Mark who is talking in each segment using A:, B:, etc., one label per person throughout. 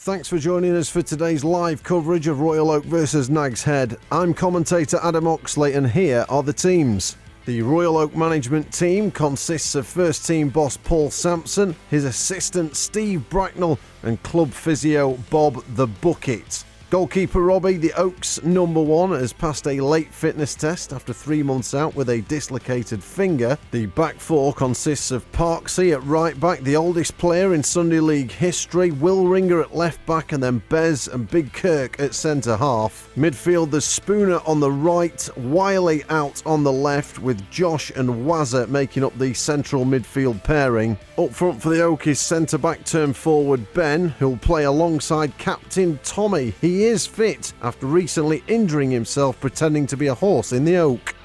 A: Thanks for joining us for today's live coverage of Royal Oak versus Nags Head. I'm commentator Adam Oxley and here are the teams. The Royal Oak management team consists of first team boss Paul Sampson, his assistant Steve Bracknall and club physio Bob the Bucket. Goalkeeper Robbie, the Oaks #1, has passed a late fitness test after 3 months out with a dislocated finger. The back four consists of Parksy at right back, the oldest player in Sunday League history, Will Ringer at left back, and then Bez and Big Kirk at centre half. Midfield, there's Spooner on the right, Wiley out on the left, with Josh and Wazza making up the central midfield pairing. Up front for the Oak is centre back turned forward Ben, who'll play alongside captain Tommy. He is fit after recently injuring himself pretending to be a horse in the Oak.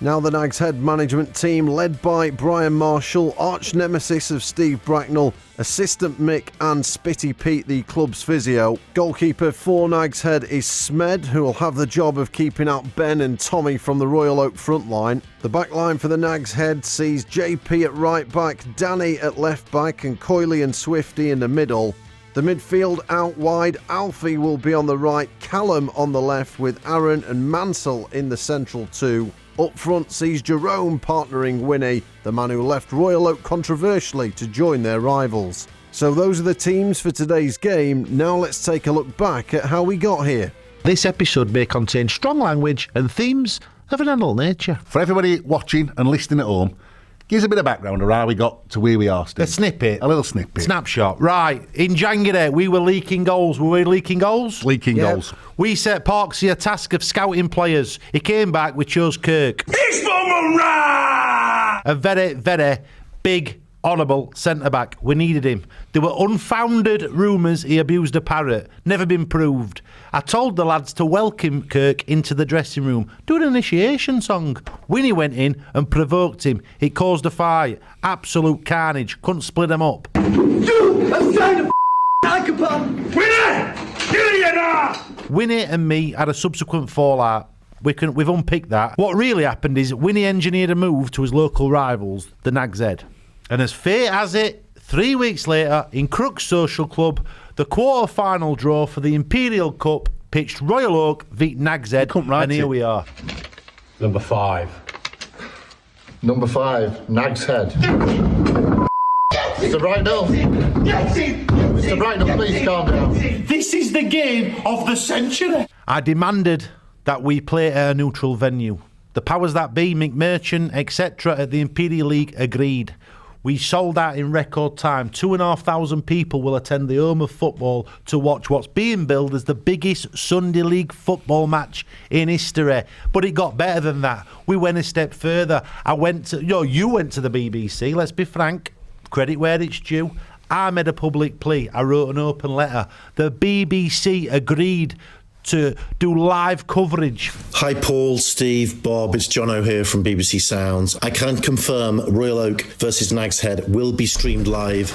A: Now the Nags Head management team led by Brian Marshall, arch nemesis of Steve Bracknall, assistant Mick and Spitty Pete, the club's physio. Goalkeeper for Nags Head is Smed, who will have the job of keeping out Ben and Tommy from the Royal Oak front line. The back line for the Nags Head sees JP at right back, Danny at left back and Coyley and Swifty in the middle. The midfield out wide, Alfie will be on the right, Callum on the left with Aaron and Mansell in the central two. Up front sees Jerome partnering Winnie, the man who left Royal Oak controversially to join their rivals. So those are the teams for today's game. Now let's take a look back at how we got here.
B: This episode may contain strong language and themes of an adult nature.
C: For everybody watching and listening at home, give us a bit of background of how we got to where we are, Steve.
B: A snippet.
C: A little snippet.
B: Snapshot. Right. In January, we were leaking goals. Were we leaking goals?
C: Leaking goals.
B: We set Parksy a task of scouting players. He came back, we chose Kirk. A very, very big, honourable centre-back. We needed him. There were unfounded rumours he abused a parrot. Never been proved. I told the lads to welcome Kirk into the dressing room. Do an initiation song. Winnie went in and provoked him. It caused a fight. Absolute carnage. Couldn't split them up.
D: Dude, I'm trying to psychopath. Winnie! Get here now!
B: Winnie and me had a subsequent fallout. We've unpicked that. What really happened is Winnie engineered a move to his local rivals, the Nags Head. And as fate has it, 3 weeks later, in Crooks Social Club, the quarter-final draw for the Imperial Cup pitched Royal Oak v Nags Head, and here we are.
E: Number 5, Nags Head. Mr. Bracknall. Mr. Bracknall, please calm down.
D: This is the game of the century.
B: I demanded that we play at a neutral venue. The powers that be, Mick Merchant, etc. at the Imperial League agreed. We sold out in record time. 2,500 people will attend the home of football to watch what's being billed as the biggest Sunday League football match in history. But it got better than that. We went a step further. You went to the BBC, let's be frank. Credit where it's due. I made a public plea. I wrote an open letter. The BBC agreed to do live coverage.
F: Hi Paul, Steve, Bob, it's Jono here from BBC Sounds. I can confirm Royal Oak versus Nags Head will be streamed live.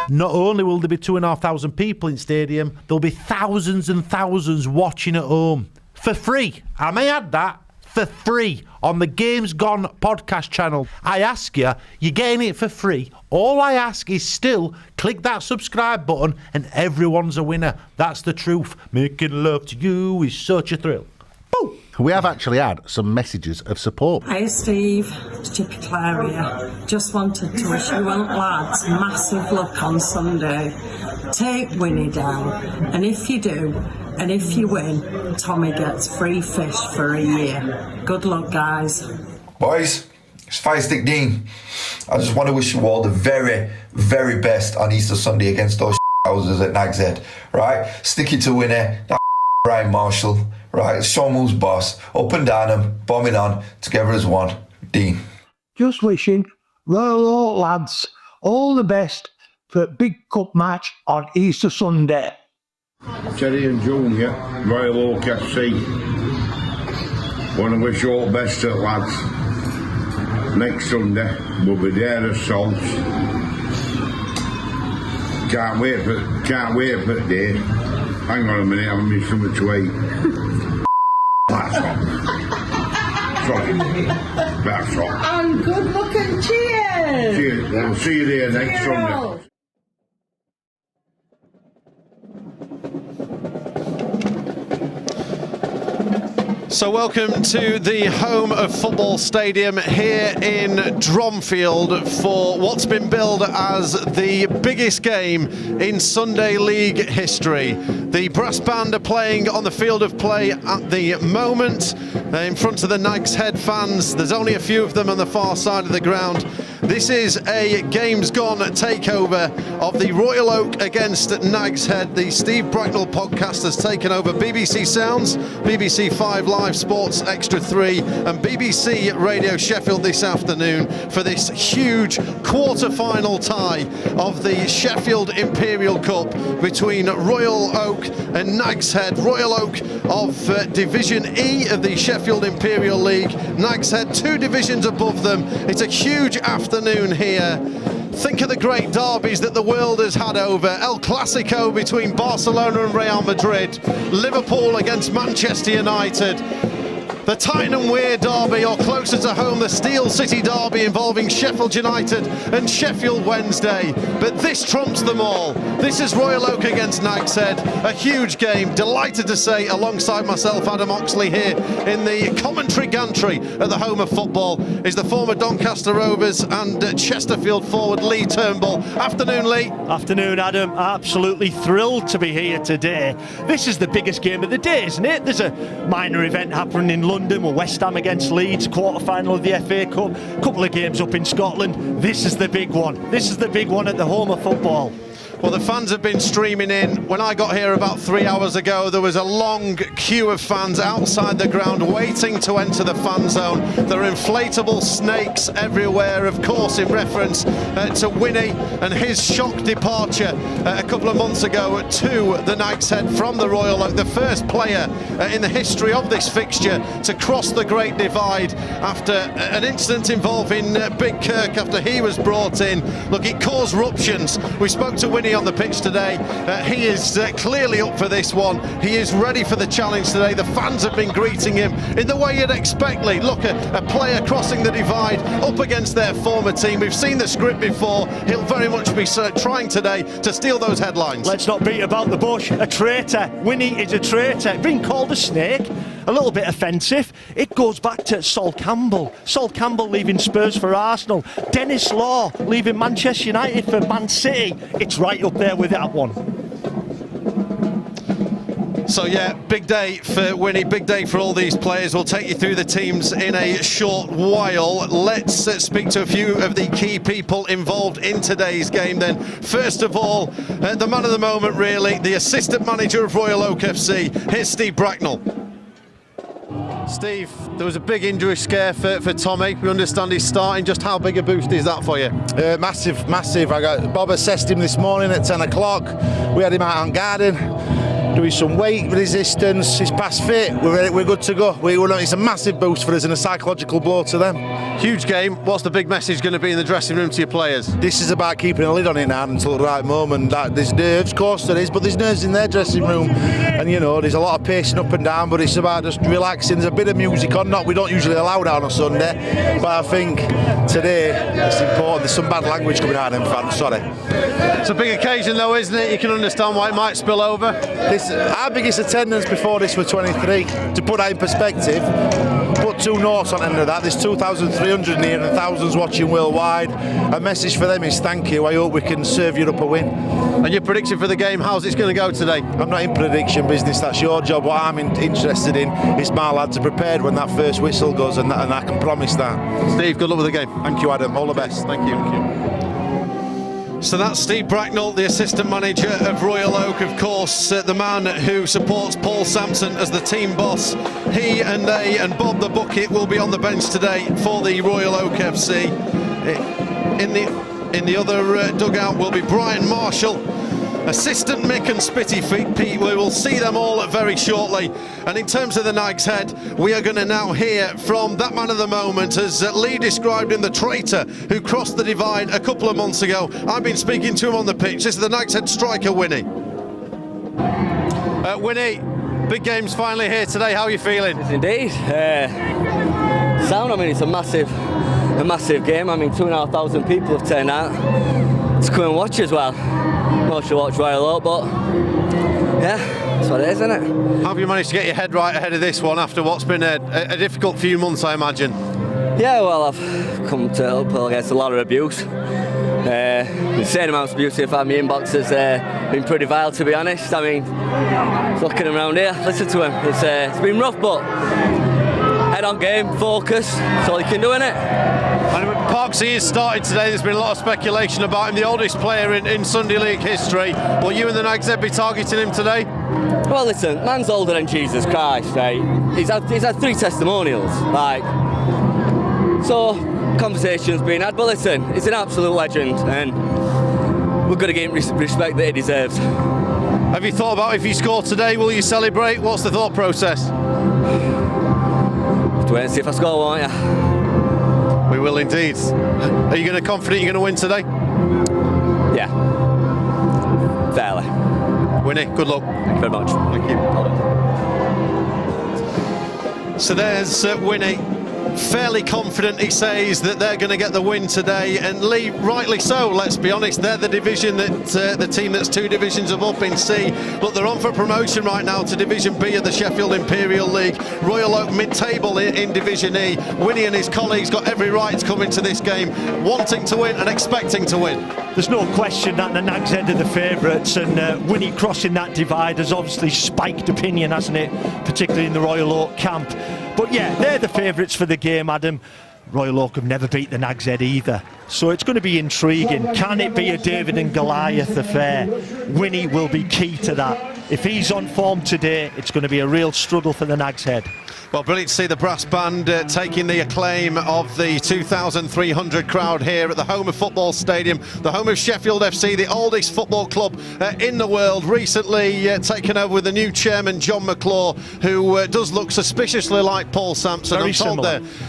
B: Not only will there be 2,500 people in stadium, there'll be thousands and thousands watching at home. For free. I may add that. For free on the Games Gone podcast channel. I ask you, you're getting it for free. All I ask is still click that subscribe button and everyone's a winner. That's the truth. Making love to you is such a thrill. Boo!
C: We have actually had some messages of support.
G: Hi Steve, it's Chippy Claire here. Just wanted to wish you and lads massive luck on Sunday. Take Winnie down, and if you do, and if you win, Tommy gets free fish for a year. Good luck, guys.
H: Boys, it's Fire Stick Dean. I just want to wish you all the very, very best on Easter Sunday against those houses at Nags Head, right? Stick it to Winnie, that Brian Marshall, right? Showman's boss, up and down them, bombing on, together as one. Dean.
I: Just wishing Royal Oak lads all the best for a big cup match on Easter Sunday.
J: Terry and Junior, Royal Oak FC. Want to wish you all the best to the lads. Next Sunday, we'll be there as salts. Can't wait for the day. Hang on a minute, I'm missing something to eat. That's hot. Sorry. That's hot.
K: And good luck and cheers.
J: Cheers. We'll see you there next Sunday.
A: So welcome to the home of football stadium here in Dronfield for what's been billed as the biggest game in Sunday League history. The brass band are playing on the field of play at the moment in front of the Nags Head fans. There's only a few of them on the far side of the ground. This is a games gone takeover of the Royal Oak against Nags Head. The Steve Bracknall Podcast has taken over BBC Sounds, BBC 5 Live Sports Extra 3 and BBC Radio Sheffield this afternoon for this huge quarter-final tie of the Sheffield Imperial Cup between Royal Oak and Nags Head. Royal Oak of Division E of the Sheffield Imperial League. Nags Head 2 divisions above them. It's a huge afternoon here. Think of the great derbies that the world has had over. El Clasico between Barcelona and Real Madrid. Liverpool against Manchester United. The Tyne and Wear derby, or closer to home, the Steel City derby involving Sheffield United and Sheffield Wednesday. But this trumps them all. This is Royal Oak against Nags Head. A huge game. Delighted to say, alongside myself, Adam Oxley, here in the commentary gantry at the home of football, is the former Doncaster Rovers and Chesterfield forward Lee Turnbull. Afternoon, Lee.
K: Afternoon, Adam. Absolutely thrilled to be here today. This is the biggest game of the day, isn't it? There's a minor event happening in London with West Ham against Leeds, quarter-final of the FA Cup, couple of games up in Scotland. This is the big one. This is the big one at the home of football.
A: Well, the fans have been streaming in. When I got here about 3 hours ago, there was a long queue of fans outside the ground waiting to enter the fan zone. There are inflatable snakes everywhere, of course, in reference to Winnie and his shock departure a couple of months ago to the Nags Head from the Royal Oak, the first player in the history of this fixture to cross the Great Divide after an incident involving Big Kirk after he was brought in. Look, it caused ruptions. We spoke to Winnie on the pitch today. He is clearly up for this one. He is ready for the challenge today. The fans have been greeting him in the way you'd expect. Lee, look, a player crossing the divide up against their former team. We've seen the script before. He'll very much be trying today to steal those headlines.
K: Let's not beat about the bush. A traitor. Winnie is a traitor. Being called a snake, a little bit offensive. It goes back to Sol Campbell. Sol Campbell leaving Spurs for Arsenal. Dennis Law leaving Manchester United for Man City. It's right up there with that one.
A: So yeah, big day for Winnie, big day for all these players. We'll take you through the teams in a short while. Let's speak to a few of the key people involved in today's game then. First of all, the man of the moment really, the assistant manager of Royal Oak FC. Here's Steve Bracknall. Steve, there was a big injury scare for Tommy. We understand he's starting. Just how big a boost is that for you?
B: Massive. Bob assessed him this morning at 10 o'clock. We had him out on garden, doing some weight resistance. He's past fit. We're good to go. It's a massive boost for us and a psychological blow to them.
A: Huge game. What's the big message going to be in the dressing room to your players?
B: This is about keeping a lid on it now until the right moment. There's nerves, of course there is, but there's nerves in their dressing room. And there's a lot of pacing up and down, but it's about just relaxing. There's a bit of music on. We don't usually allow that on a Sunday, but I think today it's important. There's some bad language coming out of them fans, sorry.
A: It's a big occasion though, isn't it? You can understand why it might spill over.
B: Our biggest attendance before this was 23. To put that in perspective, put 2 noughts on the end of that. There's 2,300 here and thousands watching worldwide. A message for them is thank you. I hope we can serve you up a win.
A: And your prediction for the game, how's it going to go today?
B: I'm not in prediction business, that's your job. What I'm interested in is my lads are prepared when that first whistle goes, and I can promise that.
A: Steve, good luck with the game.
B: Thank you, Adam. All the best.
A: Thank you. So that's Steve Bracknall, the assistant manager of Royal Oak, of course, the man who supports Paul Sampson as the team boss. He and Bob the Bucket will be on the bench today for the Royal Oak FC. In the other dugout will be Brian Marshall, assistant Mick and Spitty Pete. We will see them all very shortly. And in terms of the Nags Head, we are going to now hear from that man of the moment, as Lee described him, the traitor who crossed the divide a couple of months ago. I've been speaking to him on the pitch. This is the Nags Head striker, Winnie. Winnie, big game's finally here today. How are you feeling?
L: Yes, indeed. It's a massive game. 2,500 people have turned out to come and watch as well. Not sure watch Royal Oak, but yeah, That's what it is, isn't it?
A: How have you managed to get your head right ahead of this one after what's been a difficult few months, I imagine?
L: Yeah, well, I've come to Liverpool against a lot of abuse. Insane amounts of abuse in my inbox has been pretty vile, to be honest. I mean, looking around here, listen to him. It's been rough, but head on game, focus, that's all you can do, innit?
A: And Parksy has started today. There's been a lot of speculation about him, the oldest player in Sunday League history. Will you and the Nags Head be targeting him today?
L: Well, listen, man's older than Jesus Christ, right? He's had 3 testimonials, like. So, conversations being had, but listen, he's an absolute legend, and we're going to give him respect that he deserves.
A: Have you thought about if you score today, will you celebrate? What's the thought process?
L: Wait and see if I score, won't you?
A: We will indeed. Are you going to confident you're going to win today?
L: Yeah. Fairly.
A: Winnie, good luck.
L: Thank you very much.
A: Thank you. So there's Winnie. Fairly confident, he says, that they're going to get the win today, and Lee, rightly so. Let's be honest, they're the division that the team that's 2 divisions above in C. Look, they're on for promotion right now to Division B of the Sheffield Imperial League. Royal Oak mid-table in Division E. Winnie and his colleagues got every right to come into this game wanting to win and expecting to win.
K: There's no question that the Nags Head are the favourites, and Winnie crossing that divide has obviously spiked opinion, hasn't it, particularly in the Royal Oak camp. But yeah, they're the favourites for the game, Adam. Royal Oak have never beat the Nags Head either, so it's going to be intriguing. Can it be a David and Goliath affair? Winnie will be key to that. If he's on form today, it's going to be a real struggle for the Nags Head.
A: Well, brilliant to see the brass band taking the acclaim of the 2,300 crowd here at the home of Football Stadium, the home of Sheffield FC, the oldest football club in the world, recently taken over with the new chairman, John McClure, who does look suspiciously like Paul Sampson.
K: Very
A: I'm told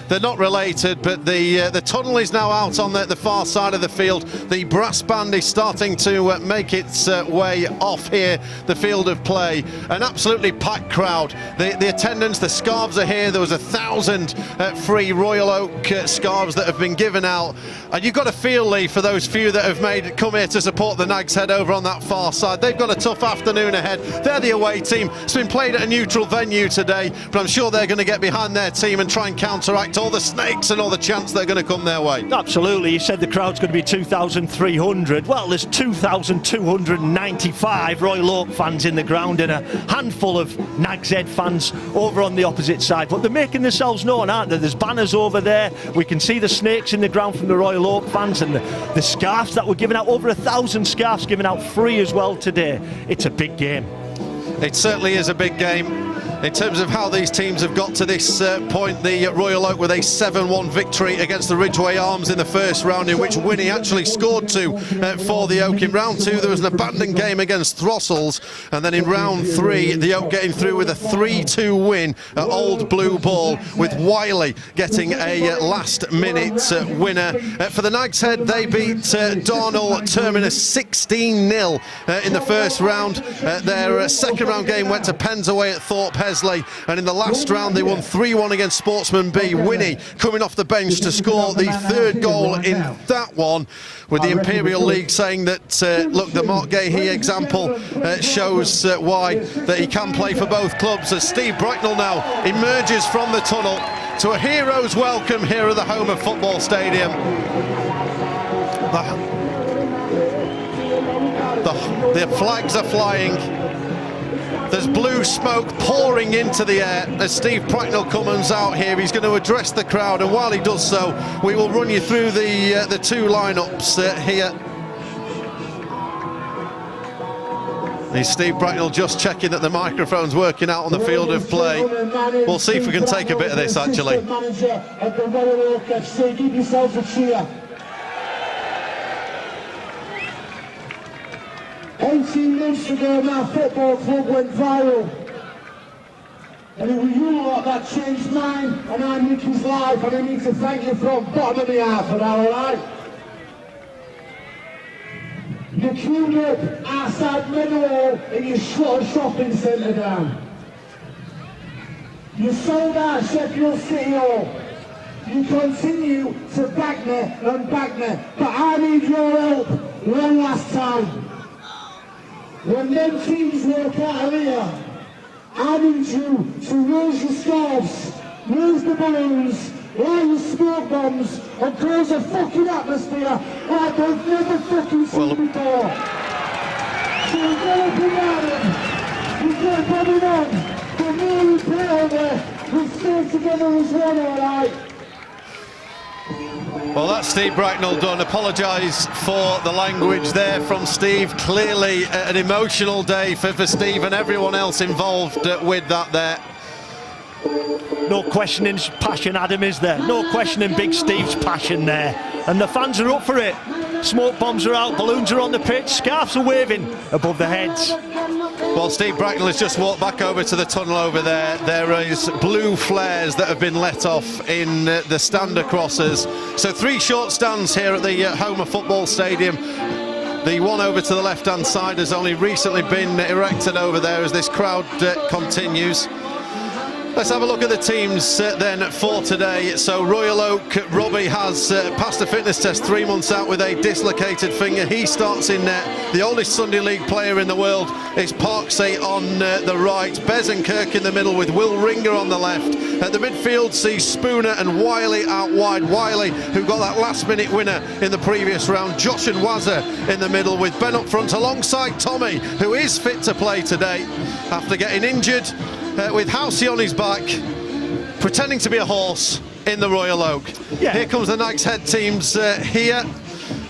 A: they're not related, but the tunnel is now out on the far side of the field. The brass band is starting to make its way off here, the field of play. An absolutely packed crowd. The attendance, the scarves are here. There was 1,000 free Royal Oak scarves that have been given out, and you've got to feel, Lee, for those few that have come here to support the Nags Head over on that far side. They've got a tough afternoon ahead. They're the away team. It's been played at a neutral venue today, but I'm sure they're going to get behind their team and try and counteract all the snakes and all the chants that are going to come their way.
K: Absolutely. You said the crowd's going to be 2,300. Well, there's 2,295 Royal Oak fans in the ground and a handful of Nags Head fans over on the opposite side, but they're making themselves known, aren't they? There's banners over there. We can see the snakes in the ground from the Royal Oak fans, and the scarves that were given out, over 1,000 scarves given out free as well today. It's a big game.
A: It certainly is a big game. In terms of how these teams have got to this point, the Royal Oak with a 7-1 victory against the Ridgeway Arms in the first round, in which Winnie actually scored 2 for the Oak. In round 2 there was an abandoned game against Throssels, and then in round 3 the Oak getting through with a 3-2 win at Old Blue Ball, with Wiley getting a last minute winner. For the Nags Head, they beat Darnell Terminus 16-0 in the first round. Their second round game went to Pens away at Thorpe Hesley, and in the last round they won 3-1 against Sportsman B. Winnie coming off the bench to score the 3rd goal in that one, with the Imperial League saying that look, the Mark Gahey example shows why that he can play for both clubs, as Steve Bracknall now emerges from the tunnel to a hero's welcome here at the home of Football Stadium. The flags are flying. There's blue smoke pouring into the air as Steve Bracknall comes out here. He's going to address the crowd, and while he does so, we will run you through the 2 lineups here. Is Steve Bracknall just checking that the microphone's working out on the field of play? We'll see if we can take a bit of this, actually.
M: Manager of the Royal Oak FC, give yourselves a cheer. 18 months ago, my football club went viral. And it was you lot that changed mine and our Nicky's life, and I need to thank you from the bottom of my heart for that, alright? You queued up outside Meadowhall and you shut a shopping centre down. You sold out Sheffield City Hall. You continue to back me and back me, but I need your help one last time. when them teams walk out of here, I need you to raise your scarves, raise the balloons, light your smoke bombs, and cause a fucking atmosphere like they've never fucking seen before. So we've got to provide them. We've got to put it on. The more we play over, we stay together as one, alright?
A: Well, that's Steve Bracknall done. Apologise for the language there from Steve. Clearly an emotional day for Steve and everyone else involved with that there.
K: No questioning passion, Adam, is there? No questioning Big Steve's passion there. And the fans are up for it. Smoke bombs are out, balloons are on the pitch, scarves are waving above their heads.
A: Well, Steve Bracknall has just walked back over to the tunnel over there. There is blue flares that have been let off in the stand across us. So 3 short stands here at the Homer Football Stadium. The one over to the left-hand side has only recently been erected over there as this crowd continues. Let's have a look at the teams then for today. So Royal Oak, Robbie has passed a fitness test 3 months out with a dislocated finger. He starts in net. The oldest Sunday League player in the world is Parksey on the right. Bez and Kirk in the middle with Will Ringer on the left. At the midfield sees Spooner and Wiley out wide. Wiley, who got that last-minute winner in the previous round. Josh and Wazza in the middle with Ben up front alongside Tommy, who is fit to play today after getting injured. With Housey on his back, pretending to be a horse in the Royal Oak. Yeah. Here comes the Nags Head teams here.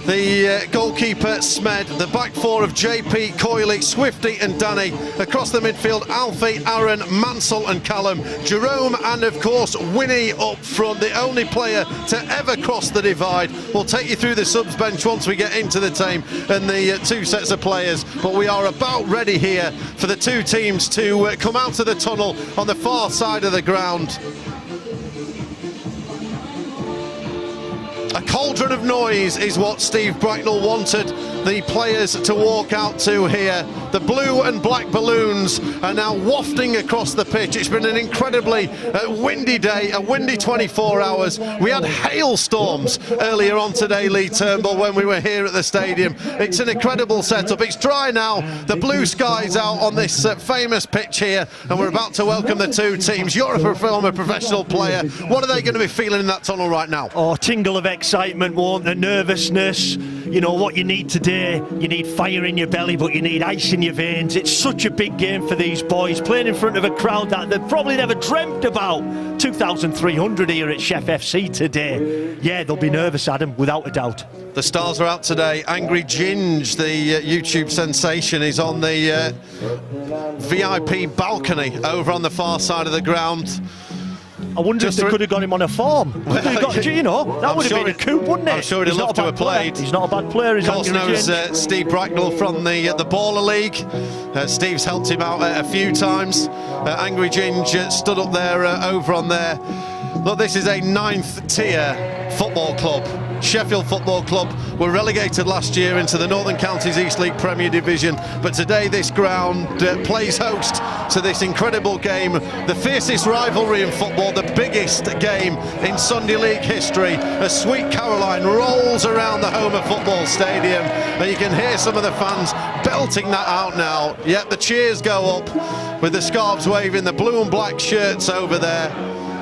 A: The goalkeeper, Smed, the back four of JP, Coyley, Swifty and Danny. Across the midfield, Alfie, Aaron, Mansell and Callum. Jerome and, of course, Winnie up front, the only player to ever cross the divide. We'll take you through the subs bench once we get into the team and the 2 sets of players. But we are about ready here for the 2 teams to come out of the tunnel on the far side of the ground. A cauldron of noise is what Steve Bracknall wanted the players to walk out to here. The blue and black balloons are now wafting across the pitch. It's been an incredibly windy day, a windy 24 hours. We had hailstorms earlier on today, Lee Turnbull, when we were here at the stadium. It's an incredible setup. It's dry now. The blue sky's out on this famous pitch here, and we're about to welcome the 2 teams. You're a former professional player. What are they going to be feeling in that tunnel right now?
K: Oh, tingle of excitement, won't there? Nervousness. You know what you need today? You need fire in your belly, but you need ice in your veins. It's such a big game for these boys, playing in front of a crowd that they've probably never dreamt about. 2,300 here at Sheff FC today. Yeah, they'll be nervous, Adam, without a doubt.
A: The stars are out today. Angry Ginge, the YouTube sensation, is on the VIP balcony over on the far side of the ground.
K: I wonder if they could have got him on a form. You know, that would have been a coup, wouldn't it?
A: I'm sure he'd love to have played.
K: He's not a bad player.
A: Of course knows Steve Bracknall from the Baller League. Steve's helped him out a few times. Angry Ginge stood up there over on there. Look, this is a 9th tier football club. Sheffield Football Club were relegated last year into the Northern Counties East League Premier Division, but today this ground plays host to this incredible game, the fiercest rivalry in football, the biggest game in Sunday League history. As Sweet Caroline rolls around the Homer Football Stadium, and you can hear some of the fans belting that out now. Yet the cheers go up with the scarves waving, the blue and black shirts over there.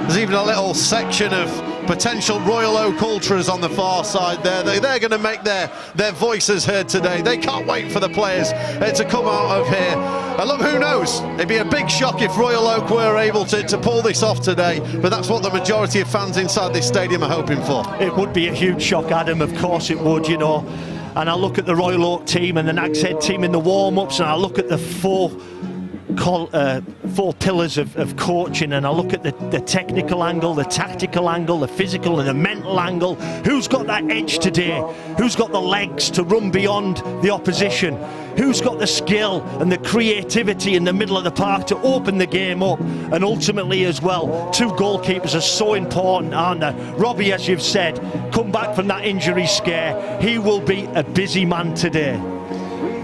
A: There's even a little section of potential Royal Oak Ultras on the far side there. They're going to make their voices heard today. They can't wait for the players to come out of here. And look, who knows? It'd be a big shock if Royal Oak were able to pull this off today, but that's what the majority of fans inside this stadium are hoping for.
K: It would be a huge shock, Adam, of course it would, you know. And I look at the Royal Oak team and the Nags Head team in the warm-ups, and I look at the four pillars of coaching, and I look at the technical angle, the tactical angle, the physical and the mental angle. Who's got that edge today? Who's got the legs to run beyond the opposition? Who's got the skill and the creativity in the middle of the park to open the game up? And ultimately as well, 2 goalkeepers are so important, aren't they? Robbie, as you've said, come back from that injury scare. He will be a busy man today.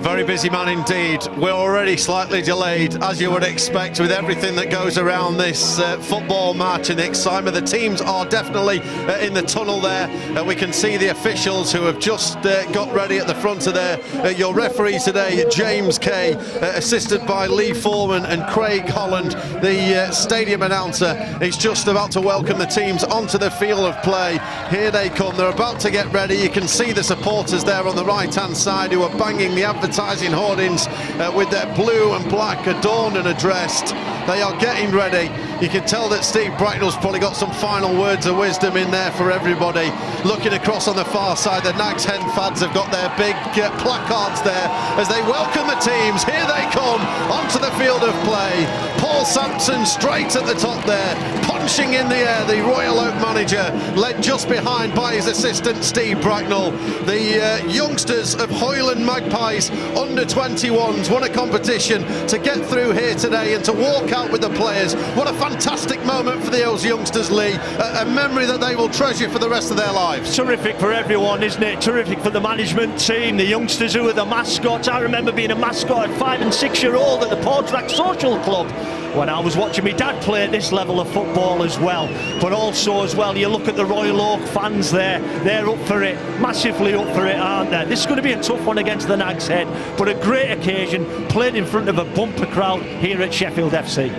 A: Very busy man indeed. We're already slightly delayed, as you would expect, with everything that goes around this football match and the excitement. The teams are definitely in the tunnel there. We can see the officials who have just got ready at the front of there. Your referee today, James Kay, assisted by Lee Foreman and Craig Holland. The stadium announcer is just about to welcome the teams onto the field of play. Here they come. They're about to get ready. You can see the supporters there on the right-hand side who are banging the advertising hoardings with their blue and black adorned and addressed. They are getting ready. You can tell that Steve Bracknall's probably got some final words of wisdom in there for everybody. Looking across on the far side, the Nags Head fans have got their big placards there as they welcome the teams. Here they come onto the field of play. Paul Sampson straight at the top there, punching in the air. The Royal Oak manager, led just behind by his assistant Steve Bracknall. The youngsters of Hoyland Magpies under 21s won a competition to get through here today and to walk out with the players. What a fantastic moment for those youngsters, Lee. A memory that they will treasure for the rest of their lives.
K: Terrific for everyone, isn't it? Terrific for the management team, the youngsters who are the mascots. I remember being a mascot at 5 and 6 year old at the Portrack Social Club when I was watching my dad play at this level of football as well. But also as well, you look at the Royal Oak fans there, they're up for it, massively up for it, aren't they? This is going to be a tough one against the Nags Head, but a great occasion, played in front of a bumper crowd here at Sheffield FC.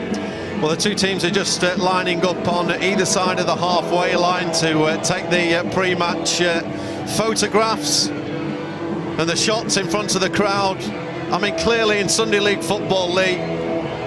A: Well, the two teams are just lining up on either side of the halfway line to take the pre-match photographs and the shots in front of the crowd. I mean, clearly in Sunday League football, Lee,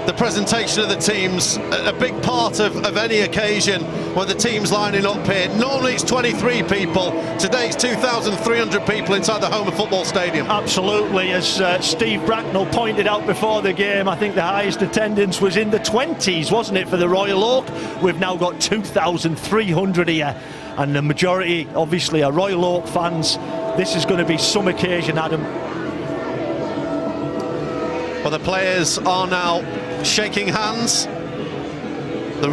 A: the presentation of the teams, a big part of any occasion when the team's lining up here. Normally it's 23 people. Today it's 2,300 people inside the Home of Football Stadium.
K: Absolutely. As Steve Bracknall pointed out before the game, I think the highest attendance was in the 20s, wasn't it, for the Royal Oak? We've now got 2,300 here, and the majority, obviously, are Royal Oak fans. This is going to be some occasion, Adam.
A: Well, the players are now shaking hands. The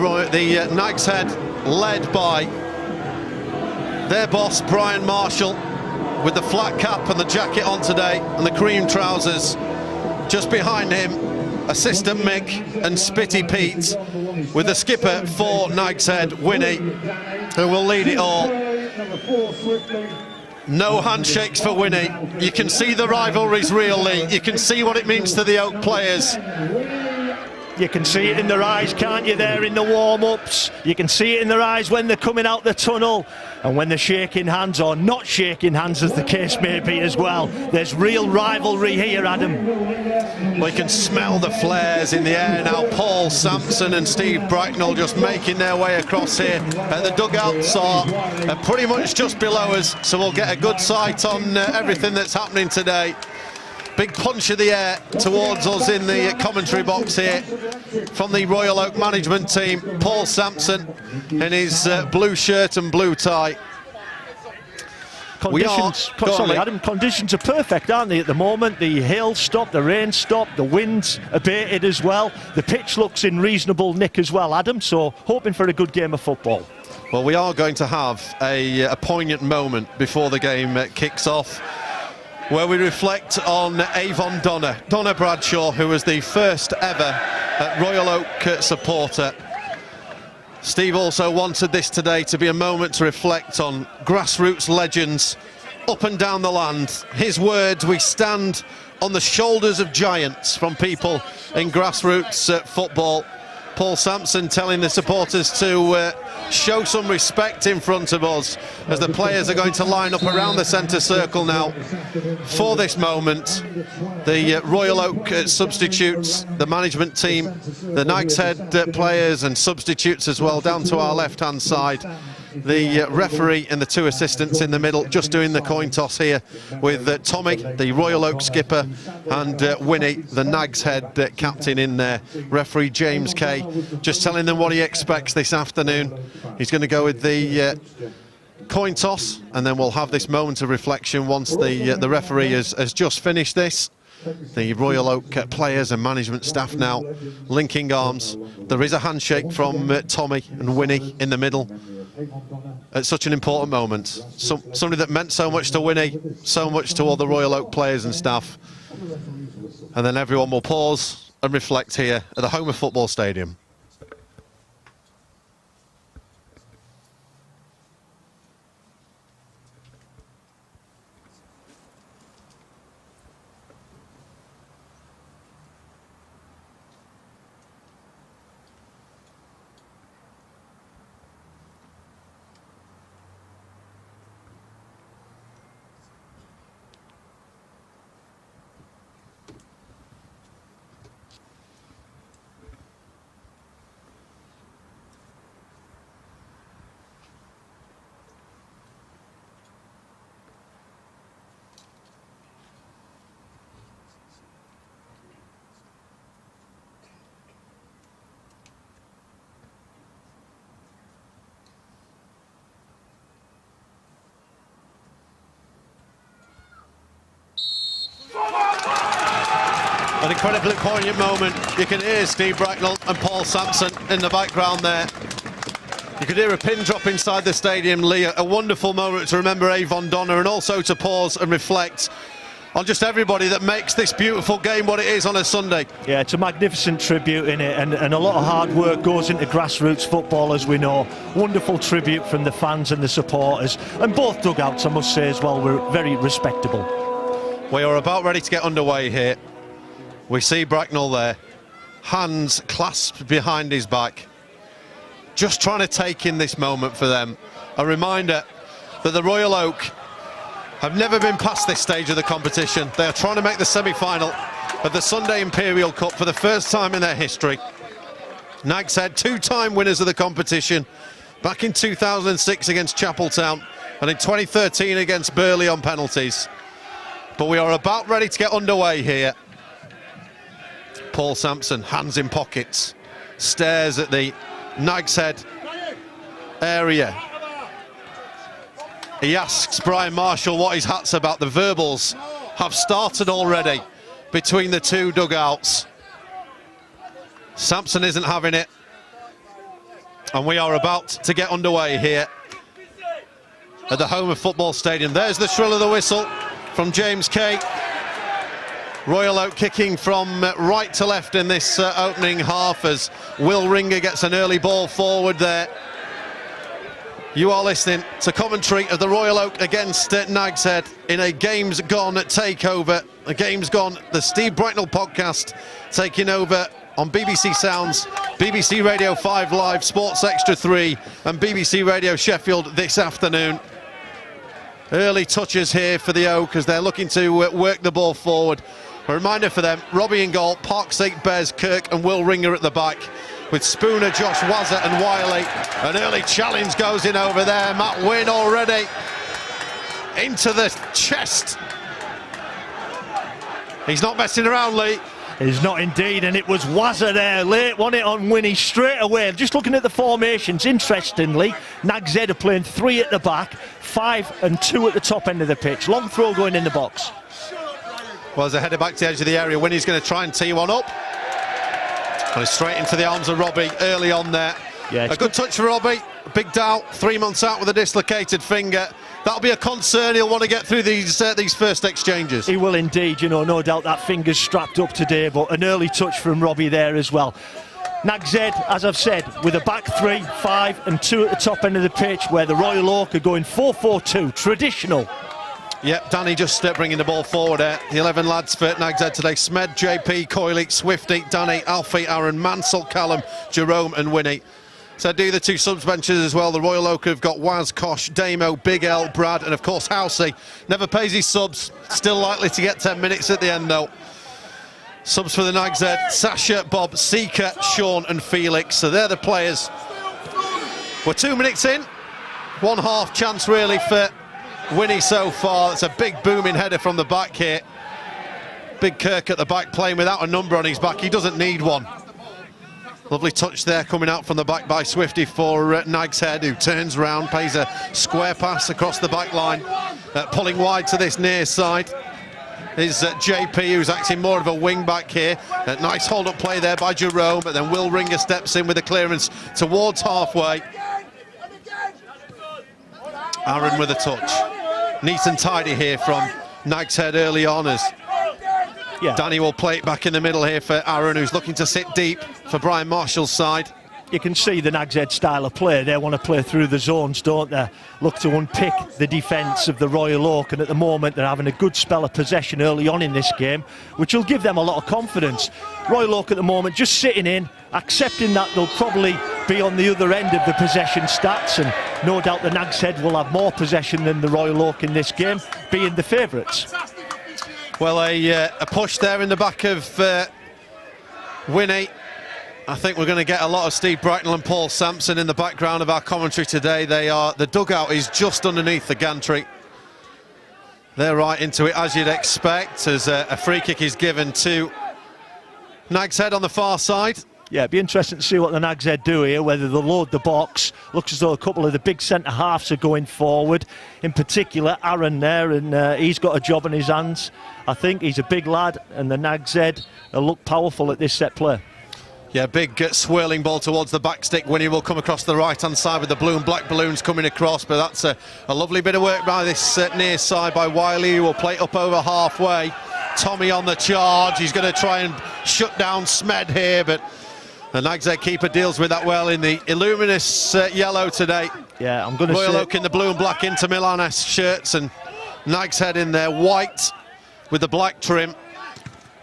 A: Nags Head, led by their boss Brian Marshall, with the flat cap and the jacket on today and the cream trousers. Just behind him, assistant Mick and Spitty Pete, with the skipper for Nags Head, Winnie, who will lead it all. No handshakes for Winnie. You can see the rivalry's real, Lee. You can see what it means to the Oak players.
K: You can see it in their eyes, can't you, there in the warm-ups? You can see it in their eyes when they're coming out the tunnel and when they're shaking hands, or not shaking hands as the case may be as well. There's real rivalry here, Adam.
A: We can smell the flares in the air now. Paul Sampson and Steve Bracknall just making their way across here. The dugouts are pretty much just below us, so we'll get a good sight on everything that's happening today. Big punch of the air towards us in the commentary box here from the Royal Oak management team. Paul Sampson in his blue shirt and blue tie.
K: Conditions are perfect, aren't they, at the moment? The hail stopped, the rain stopped, the wind's abated as well. The pitch looks in reasonable nick as well, Adam, so hoping for a good game of football.
A: Well, we are going to have a poignant moment before the game kicks off, where we reflect on Avon Donna Bradshaw, who was the first ever Royal Oak supporter. Steve also wanted this today to be a moment to reflect on grassroots legends up and down the land. His words, we stand on the shoulders of giants, from people in grassroots football. Paul Sampson telling the supporters to show some respect in front of us as the players are going to line up around the centre circle now for this moment. The Royal Oak substitutes, the management team, the Nags Head players and substitutes as well, down to our left-hand side. The referee and the two assistants in the middle, just doing the coin toss here with Tommy, the Royal Oak skipper, and Winnie, the Nags Head captain, in there. Referee James Kay just telling them what he expects this afternoon. He's going to go with the coin toss, and then we'll have this moment of reflection once the referee has just finished this. The Royal Oak players and management staff now linking arms. There is a handshake from Tommy and Winnie in the middle at such an important moment. Somebody that meant so much to Winnie, so much to all the Royal Oak players and staff. And then everyone will pause and reflect here at the home of Football Stadium. An incredibly poignant moment. You can hear Steve Bracknall and Paul Sampson in the background there. You could hear a pin drop inside the stadium, Lee. A wonderful moment to remember Avon Donner and also to pause and reflect on just everybody that makes this beautiful game what it is on a Sunday.
K: Yeah, it's a magnificent tribute in it, and a lot of hard work goes into grassroots football, as we know. Wonderful tribute from the fans and the supporters, and both dugouts, I must say as well, were very respectable.
A: We are about ready to get underway here. We see Bracknall there, hands clasped behind his back, just trying to take in this moment for them. A reminder that the Royal Oak have never been past this stage of the competition. They are trying to make the semi-final of the Sunday Imperial Cup for the first time in their history. Nags Head, two-time winners of the competition, back in 2006 against Chapeltown and in 2013 against Burley on penalties. But we are about ready to get underway here. Paul Sampson, hands in pockets, stares at the Nags Head area. He asks Brian Marshall what his hat's about. The verbals have started already between the two dugouts. Sampson isn't having it. And we are about to get underway here at the home of Football Stadium. There's the shrill of the whistle from James Kay. Royal Oak kicking from right to left in this opening half as Will Ringer gets an early ball forward there. You are listening to commentary of the Royal Oak against Nags Head in a Games Gone takeover. A Games Gone, the Steve Bracknall podcast taking over on BBC Sounds, BBC Radio 5 Live, Sports Extra 3 and BBC Radio Sheffield this afternoon. Early touches here for the Oak as they're looking to work the ball forward. A reminder for them, Robbie in goal, Parkside, Bez, Kirk and Will Ringer at the back, with Spooner, Josh Wazza and Wiley. An early challenge goes in over there. Matt Wynn already into the chest. He's not messing around, Lee.
K: He's not indeed, and it was Wazza there, late, won it on Winnie straight away. Just looking at the formations, interestingly, Nags Head are playing 3 at the back, 5 and 2 at the top end of the pitch. Long throw going in the box.
A: Well, as a header back to the edge of the area, Winnie's going to try and tee one up. And straight into the arms of Robbie early on there. Yeah, a good touch for Robbie. Big doubt, 3 months out with a dislocated finger. That'll be a concern. He'll want to get through these first exchanges.
K: He will indeed, you know, no doubt that finger's strapped up today, but an early touch from Robbie there as well. Nags Head, as I've said, with a back 3, 5 and 2 at the top end of the pitch, where the Royal Oak are going 4-4-2, traditional.
A: Yep, Danny just bringing the ball forward there. The 11 lads for Nags Head today. Smed, JP, Coyley, Swifty, Danny, Alfie, Aaron, Mansell, Callum, Jerome and Winnie. So do the 2 subs benches as well. The Royal Oak have got Waz, Kosh, Damo, Big L, Brad and of course Housey. Never pays his subs. Still likely to get 10 minutes at the end though. Subs for the Nags Head, Sasha, Bob, Seeker, Sean and Felix. So they're the players. We're 2 minutes in. 1/2 chance really for Winnie so far. It's a big booming header from the back here. Big Kirk at the back playing without a number on his back. He doesn't need one. Lovely touch there coming out from the back by Swifty for Nags Head, who turns round, plays a square pass across the back line. Pulling wide to this near side is JP, who's acting more of a wing back here. Nice hold-up play there by Jerome, but then Will Ringer steps in with a clearance towards halfway. Aaron with a touch. Neat and tidy here from Nags Head early on as
N: Yeah. Danny will play it back in the middle here for Aaron, who's looking to sit deep for Brian Marshall's side.
K: You can see the Nags Head style of play. They want to play through the zones, don't they? Look to unpick the defence of the Royal Oak, and at the moment they're having a good spell of possession early on in this game, which will give them a lot of confidence. Royal Oak at the moment just sitting in, accepting that they'll probably be on the other end of the possession stats, and no doubt the Nags Head will have more possession than the Royal Oak in this game, being the favourites.
N: Well, a push there in the back of Winnie. I think we're going to get a lot of Steve Bracknall and Paul Sampson in the background of our commentary today. The dugout is just underneath the gantry. They're right into it, as you'd expect, as a free kick is given to Nags Head on the far side.
K: Yeah, it'd be interesting to see what the Nags Head do here, whether they'll load the box. Looks as though a couple of the big centre-halves are going forward. In particular, Aaron there, and he's got a job in his hands. I think he's a big lad, and the Nags Head look powerful at this set play.
N: Yeah, big swirling ball towards the back stick. Winnie will come across the right-hand side with the blue and black balloons coming across, but that's a lovely bit of work by this near side by Wiley, who will play it up over halfway. Tommy on the charge. He's going to try and shut down Smed here, but the Nags Head keeper deals with that well in the illuminous yellow today.
K: Yeah, I'm going to
N: Royal Oak in the blue and black Inter Milan shirts, and Nags Head in their white with the black trim.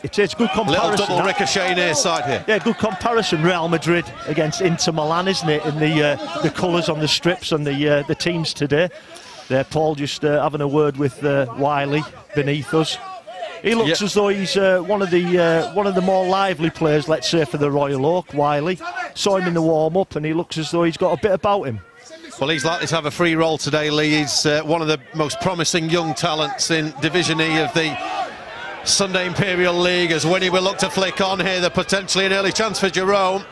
K: It's good comparison.
N: Little double ricochet near side here.
K: Yeah, good comparison. Real Madrid against Inter Milan, isn't it? In the colours on the strips on the teams today. There, Paul just having a word with Wiley beneath us. He looks as though he's one of the more lively players, let's say, for the Royal Oak. Wiley saw him in the warm-up, and he looks as though he's got a bit about him.
N: Well, he's likely to have a free roll today, Lee. He's one of the most promising young talents in Division E of the Sunday Imperial League, as Winnie will look to flick on here. They're potentially an early chance for Jerome.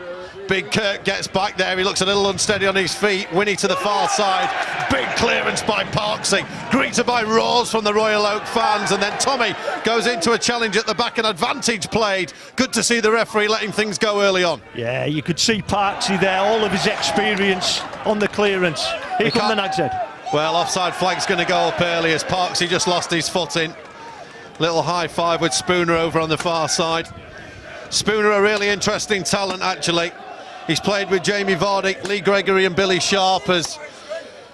N: Big Kirk gets back there. He looks a little unsteady on his feet. Winnie to the far side. Big clearance by Parksy. Greeted by roars from the Royal Oak fans. And then Tommy goes into a challenge at the back, and advantage played. Good to see the referee letting things go early on.
K: Yeah, you could see Parksy there, all of his experience on the clearance. Here come the Nags Head.
N: Well, offside flag's going to go up early as Parksy just lost his foot in. Little high five with Spooner over on the far side. Spooner, a really interesting talent, actually. He's played with Jamie Vardy, Lee Gregory and Billy Sharp as,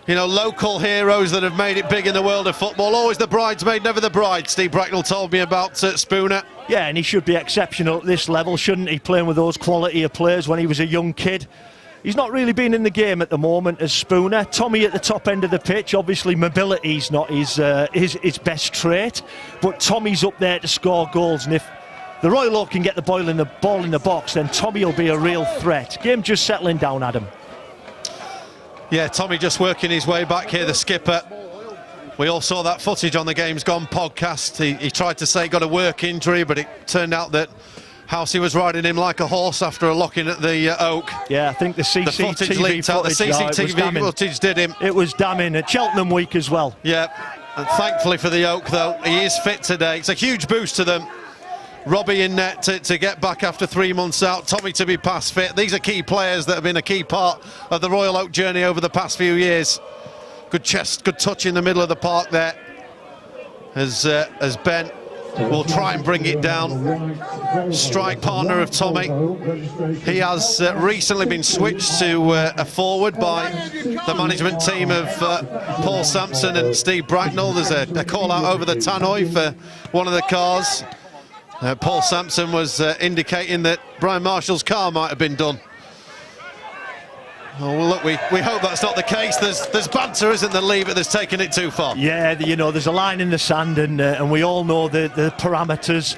N: you know, local heroes that have made it big in the world of football. Always the bridesmaid, never the bride. Steve Bracknall told me about Spooner.
K: Yeah, and he should be exceptional at this level, shouldn't he? Playing with those quality of players when he was a young kid. He's not really been in the game at the moment as Spooner. Tommy at the top end of the pitch, obviously mobility's not his best trait, but Tommy's up there to score goals, and if the Royal Oak can get the ball in the box, then Tommy will be a real threat. Game just settling down, Adam.
N: Yeah, Tommy just working his way back here, the skipper. We all saw that footage on the Games Gone podcast. He tried to say he got a work injury, but it turned out that Housey was riding him like a horse after a lock-in at the Oak.
K: Yeah, I think the CCTV
N: footage did him.
K: It was damning at Cheltenham week as well.
N: Yeah, and thankfully for the Oak, though, he is fit today. It's a huge boost to them. Robbie in net to get back after 3 months out. Tommy to be past fit. These are key players that have been a key part of the Royal Oak journey over the past few years. Good chest, good touch in the middle of the park there. As Ben will try and bring it down. Strike partner of Tommy. He has recently been switched to a forward by the management team of Paul Sampson and Steve Bracknall. There's a call out over the tannoy for one of the cars. Paul Sampson was indicating that Brian Marshall's car might have been done. Oh, well, look, we hope that's not the case. There's banter, isn't there, Lee, but there's taken it too far.
K: Yeah, you know, there's a line in the sand, and we all know the parameters.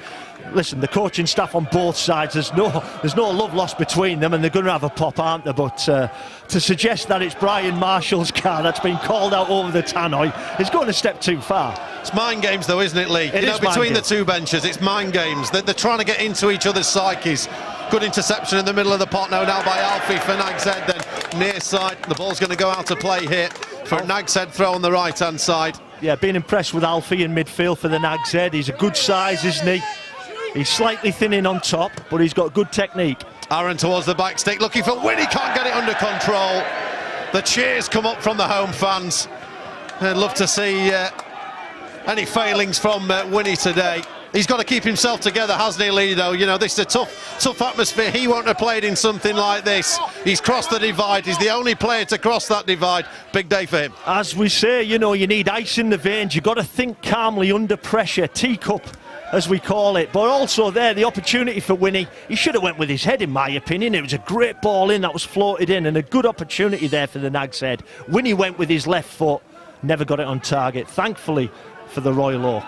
K: Listen, the coaching staff on both sides, there's no love lost between them, and they're going to have a pop, aren't they? But to suggest that it's Brian Marshall's car that's been called out over the tannoy is going a step too far.
N: It's mind games, though, isn't it, Lee?
K: It is
N: between the two benches, it's mind games. They're trying to get into each other's psyches. Good interception in the middle of the pot now by Alfie for Nags Head, then near side. The ball's going to go out of play here for a Nags Head throw on the right-hand side.
K: Yeah, being impressed with Alfie in midfield for the Nags Head. He's a good size, isn't he? He's slightly thin in on top, but he's got good technique.
N: Aaron towards the back stick, looking for Winnie, can't get it under control. The cheers come up from the home fans. I'd love to see any failings from Winnie today. He's got to keep himself together, hasn't he, Lee, though? You know, this is a tough atmosphere. He won't have played in something like this. He's crossed the divide. He's the only player to cross that divide. Big day for him.
K: As we say, you know, you need ice in the veins. You've got to think calmly under pressure. Teacup, as we call it. But also there, the opportunity for Winnie. He should have went with his head, in my opinion. It was a great ball in that was floated in, and a good opportunity there for the Nags Head. Winnie went with his left foot. Never got it on target, thankfully, for the Royal Oak.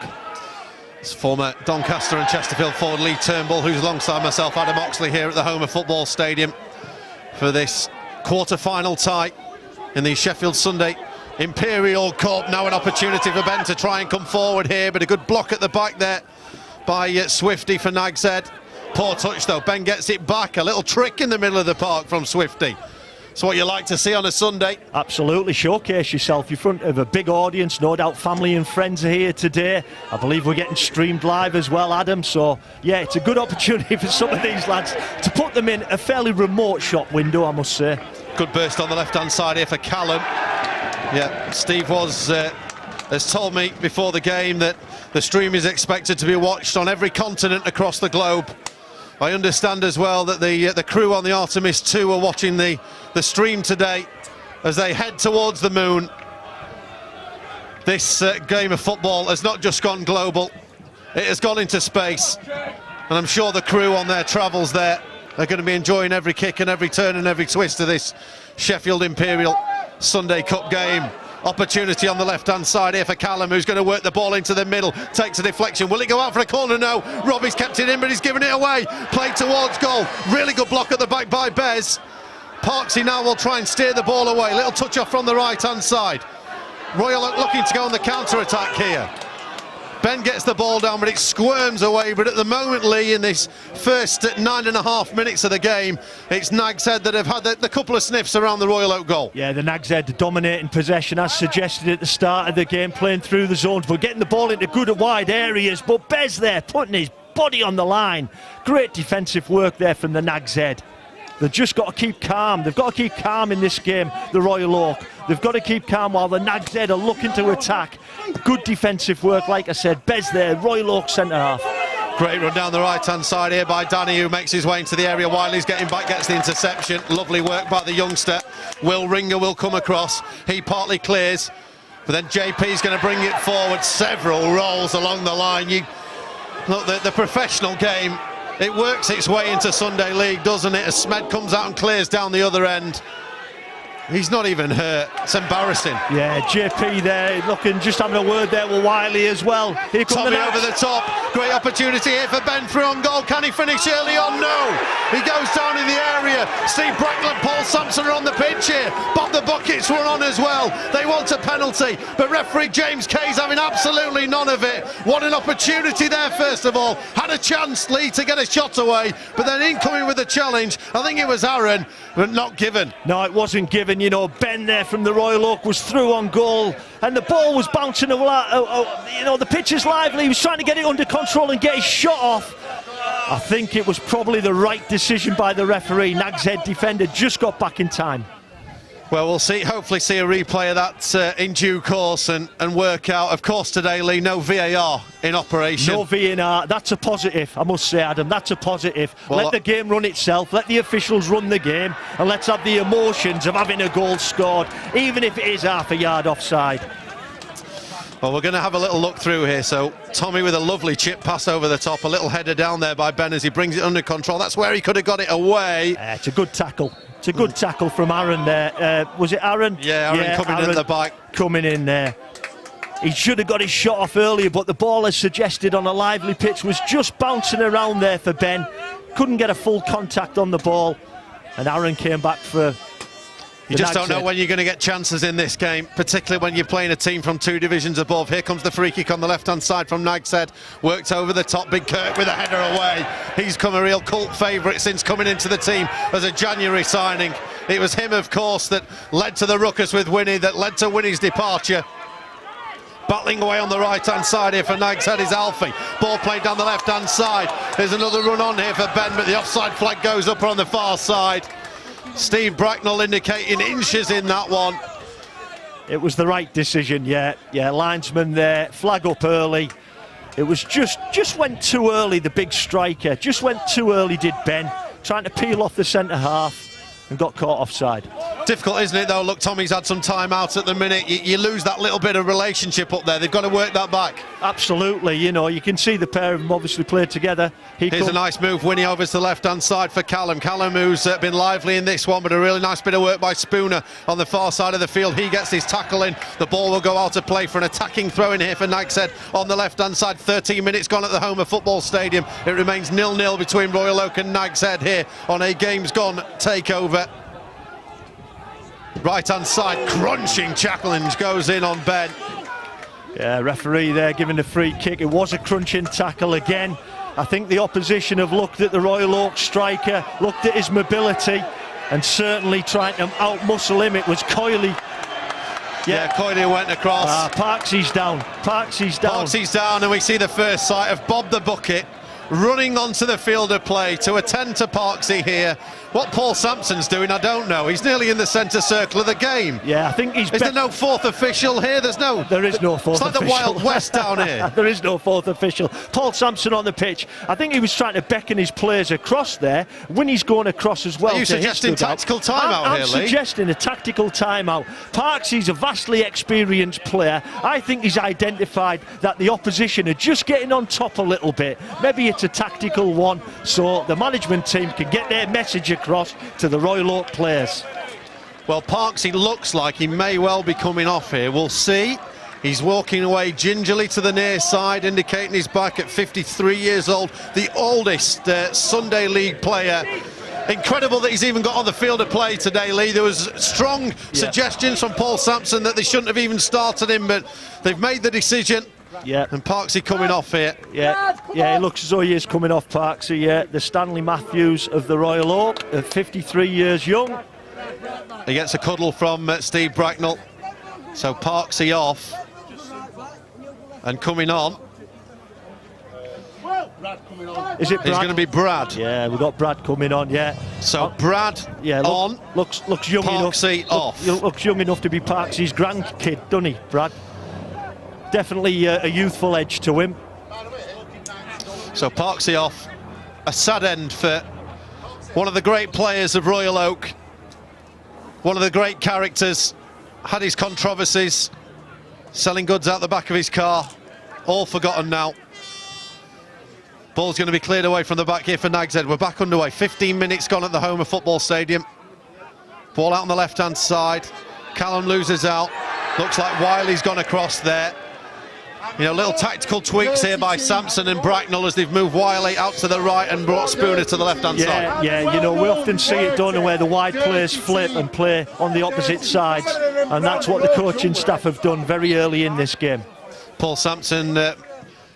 N: It's former Doncaster and Chesterfield forward Lee Turnbull, who's alongside myself, Adam Oxley, here at the Homer Football Stadium for this quarter-final tie in the Sheffield Sunday Imperial Cup. Now an opportunity for Ben to try and come forward here, but a good block at the back there by Swifty for Nags Head. Poor touch though, Ben gets it back. A little trick in the middle of the park from Swifty. It's what you like to see on a Sunday.
K: Absolutely, showcase yourself in front of a big audience. No doubt family and friends are here today. I believe we're getting streamed live as well, Adam. So, yeah, it's a good opportunity for some of these lads to put them in a fairly remote shot window, I must say.
N: Good burst on the left-hand side here for Callum. Yeah, Steve has told me before the game that the stream is expected to be watched on every continent across the globe. I understand as well that the crew on the Artemis 2 are watching the stream today as they head towards the moon. This game of football has not just gone global, it has gone into space, and I'm sure the crew on their travels there are going to be enjoying every kick and every turn and every twist of this Sheffield Imperial Sunday Cup game. Opportunity on the left-hand side here for Callum, who's going to work the ball into the middle. Takes a deflection. Will it go out for a corner? No. Robbie's kept it in, but he's given it away. Played towards goal. Really good block at the back by Bez. Parksy now will try and steer the ball away. Little touch off from the right-hand side. Royal looking to go on the counter-attack here. Ben gets the ball down, but it squirms away. But at the moment, Lee, in this first 9.5 minutes of the game, it's Nags Head that have had the couple of sniffs around the Royal Oak goal.
K: Yeah, the Nags Head dominating possession, as suggested at the start of the game, playing through the zones, but getting the ball into good and wide areas. But Bez there, putting his body on the line. Great defensive work there from the Nags Head. They've just got to keep calm. They've got to keep calm in this game, the Royal Oak. They've got to keep calm while the Nags Head are looking to attack. Good defensive work, like I said. Bez there, Royal Oak centre-half.
N: Great run down the right-hand side here by Danny, who makes his way into the area. Wiley's getting back, gets the interception. Lovely work by the youngster. Will Ringer will come across. He partly clears, but then JP's going to bring it forward. Several rolls along the line. Look, the professional game, it works its way into Sunday League, doesn't it? As Smed comes out and clears down the other end. He's not even hurt. It's embarrassing.
K: Yeah, JP there, looking, just having a word there with Wiley as well. Here comes
N: Tommy over the top. Great opportunity here for Ben through on goal. Can he finish early on? No. He goes down in the area. Steve Bracknall and Paul Sampson are on the pitch here. Bob the Buckets were on as well. They want a penalty, but referee James Kay's having absolutely none of it. What an opportunity there, first of all. Had a chance, Lee, to get a shot away, but then incoming with the challenge, I think it was Aaron, but not given.
K: No, it wasn't given. You know, Ben there from the Royal Oak was through on goal, and the ball was bouncing. You know, the pitch is lively. He was trying to get it under control and get his shot off. I think it was probably the right decision by the referee. Nags Head defender just got back in time.
N: Well, we'll see. Hopefully see a replay of that in due course and work out. Of course, today, Lee, no VAR in operation.
K: No VAR. That's a positive, I must say, Adam. That's a positive. Well, let the game run itself. Let the officials run the game, and let's have the emotions of having a goal scored, even if it is half a yard offside.
N: Well, we're going to have a little look through here. So Tommy with a lovely chip pass over the top, a little header down there by Ben as he brings it under control. That's where he could have got it away.
K: It's a good tackle. It's a good tackle from Aaron there. Was it Aaron?
N: Yeah, Aaron coming in the back.
K: Coming in there. He should have got his shot off earlier, but the ball, as suggested on a lively pitch, was just bouncing around there for Ben. Couldn't get a full contact on the ball, and Aaron came back for...
N: You just don't know when you're going to get chances in this game, particularly when you're playing a team from 2 divisions above. Here comes the free kick on the left-hand side from Nags Head. Worked over the top, Big Kirk with a header away. He's come a real cult favourite since coming into the team as a January signing. It was him, of course, that led to the ruckus with Winnie, that led to Winnie's departure. Battling away on the right-hand side here for Nags Head is Alfie. Ball played down the left-hand side. There's another run on here for Ben, but the offside flag goes up on the far side. Steve Bracknall indicating inches in that one.
K: It was the right decision, yeah. Linesman there, flag up early. It was just went too early, the big striker. Just went too early, did Ben, trying to peel off the centre half and got caught offside.
N: Difficult, isn't it, though? Look, Tommy's had some time out at the minute. You lose that little bit of relationship up there. They've got to work that back.
K: Absolutely, you know, you can see the pair of them obviously played together.
N: Here's a nice move, Winnie over to the left-hand side for Callum. Callum, who's been lively in this one, but a really nice bit of work by Spooner on the far side of the field. He gets his tackle in. The ball will go out of play for an attacking throw in here for Nags Head on the left-hand side. 13 minutes gone at the Homer Football Stadium. It remains 0-0 between Royal Oak and Nags Head here on a games gone takeover. Right-hand side, crunching challenge goes in on Ben.
K: Yeah, referee there giving the free kick. It was a crunching tackle again. I think the opposition have looked at the Royal Oak striker, looked at his mobility, and certainly trying to out-muscle him. It was Coyley.
N: Yeah, Coyley went across.
K: Parksy's down. Parksy's down.
N: Parksy's down, and we see the first sight of Bob the Bucket running onto the field of play to attend to Parksy here. What Paul Sampson's doing, I don't know. He's nearly in the centre circle of the game.
K: Yeah, I think he's...
N: Is there no fourth official here? There
K: is no fourth official.
N: It's like the Wild West down here.
K: There is no fourth official. Paul Sampson on the pitch. I think he was trying to beckon his players across there. Winnie's going across as well.
N: Are you suggesting tactical timeout here, Lee?
K: I'm suggesting a tactical timeout. Parksy's a vastly experienced player. I think he's identified that the opposition are just getting on top a little bit. Maybe it's a tactical one, so the management team can get their message across to the Royal Oak players.
N: Well, Parksy looks like he may well be coming off here. We'll see. He's walking away gingerly to the near side, indicating he's back at 53 years old, the oldest Sunday League player. Incredible that he's even got on the field of play today, Lee. There was strong suggestions from Paul Sampson that they shouldn't have even started him, but they've made the decision.
K: Yeah.
N: And Parksy coming off here.
K: Yeah, it looks as though he is coming off, Parksy, yeah. The Stanley Matthews of the Royal Oak, at 53 years young.
N: He gets a cuddle from Steve Bracknall. So Parksy off. And coming on.
K: Is it Brad?
N: He's going to be Brad.
K: Yeah, we've got Brad coming on, yeah.
N: So Brad on.
K: Looks young
N: Parksy
K: enough.
N: off.
K: Looks young enough to be Parksy's grandkid, doesn't he, Brad? Definitely a youthful edge to him.
N: So Parksy off. A sad end for one of the great players of Royal Oak. One of the great characters. Had his controversies. Selling goods out the back of his car. All forgotten now. Ball's going to be cleared away from the back here for Nags Head. We're back underway. 15 minutes gone at the Homer Football Stadium. Ball out on the left-hand side. Callum loses out. Looks like Wiley's gone across there. You know, little tactical tweaks here by Sampson and Bracknall as they've moved Wiley out to the right and brought Spooner to the left-hand side.
K: Yeah, you know, we often see it done where the wide players flip and play on the opposite sides, and that's what the coaching staff have done very early in this game.
N: Paul Sampson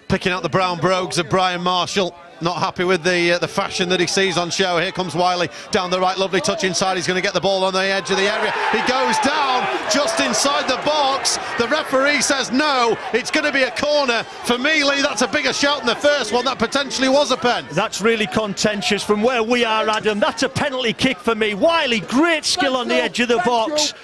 N: picking out the brown brogues of Brian Marshall. Not happy with the fashion that he sees on show. Here comes Wiley down the right, lovely touch inside. He's going to get the ball on the edge of the area. He goes down just inside the box. The referee says no, it's going to be a corner. For me, Lee, that's a bigger shout than the first one. That potentially was a pen.
K: That's really contentious from where we are, Adam. That's a penalty kick for me. Wiley, great skill on the edge of the box.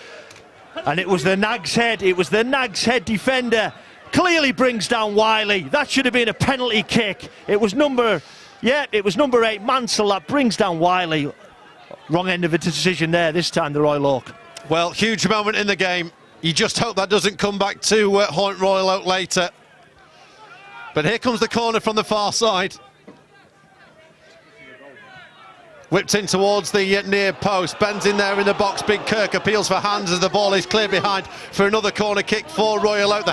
K: And it was the Nags Head. It was the Nags Head defender. Clearly brings down Wiley. That should have been a penalty kick. It was number 8, Mansell, that brings down Wiley. Wrong end of a decision there, this time the Royal Oak.
N: Well, huge moment in the game. You just hope that doesn't come back to haunt Royal Oak later. But here comes the corner from the far side. Whipped in towards the near post. Ben's in there in the box. Big Kirk appeals for hands as the ball is clear behind for another corner kick for Royal Oak.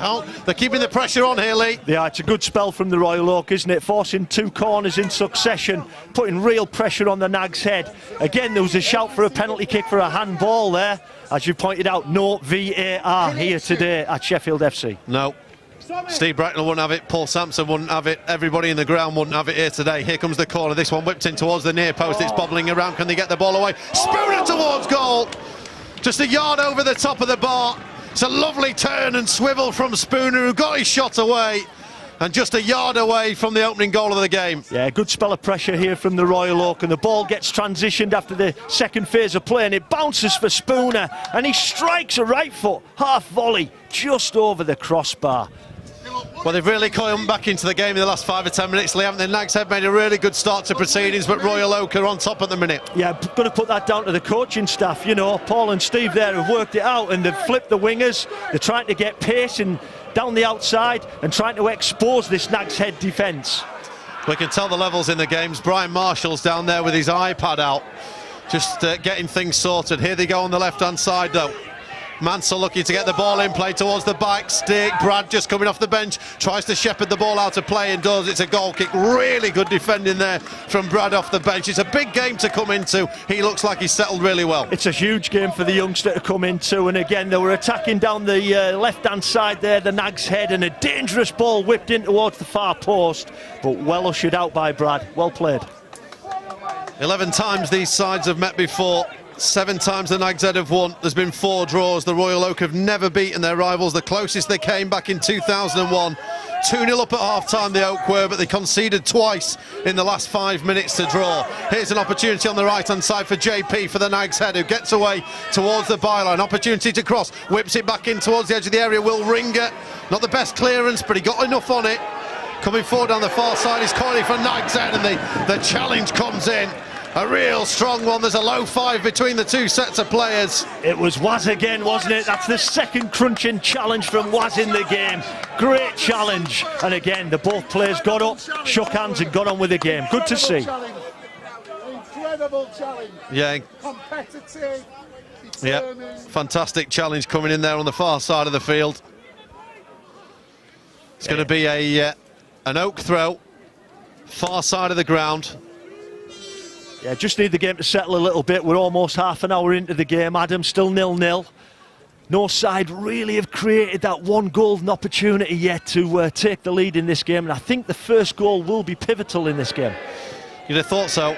N: They're keeping the pressure on here, Lee.
K: Yeah, it's a good spell from the Royal Oak, isn't it? Forcing 2 corners in succession, putting real pressure on the Nags Head. Again, there was a shout for a penalty kick for a handball there. As you pointed out, no VAR here today at Sheffield FC.
N: No. Steve Bracknall wouldn't have it, Paul Sampson wouldn't have it, everybody in the ground wouldn't have it here today. Here comes the corner, this one whipped in towards the near post, it's bobbling around, can they get the ball away? Spooner towards goal! Just a yard over the top of the bar. It's a lovely turn and swivel from Spooner, who got his shot away, and just a yard away from the opening goal of the game.
K: Yeah, good spell of pressure here from the Royal Oak, and the ball gets transitioned after the second phase of play, and it bounces for Spooner, and he strikes a right foot half volley just over the crossbar.
N: Well, they've really come back into the game in the last 5 or 10 minutes, Lee, haven't they? Nags Head made a really good start to proceedings, but Royal Oak are on top at the minute.
K: Yeah, I'm going to put that down to the coaching staff. You know, Paul and Steve there have worked it out, and they've flipped the wingers. They're trying to get pace and down the outside and trying to expose this Nags Head defence.
N: We can tell the levels in the games. Brian Marshall's down there with his iPad out, just getting things sorted. Here they go on the left-hand side, though. Mansell looking to get the ball in play towards the back stick. Brad just coming off the bench, tries to shepherd the ball out of play and does. It's a goal kick. Really good defending there from Brad off the bench. It's a big game to come into. He looks like he's settled really well.
K: It's a huge game for the youngster to come into, and again they were attacking down the left-hand side there, the Nags Head, and a dangerous ball whipped in towards the far post, but well ushered out by Brad. Well played.
N: 11 times these sides have met before. 7 times the Nags Head have won. There's been 4 draws. The Royal Oak have never beaten their rivals. The closest they came back in 2001. 2-0 up at half-time, the Oak were, but they conceded twice in the last 5 minutes to draw. Here's an opportunity on the right-hand side for JP for the Nags Head, who gets away towards the byline. Opportunity to cross, whips it back in towards the edge of the area. Will Ringer, not the best clearance, but he got enough on it. Coming forward on the far side is Corley for Nags Head, and the challenge comes in. A real strong one. There's a low 5 between the 2 sets of players.
K: It was Waz again, wasn't it? That's the second crunching challenge from Waz in the game. Great challenge. And again, the both players got up, shook hands and got on with the game. Good to see.
M: Incredible challenge.
N: Yeah.
M: Competitive.
N: Yeah. Fantastic challenge coming in there on the far side of the field. It's going to be an Oak throw, far side of the ground.
K: Yeah, just need the game to settle a little bit. We're almost half an hour into the game. Adam still 0-0. No side really have created that one golden opportunity yet to take the lead in this game, and I think the first goal will be pivotal in this game.
N: You'd have thought so.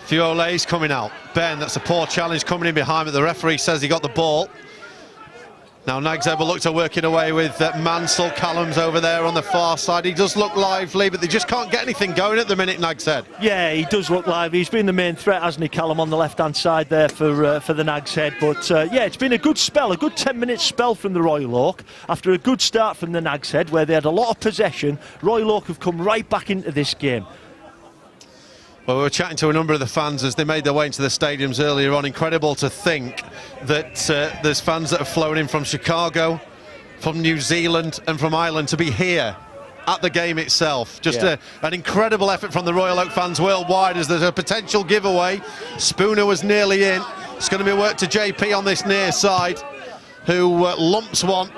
N: Fiole's coming out. Ben, that's a poor challenge coming in behind, but the referee says he got the ball. Now Nags Head will look to work it away with Mansell. Callum's over there on the far side. He does look lively, but they just can't get anything going at the minute, Nags Head.
K: Yeah, he does look lively. He's been the main threat, hasn't he, Callum, on the left-hand side there for the Nags Head. But yeah, it's been a good spell, a good 10-minute spell from the Royal Oak. After a good start from the Nags Head, where they had a lot of possession, Royal Oak have come right back into this game.
N: Well, we were chatting to a number of the fans as they made their way into the stadiums earlier on. Incredible to think that there's fans that have flown in from Chicago, from New Zealand and from Ireland to be here at the game itself. Just an incredible effort from the Royal Oak fans worldwide, as there's a potential giveaway. Spooner was nearly in. It's going to be work to JP on this near side, who lumps one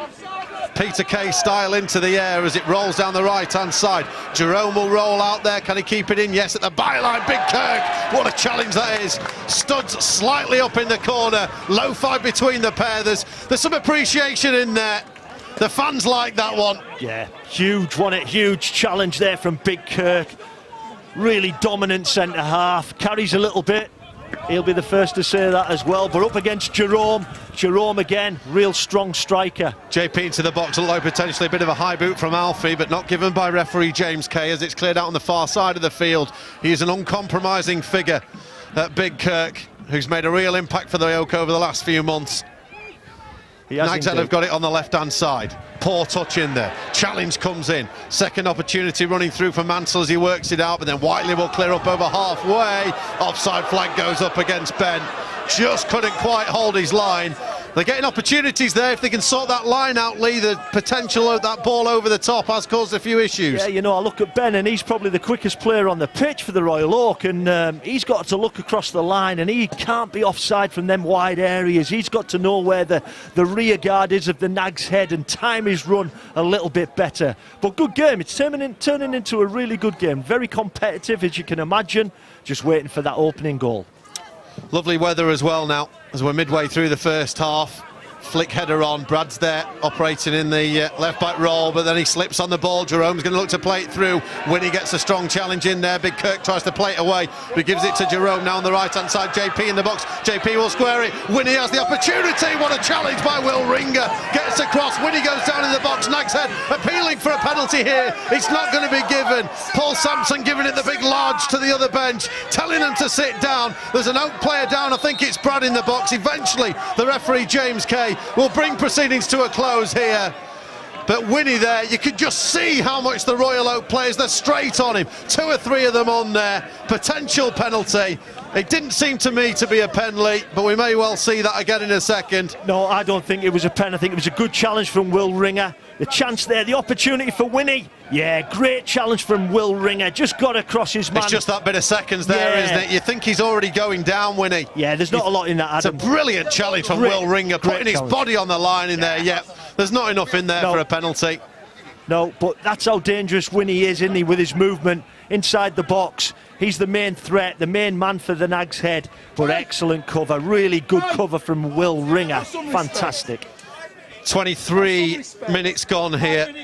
N: Peter Kay style into the air as it rolls down the right-hand side. Jerome will roll out there. Can he keep it in? Yes, at the byline. Big Kirk. What a challenge that is. Studs slightly up in the corner. Low 5 between the pair. There's some appreciation in there. The fans like that one.
K: Yeah, huge, wasn't it? Huge challenge there from Big Kirk. Really dominant centre-half. Carries a little bit. He'll be the first to say that as well. But up against Jerome. Jerome again, real strong striker.
N: JP into the box, looked like potentially a bit of a high boot from Alfie, but not given by referee James Kay as it's cleared out on the far side of the field. He's an uncompromising figure, that Big Kirk, who's made a real impact for the Oak over the last few months. Nags Head have got it on the left-hand side. Poor touch in there. Challenge comes in. Second opportunity running through for Mansell as he works it out, but then Whiteley will clear up over halfway. Offside flag goes up against Ben. Just couldn't quite hold his line. They're getting opportunities there. If they can sort that line out, Lee, the potential of that ball over the top has caused a few issues.
K: Yeah, you know, I look at Ben and he's probably the quickest player on the pitch for the Royal Oak, and he's got to look across the line and he can't be offside from them wide areas. He's got to know where the rear guard is of the Nags Head and time his run a little bit better. But good game. It's turning into a really good game. Very competitive, as you can imagine. Just waiting for that opening goal.
N: Lovely weather as well now, as we're midway through the first half. Flick header on, Brad's there operating in the left back role, but then he slips on the ball. Jerome's going to look to play it through. Winnie gets a strong challenge in there. Big Kirk tries to play it away, but gives it to Jerome now on the right hand side. JP in the box, JP will square it. Winnie has the opportunity. What a challenge by Will Ringer. Gets across, Winnie goes down in the box. Nags Head appealing for a penalty here. It's not going to be given. Paul Sampson giving it the big large to the other bench, telling them to sit down. There's an Oak player down, I think it's Brad in the box. Eventually the referee James Kay will bring proceedings to a close here. But Winnie there, you could just see how much the Royal Oak players, they're straight on him. 2 or 3 of them on there. Potential penalty. It didn't seem to me to be a penalty, but we may well see that again in a second.
K: No, I don't think it was a pen. I think it was a good challenge from Will Ringer. The chance there, the opportunity for Winnie. Yeah, great challenge from Will Ringer. Just got across his man.
N: It's just that bit of seconds there, isn't it? You think he's already going down, Winnie.
K: Yeah, there's not a lot in that, Adam.
N: It's a brilliant challenge from Will Ringer, putting his body on the line in there. Yeah, there's not enough in there for a penalty.
K: No, but that's how dangerous Winnie is, isn't he, with his movement inside the box. He's the main threat, the main man for the Nags Head. But excellent cover, really good cover from Will Ringer. Fantastic.
N: 23 minutes gone here.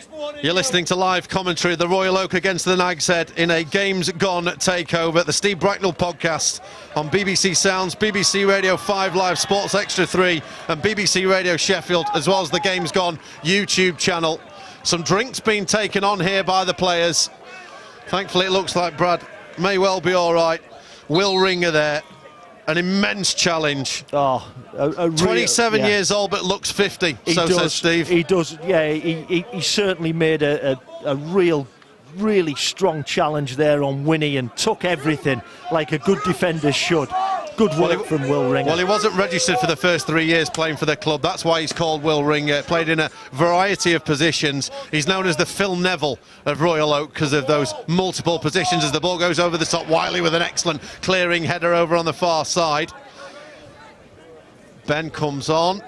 N: You're listening to live commentary of the Royal Oak against the Nags Head in a Games Gone takeover. The Steve Bracknall Podcast on BBC Sounds, BBC Radio 5 Live, Sports Extra 3 and BBC Radio Sheffield, as well as the Games Gone YouTube channel. Some drinks being taken on here by the players. Thankfully it looks like Brad may well be all right. Will Ringer there. An immense challenge. 27 years old, but looks 50. Says Steve.
K: He does. Yeah, he certainly made a really strong challenge there on Winnie and took everything like a good defender should. Good work from Will Ringer.
N: Well, he wasn't registered for the first 3 years playing for the club. That's why he's called Will Ringer. Played in a variety of positions. He's known as the Phil Neville of Royal Oak because of those multiple positions as the ball goes over the top. Wiley with an excellent clearing header over on the far side. Ben comes on.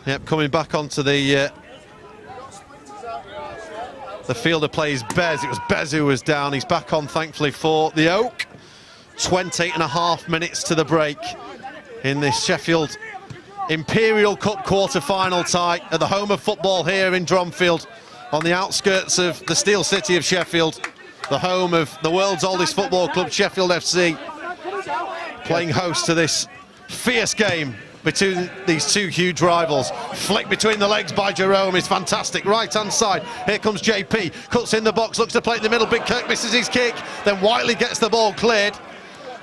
N: Yep, coming back onto the field of play is Bez. It was Bez who was down. He's back on, thankfully, for the Oak. 20.5 minutes to the break in this Sheffield Imperial Cup quarter-final tie at the home of football here in Dronfield, on the outskirts of the Steel City of Sheffield, the home of the world's oldest football club, Sheffield FC, playing host to this fierce game between these two huge rivals. Flick between the legs by Jerome is fantastic. Right-hand side, here comes JP, cuts in the box, looks to play in the middle. Big Kirk misses his kick, then Whiteley gets the ball cleared.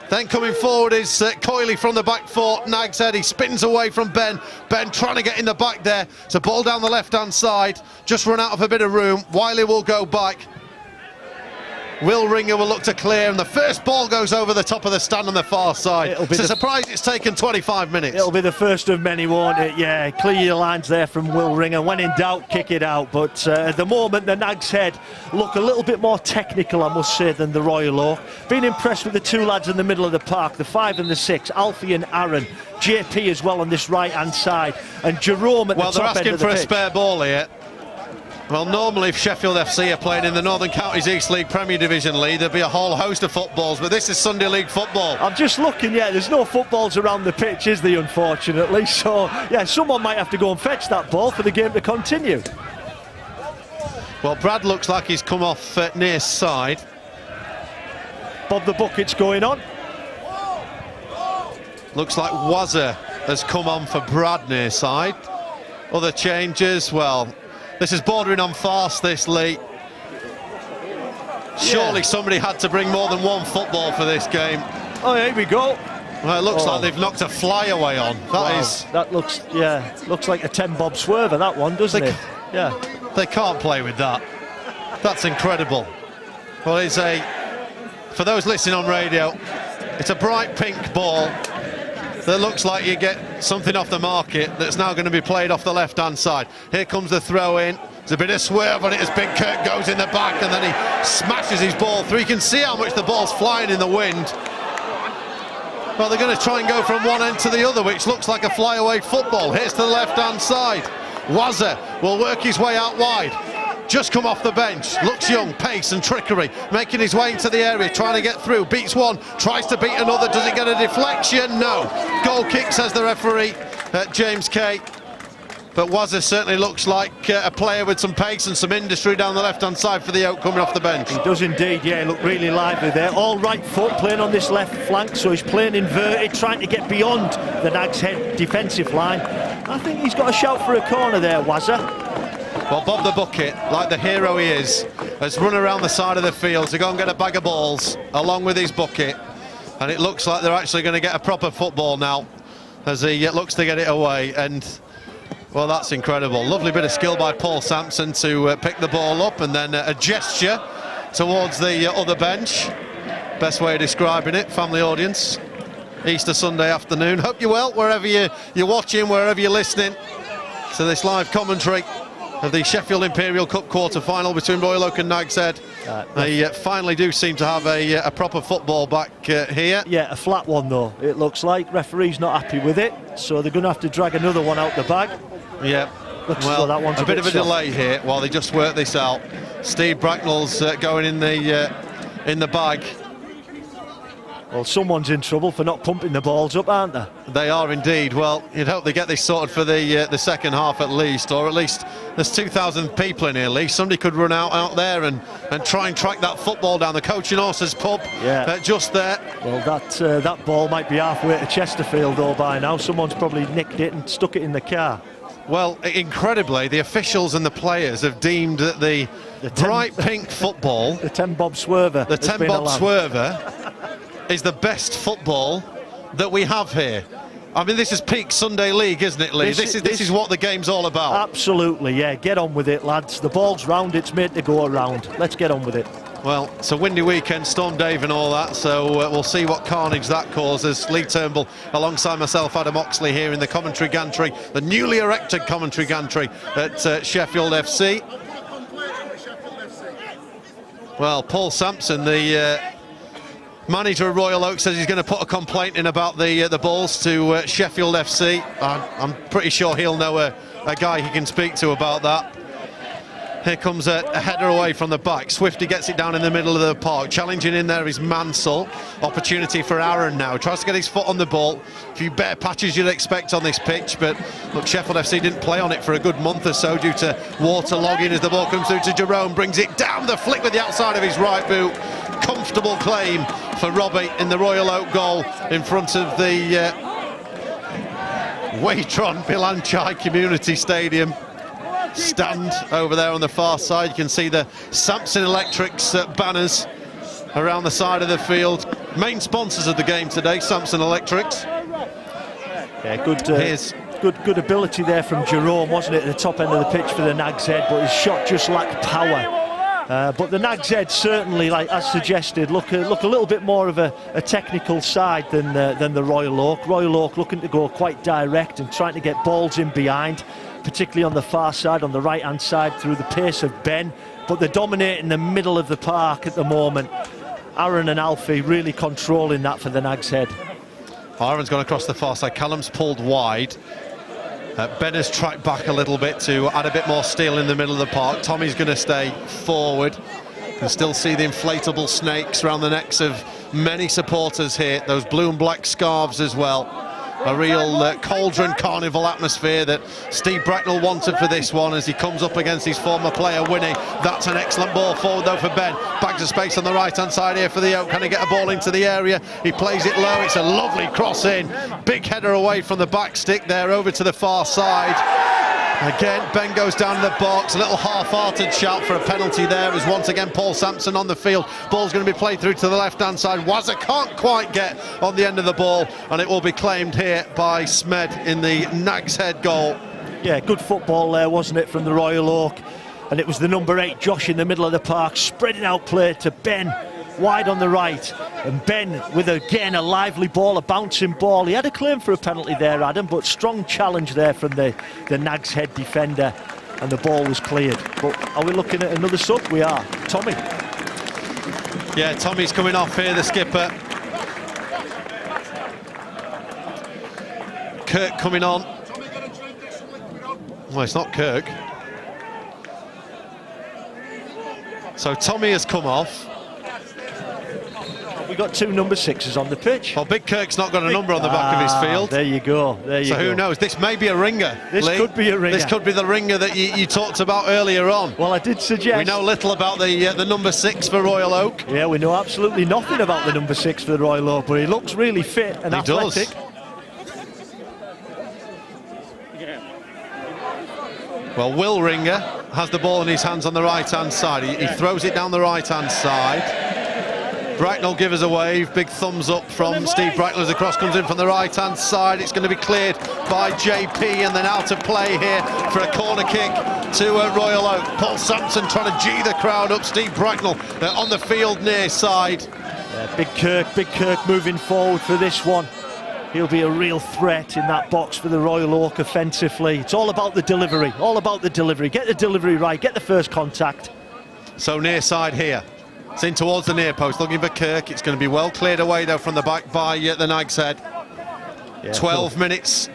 N: Then coming forward is Coyley from the back for Nags Head. He spins away from Ben. Ben trying to get in the back there. It's a ball down the left-hand side. Just run out of a bit of room. Wiley will go back. Will Ringer will look to clear, and the first ball goes over the top of the stand on the far side. It's a surprise it's taken 25 minutes.
K: It'll be the first of many, won't it? Yeah, clear your lines there from Will Ringer. When in doubt, kick it out. But at the moment, the Nags Head look a little bit more technical, I must say, than the Royal Oak. Been impressed with the two lads in the middle of the park, the 5 and the 6, Alfie and Aaron. JP as well on this right-hand side, and Jerome at the top end of the pitch. Well, they're asking for
N: a spare ball here. Well, normally if Sheffield FC are playing in the Northern Counties East League Premier Division League, there'd be a whole host of footballs, but this is Sunday League football.
K: I'm just looking, there's no footballs around the pitch, is there, unfortunately? So, someone might have to go and fetch that ball for the game to continue.
N: Well, Brad looks like he's come off near side.
K: Bob the Bucket's going on.
N: Looks like Wazza has come on for Brad near side. Other changes, well, this is bordering on farce, this, Lee. Surely somebody had to bring more than one football for this game.
K: Oh, here we go.
N: Well, it looks like they've knocked a flyaway on.
K: That looks like a 10-bob swerver, that one, doesn't it? Yeah.
N: They can't play with that. That's incredible. Well, it's for those listening on radio, it's a bright pink ball that looks like you get something off the market that's now going to be played off the left-hand side. Here comes the throw-in. There's a bit of swerve on it as Big Kirk goes in the back, and then he smashes his ball through. You can see how much the ball's flying in the wind. Well, they're going to try and go from one end to the other, which looks like a flyaway football. Here's to the left-hand side. Wazza will work his way out wide. Just come off the bench, looks young, pace and trickery, making his way into the area, trying to get through, beats one, tries to beat another, does it get a deflection? No. Goal kick, says the referee, James Kay. But Wazza certainly looks like a player with some pace and some industry down the left-hand side for the Oak coming off the bench.
K: He does indeed, he looked really lively there. All right foot playing on this left flank, so he's playing inverted, trying to get beyond the Nags Head defensive line. I think he's got a shout for a corner there, Wazza.
N: Well, Bob the Bucket, like the hero he is, has run around the side of the field to go and get a bag of balls along with his bucket, and it looks like they're actually going to get a proper football now as he looks to get it away. And Well, that's incredible. Lovely bit of skill by Paul Sampson to pick the ball up, and then a gesture towards the other bench. Best way of describing it, family audience. Easter Sunday afternoon. Hope you're well, wherever you're watching, wherever you're listening to this live commentary of the Sheffield Imperial Cup quarter-final between Royal Oak and Nags Head. They finally do seem to have a proper football back here.
K: Yeah, a flat one though, it looks like. Referee's not happy with it, so they're going to have to drag another one out the bag.
N: Yeah,
K: well, that one's
N: a bit of a
K: soft.
N: delay here while they just work this out. Steve Bracknall's going in the bag.
K: Well, someone's in trouble for not pumping the balls up, aren't they?
N: They are indeed. Well, you'd hope they get this sorted for the second half at least, or at least there's 2,000 people in here, Lee. Somebody could run out there and try and track that football down the Coaching Horses pub.
K: Yeah.
N: Just there.
K: Well, that ball might be halfway to Chesterfield though by now. Someone's probably nicked it and stuck it in the car.
N: Well, incredibly, the officials and the players have deemed that the bright pink football,
K: the 10 Bob Swerver,
N: is the best football that we have here. I mean, this is peak Sunday League, isn't it, Lee? This is what the game's all about.
K: Absolutely, yeah. Get on with it, lads. The ball's round, it's made to go around. Let's get on with it.
N: Well, it's a windy weekend, Storm Dave and all that, so we'll see what carnage that causes. Lee Turnbull alongside myself, Adam Oxley, here in the commentary gantry, the newly erected commentary gantry at Sheffield FC. Well, Paul Sampson, the manager of Royal Oak, says he's going to put a complaint in about the balls to Sheffield FC. I'm pretty sure he'll know a guy he can speak to about that. Here comes a header away from the back. Swifty gets it down in the middle of the park. Challenging in there is Mansell. Opportunity for Aaron now. Tries to get his foot on the ball. A few better patches you'd expect on this pitch, but look, Sheffield FC didn't play on it for a good month or so due to waterlogging as the ball comes through to Jerome. Brings it down the flick with the outside of his right boot. Comfortable claim for Robbie in the Royal Oak goal in front of the Waitron Bilanchai Community Stadium stand over there on the far side. You can see the Sampson Electrics banners around the side of the field. Main sponsors of the game today, Sampson Electrics.
K: Yeah, good ability there from Jerome, wasn't it, at the top end of the pitch for the Nags Head, but his shot just lacked power. But the Nags Head certainly, like as suggested, look a little bit more of a technical side than the Royal Oak. Royal Oak looking to go quite direct and trying to get balls in behind, particularly on the far side, on the right-hand side, through the pace of Ben. But they're dominating the middle of the park at the moment. Aaron and Alfie really controlling that for the Nags Head.
N: Aaron's gone across the far side. Callum's pulled wide. Ben has tracked back a little bit to add a bit more steel in the middle of the park. Tommy's going to stay forward. You can still see the inflatable snakes around the necks of many supporters here. Those blue and black scarves as well. A real cauldron carnival atmosphere that Steve Bracknall wanted for this one as he comes up against his former player Winnie. That's an excellent ball forward though for Ben. Bags of space on the right hand side here for the Oak. Can he get a ball into the area? He plays it low. It's a lovely cross in. Big header away from the back stick there over to the far side. Again, Ben goes down to the box. A little half-hearted shout for a penalty there as once again Paul Sampson on the field. Ball's going to be played through to the left-hand side. Wazza can't quite get on the end of the ball, and it will be claimed here by Smed in the Nags Head goal.
K: Yeah, good football there, wasn't it, from the Royal Oak? And it was the number 8, Josh, in the middle of the park, spreading out play to Ben, wide on the right. And Ben with, again, a lively ball, a bouncing ball. He had a claim for a penalty there, Adam, but strong challenge there from the Nags Head defender, and the ball was cleared. But are we looking at another sub? We are. Tommy.
N: Yeah, Tommy's coming off here, the skipper. Kirk coming on. Well, it's not Kirk. So Tommy has come off.
K: We've got 2 number 6s on the pitch.
N: Well, Big Kirk's not got a number on the back of his field.
K: There you go.
N: So who knows? This may be a ringer.
K: This
N: Lee.
K: could be a ringer.
N: This could be the ringer that you talked about earlier on.
K: Well, I did suggest.
N: We know little about the number 6 for Royal Oak.
K: Yeah, we know absolutely nothing about the number 6 for the Royal Oak, but he looks really fit and athletic.
N: Does. Well, Will Ringer has the ball in his hands on the right-hand side. He throws it down the right-hand side. Bracknall give us a wave. Big thumbs up from Steve Bracknall as the cross comes in from the right-hand side. It's going to be cleared by JP, and then out of play here for a corner kick to Royal Oak. Paul Sampson trying to G the crowd up. Steve Bracknall on the field near side.
K: Yeah, Big Kirk moving forward for this one. He'll be a real threat in that box for the Royal Oak offensively. It's all about the delivery, Get the delivery right, get the first contact.
N: So near side here. It's in towards the near post, looking for Kirk. It's going to be well cleared away, though, from the back by the Nags Head. Yeah, 12 minutes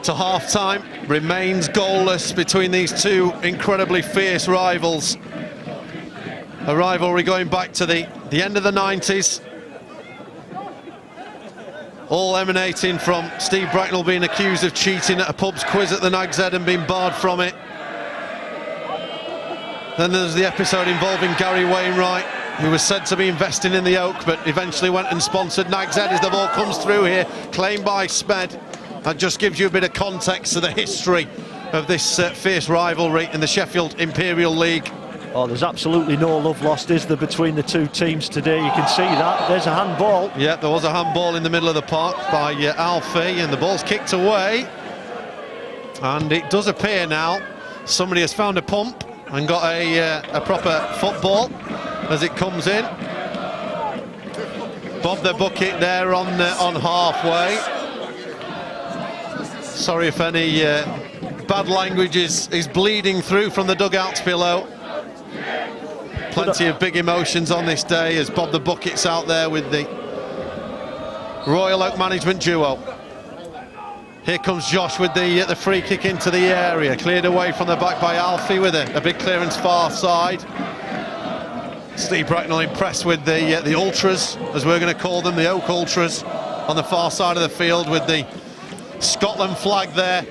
N: to half-time. Remains goalless between these two incredibly fierce rivals. A rivalry going back to the end of the 90s. All emanating from Steve Bracknall being accused of cheating at a pub's quiz at the Nags Head and being barred from it. Then there's the episode involving Gary Wainwright, who was said to be investing in the Oak, but eventually went and sponsored Nags Head as the ball comes through here, claimed by Smed. That just gives you a bit of context to the history of this fierce rivalry in the Sheffield Imperial League.
K: Oh, there's absolutely no love lost, is there, between the two teams today? You can see that. There's a handball.
N: Yeah, there was a handball in the middle of the park by Alfie, and the ball's kicked away. And it does appear now somebody has found a pump and got a proper football as it comes in. Bob the bucket there on halfway. Sorry if any bad language is bleeding through from the dugouts below. Plenty of big emotions on this day as Bob the bucket's out there with the Royal Oak management duo. Here comes Josh with the free kick into the area, cleared away from the back by Alfie with a big clearance far side. Steve Bracknall impressed with the ultras, as we're going to call them, the Oak ultras, on the far side of the field with the Scotland flag there.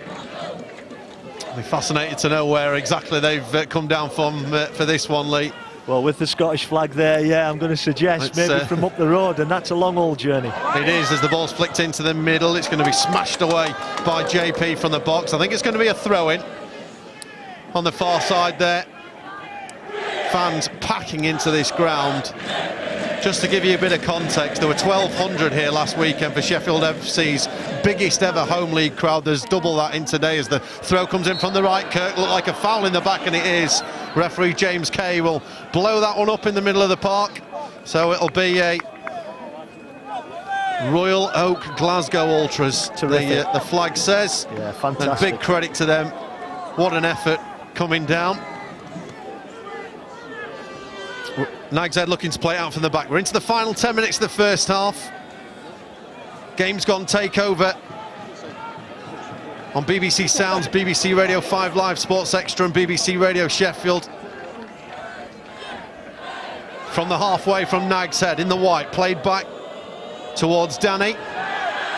N: I'll be fascinated to know where exactly they've come down from for this one, Lee.
K: Well, with the Scottish flag there, yeah, I'm going to suggest maybe from up the road, and that's a long old journey.
N: It is, as the ball's flicked into the middle. It's going to be smashed away by JP from the box. I think it's going to be a throw-in on the far side there. Fans packing into this ground. Just to give you a bit of context, there were 1,200 here last weekend for Sheffield FC's biggest ever home league crowd. There's double that in today as the throw comes in from the right. Kirk looked like a foul in the back, and it is. Referee James Kay will blow that one up in the middle of the park. So it'll be a Royal Oak Glasgow Ultras. The flag says.
K: Yeah, fantastic.
N: And big credit to them. What an effort coming down. Nags Head looking to play it out from the back. We're into the final 10 minutes of the first half. Game's gone takeover on BBC Sounds, BBC Radio 5 Live, Sports Extra and BBC Radio Sheffield. From the halfway from Nags Head in the white, played back towards Danny.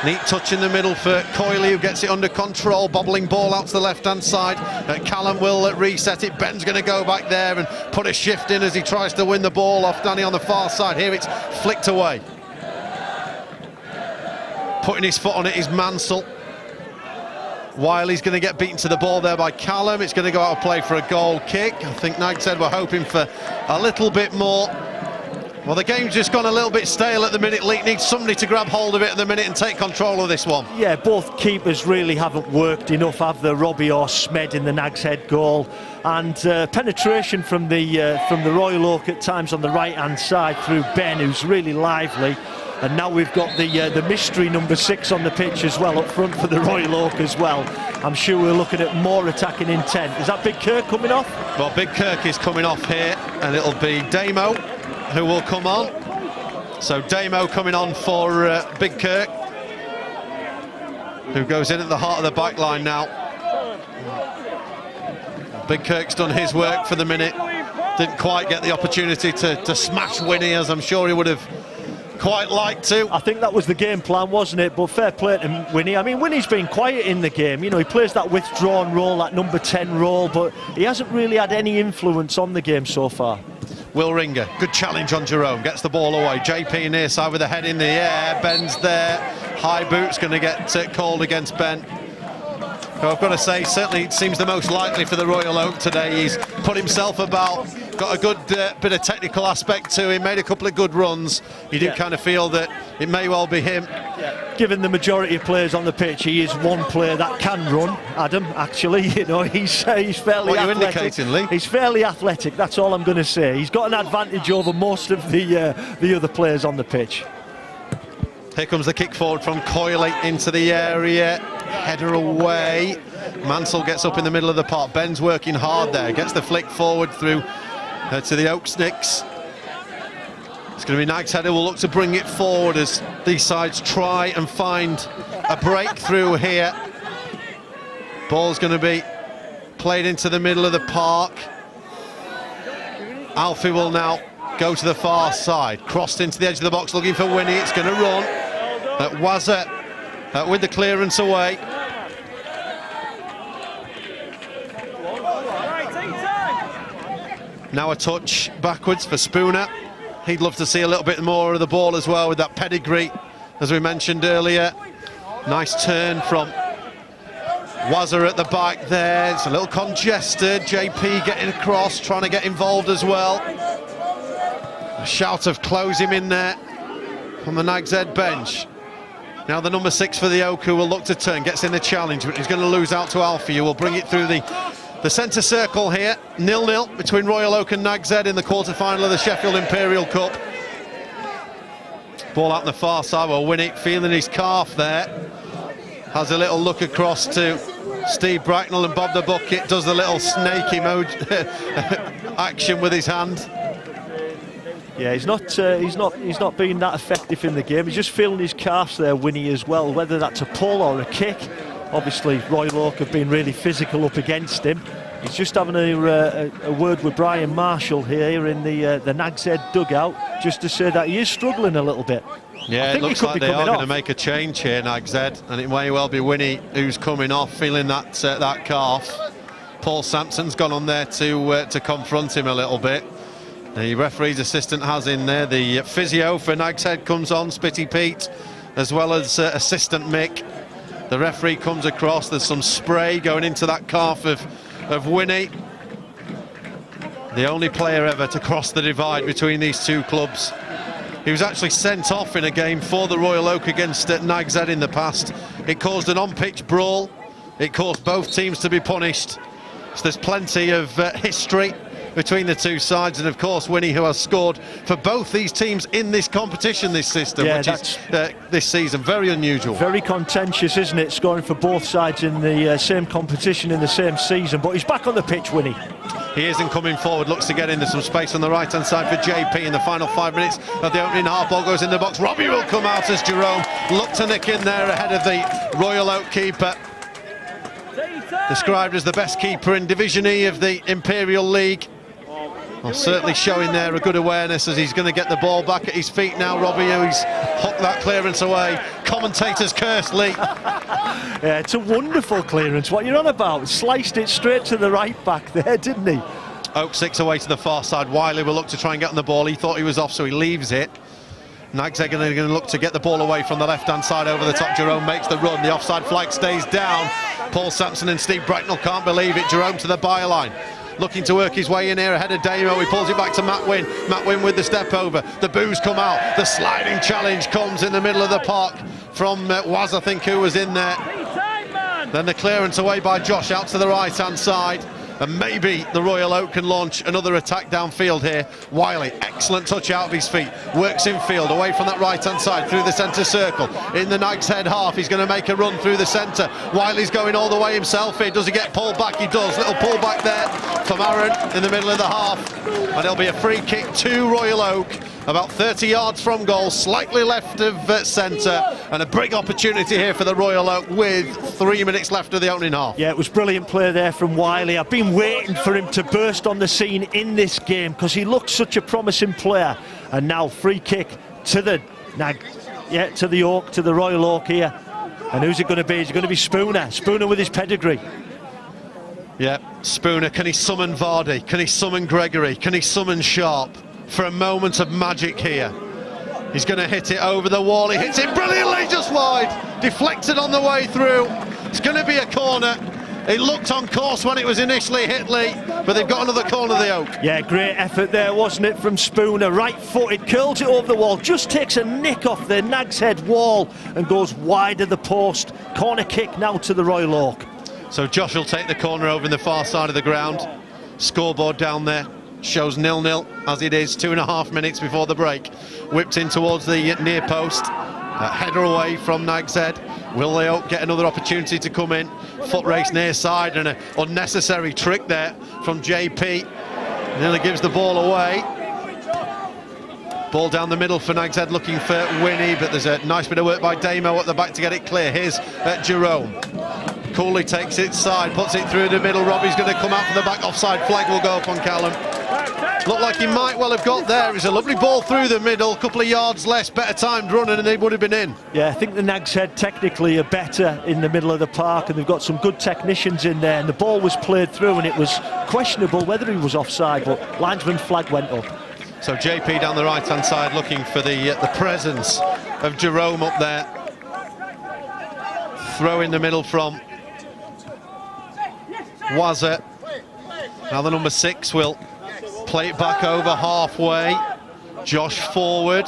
N: Neat touch in the middle for Coyley, who gets it under control, bobbling ball out to the left-hand side. Callum will reset it. Ben's going to go back there and put a shift in as he tries to win the ball off Danny on the far side. Here it's flicked away. Putting his foot on it is Mansell. Wiley's going to get beaten to the ball there by Callum. It's going to go out of play for a goal kick. I think Nags Head were hoping for a little bit more. Well, the game's just gone a little bit stale at the minute. Leek needs somebody to grab hold of it at the minute and take control of this one.
K: Yeah, both keepers really haven't worked enough, have they? Robbie or Smed in the Nags Head goal. And penetration from the Royal Oak at times on the right-hand side through Ben, who's really lively. And now we've got the mystery number 6 on the pitch as well, up front for the Royal Oak as well. I'm sure we're looking at more attacking intent. Is that Big Kirk coming off?
N: Well, Big Kirk is coming off here, and it'll be Damo who will come on. So Damo coming on for Big Kirk, who goes in at the heart of the back line now. Big Kirk's done his work for the minute. Didn't quite get the opportunity to smash Winnie, as I'm sure he would have quite liked to.
K: I think that was the game plan, wasn't it? But fair play to Winnie. I mean, Winnie's been quiet in the game. You know, he plays that withdrawn role, that number 10 role, but he hasn't really had any influence on the game so far.
N: Will Ringer, good challenge on Jerome, gets the ball away. JP near side with the head in the air. Ben's there. High boot's going to get called against Ben. So I've got to say, certainly it seems the most likely for the Royal Oak today. He's put himself about got a good bit of technical aspect to him, made a couple of good runs. You do kind of feel that it may well be him.
K: Given the majority of players on the pitch, he is one player that can run, Adam, actually. You know, he's fairly
N: what
K: athletic.
N: You're indicating, Lee?
K: He's fairly athletic, that's all I'm going to say. He's got an advantage over most of the other players on the pitch.
N: Here comes the kick forward from Coyley into the area. Header away. Mansell gets up in the middle of the park. Ben's working hard there. Gets the flick forward through to the Oaksnicks. It's going to be Nags Head who will look to bring it forward as these sides try and find a breakthrough here. Ball's going to be played into the middle of the park. Alfie will now go to the far side. Crossed into the edge of the box looking for Winnie. It's going to run. Wazza with the clearance away. Now a touch backwards for Spooner. He'd love to see a little bit more of the ball as well with that pedigree, as we mentioned earlier. Nice turn from Wazza at the back there. It's a little congested. JP getting across, trying to get involved as well. A shout of close him in there from the Nags Head bench. Now the number 6 for the Oak, who will look to turn, gets in the challenge, but he's going to lose out to Alfie, who will bring it through the centre circle here. 0-0 between Royal Oak and Nags Head in the quarter-final of the Sheffield Imperial Cup. Ball out on the far side, well, Winnick feeling his calf there. Has a little look across to Steve Bracknall, and Bob the Bucket does the little snake emoji action with his hand.
K: Yeah, he's not being that effective in the game. He's just feeling his calves there, Winnie, as well, whether that's a pull or a kick. Obviously, Royal Oak have been really physical up against him. He's just having a word with Brian Marshall here in the Nags Head dugout, just to say that he is struggling a little bit.
N: Yeah, it looks like they are going to make a change here, Nags Head, and it may well be Winnie who's coming off, feeling that calf. Paul Sampson's gone on there to confront him a little bit. The referee's assistant has in there. The physio for Nags Head comes on, Spitty Pete, as well as assistant Mick. The referee comes across. There's some spray going into that calf of Winnie. The only player ever to cross the divide between these two clubs. He was actually sent off in a game for the Royal Oak against Nags Head in the past. It caused an on-pitch brawl. It caused both teams to be punished. So there's plenty of history between the two sides, and of course Winnie, who has scored for both these teams in this competition this season, which is this season very unusual.
K: Very contentious, isn't it, scoring for both sides in the same competition in the same season, but he's back on the pitch, Winnie.
N: He isn't coming forward, looks to get into some space on the right hand side for JP in the final 5 minutes of the opening half. Ball goes in the box. Robbie will come out as Jerome looked to nick in there ahead of the Royal Oak keeper. Described as the best keeper in Division E of the Imperial League. Well, certainly showing there a good awareness as he's going to get the ball back at his feet now. Robbie, who's hooked that clearance away. Commentators curse Lee.
K: Yeah, it's a wonderful clearance. What you're on about? Sliced it straight to the right back there, didn't he?
N: Oak 6 away to the far side. Wiley will look to try and get on the ball. He thought he was off, so he leaves it. Nags are going to look to get the ball away from the left-hand side over the top. Jerome makes the run. The offside flag stays down. Paul Sampson and Steve Bracknall can't believe it. Jerome to the byline. Looking to work his way in here ahead of Damo. He pulls it back to Matt Wynn. Matt Wynn with the step over. The boos come out. The sliding challenge comes in the middle of the park from Waz, I think, who was in there. Then the clearance away by Josh out to the right-hand side. And maybe the Royal Oak can launch another attack downfield here. Wiley, excellent touch out of his feet. Works infield, away from that right-hand side, through the centre circle. In the Nags Head half, he's going to make a run through the centre. Wiley's going all the way himself here. Does he get pulled back? He does. Little pull back there from Aaron in the middle of the half. And it'll be a free kick to Royal Oak. About 30 yards from goal, slightly left of centre, and a big opportunity here for the Royal Oak with 3 minutes left of the opening half.
K: Yeah, it was brilliant play there from Wiley. I've been waiting for him to burst on the scene in this game because he looks such a promising player. And now free kick to the to the Oak, to the Royal Oak here. And who's it going to be? It's going to be Spooner. Spooner with his pedigree.
N: Yeah, Spooner. Can he summon Vardy? Can he summon Gregory? Can he summon Sharp? For a moment of magic here. He's going to hit it over the wall. He hits it brilliantly, just wide. Deflected on the way through. It's going to be a corner. It looked on course when it was initially hit, Lee, but they've got another corner of the Oak.
K: Yeah, great effort there, wasn't it, from Spooner? Right-footed, curls it over the wall, just takes a nick off the Nags Head wall and goes wide of the post. Corner kick now to the Royal Oak.
N: So Josh will take the corner over in the far side of the ground. Scoreboard down there shows 0-0 as it is 2.5 minutes before the break. Whipped in towards the near post. Header away from Nags Head. Will the Oak get another opportunity to come in? Foot race near side and an unnecessary trick there from JP. Nearly gives the ball away. Ball down the middle for Nags Head looking for Winnie, but there's a nice bit of work by Damo at the back to get it clear. Here's Jerome. Cooley takes it side, puts it through the middle. Robbie's going to come out from the back. Offside flag will go up on Callum. Looked like he might well have got there. It's a lovely ball through the middle, a couple of yards less, better timed running, and they would have been in. Yeah,
K: I think the Nags Head technically are better in the middle of the park, and they've got some good technicians in there, and the ball was played through, and it was questionable whether he was offside, but linesman flag went up.
N: So JP down the right-hand side looking for the presence of Jerome up there. Throw in the middle from Wazza. Now the number 6 will play it back over halfway. Josh forward.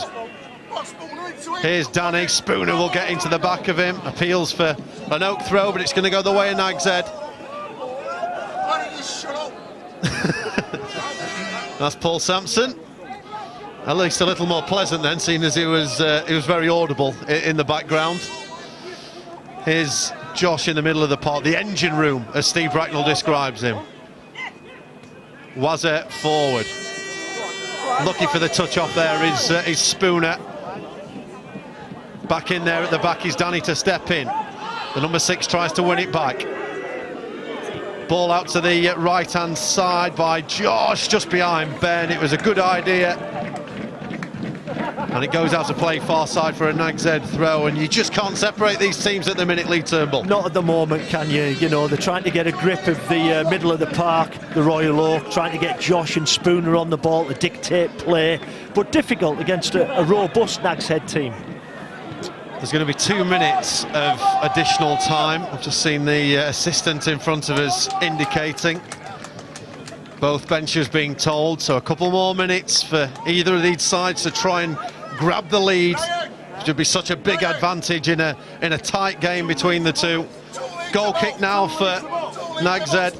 N: Here's Danny. Spooner will get into the back of him. Appeals for an Oak throw, but it's going to go the way of Nags Head. That's Paul Sampson. At least a little more pleasant then, seeing as he was very audible in the background. Here's Josh in the middle of the park, the engine room, as Steve Bracknall describes him. Wazza forward. Looking for the touch off there is Spooner. Back in there at the back is Danny to step in. The number 6 tries to win it back. Ball out to the right-hand side by Josh, just behind Ben. It was a good idea. And it goes out to play far side for a Nags Head throw, and you just can't separate these teams at the minute, Lee Turnbull.
K: Not at the moment, can you? You know, they're trying to get a grip of the middle of the park, the Royal Oak, trying to get Josh and Spooner on the ball to dictate play, but difficult against a robust Nags Head team.
N: There's going to be 2 minutes of additional time. I've just seen the assistant in front of us indicating. Both benches being told, so a couple more minutes for either of these sides to try and grab the lead, which would be such a big advantage in a tight game between the two. Goal kick now for Nags Head.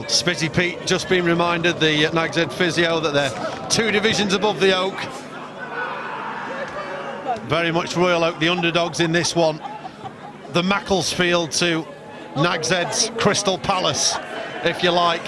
N: Spitty Pete just been reminded, the Nags Head physio, that they're 2 divisions above the Oak. Very much Royal Oak, the underdogs in this one. The Macclesfield to Nags Head's Crystal Palace, if you like,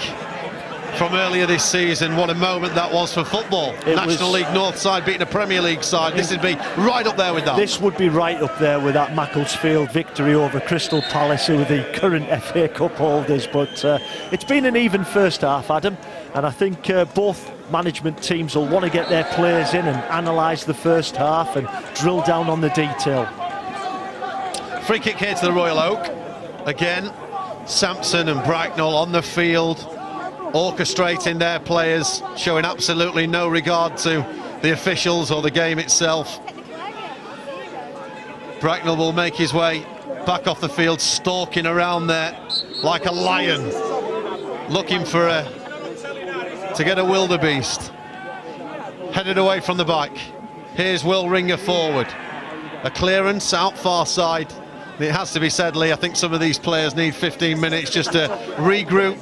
N: from earlier this season. What a moment that was for football. National League North side beating a Premier League side. This would be right up there with that.
K: This would be right up there with that Macclesfield victory over Crystal Palace, who are the current FA Cup holders. But it's been an even first half, Adam, and I think both management teams will want to get their players in and analyse the first half and drill down on the detail.
N: Free kick here to the Royal Oak. Again, Sampson and Bracknall on the field, orchestrating their players, showing absolutely no regard to the officials or the game itself. Bracknall will make his way back off the field, stalking around there like a lion, looking for to get a wildebeest. Headed away from the back. Here's Will Ringer forward. A clearance out far side. It has to be said, Lee, I think some of these players need 15 minutes just to regroup,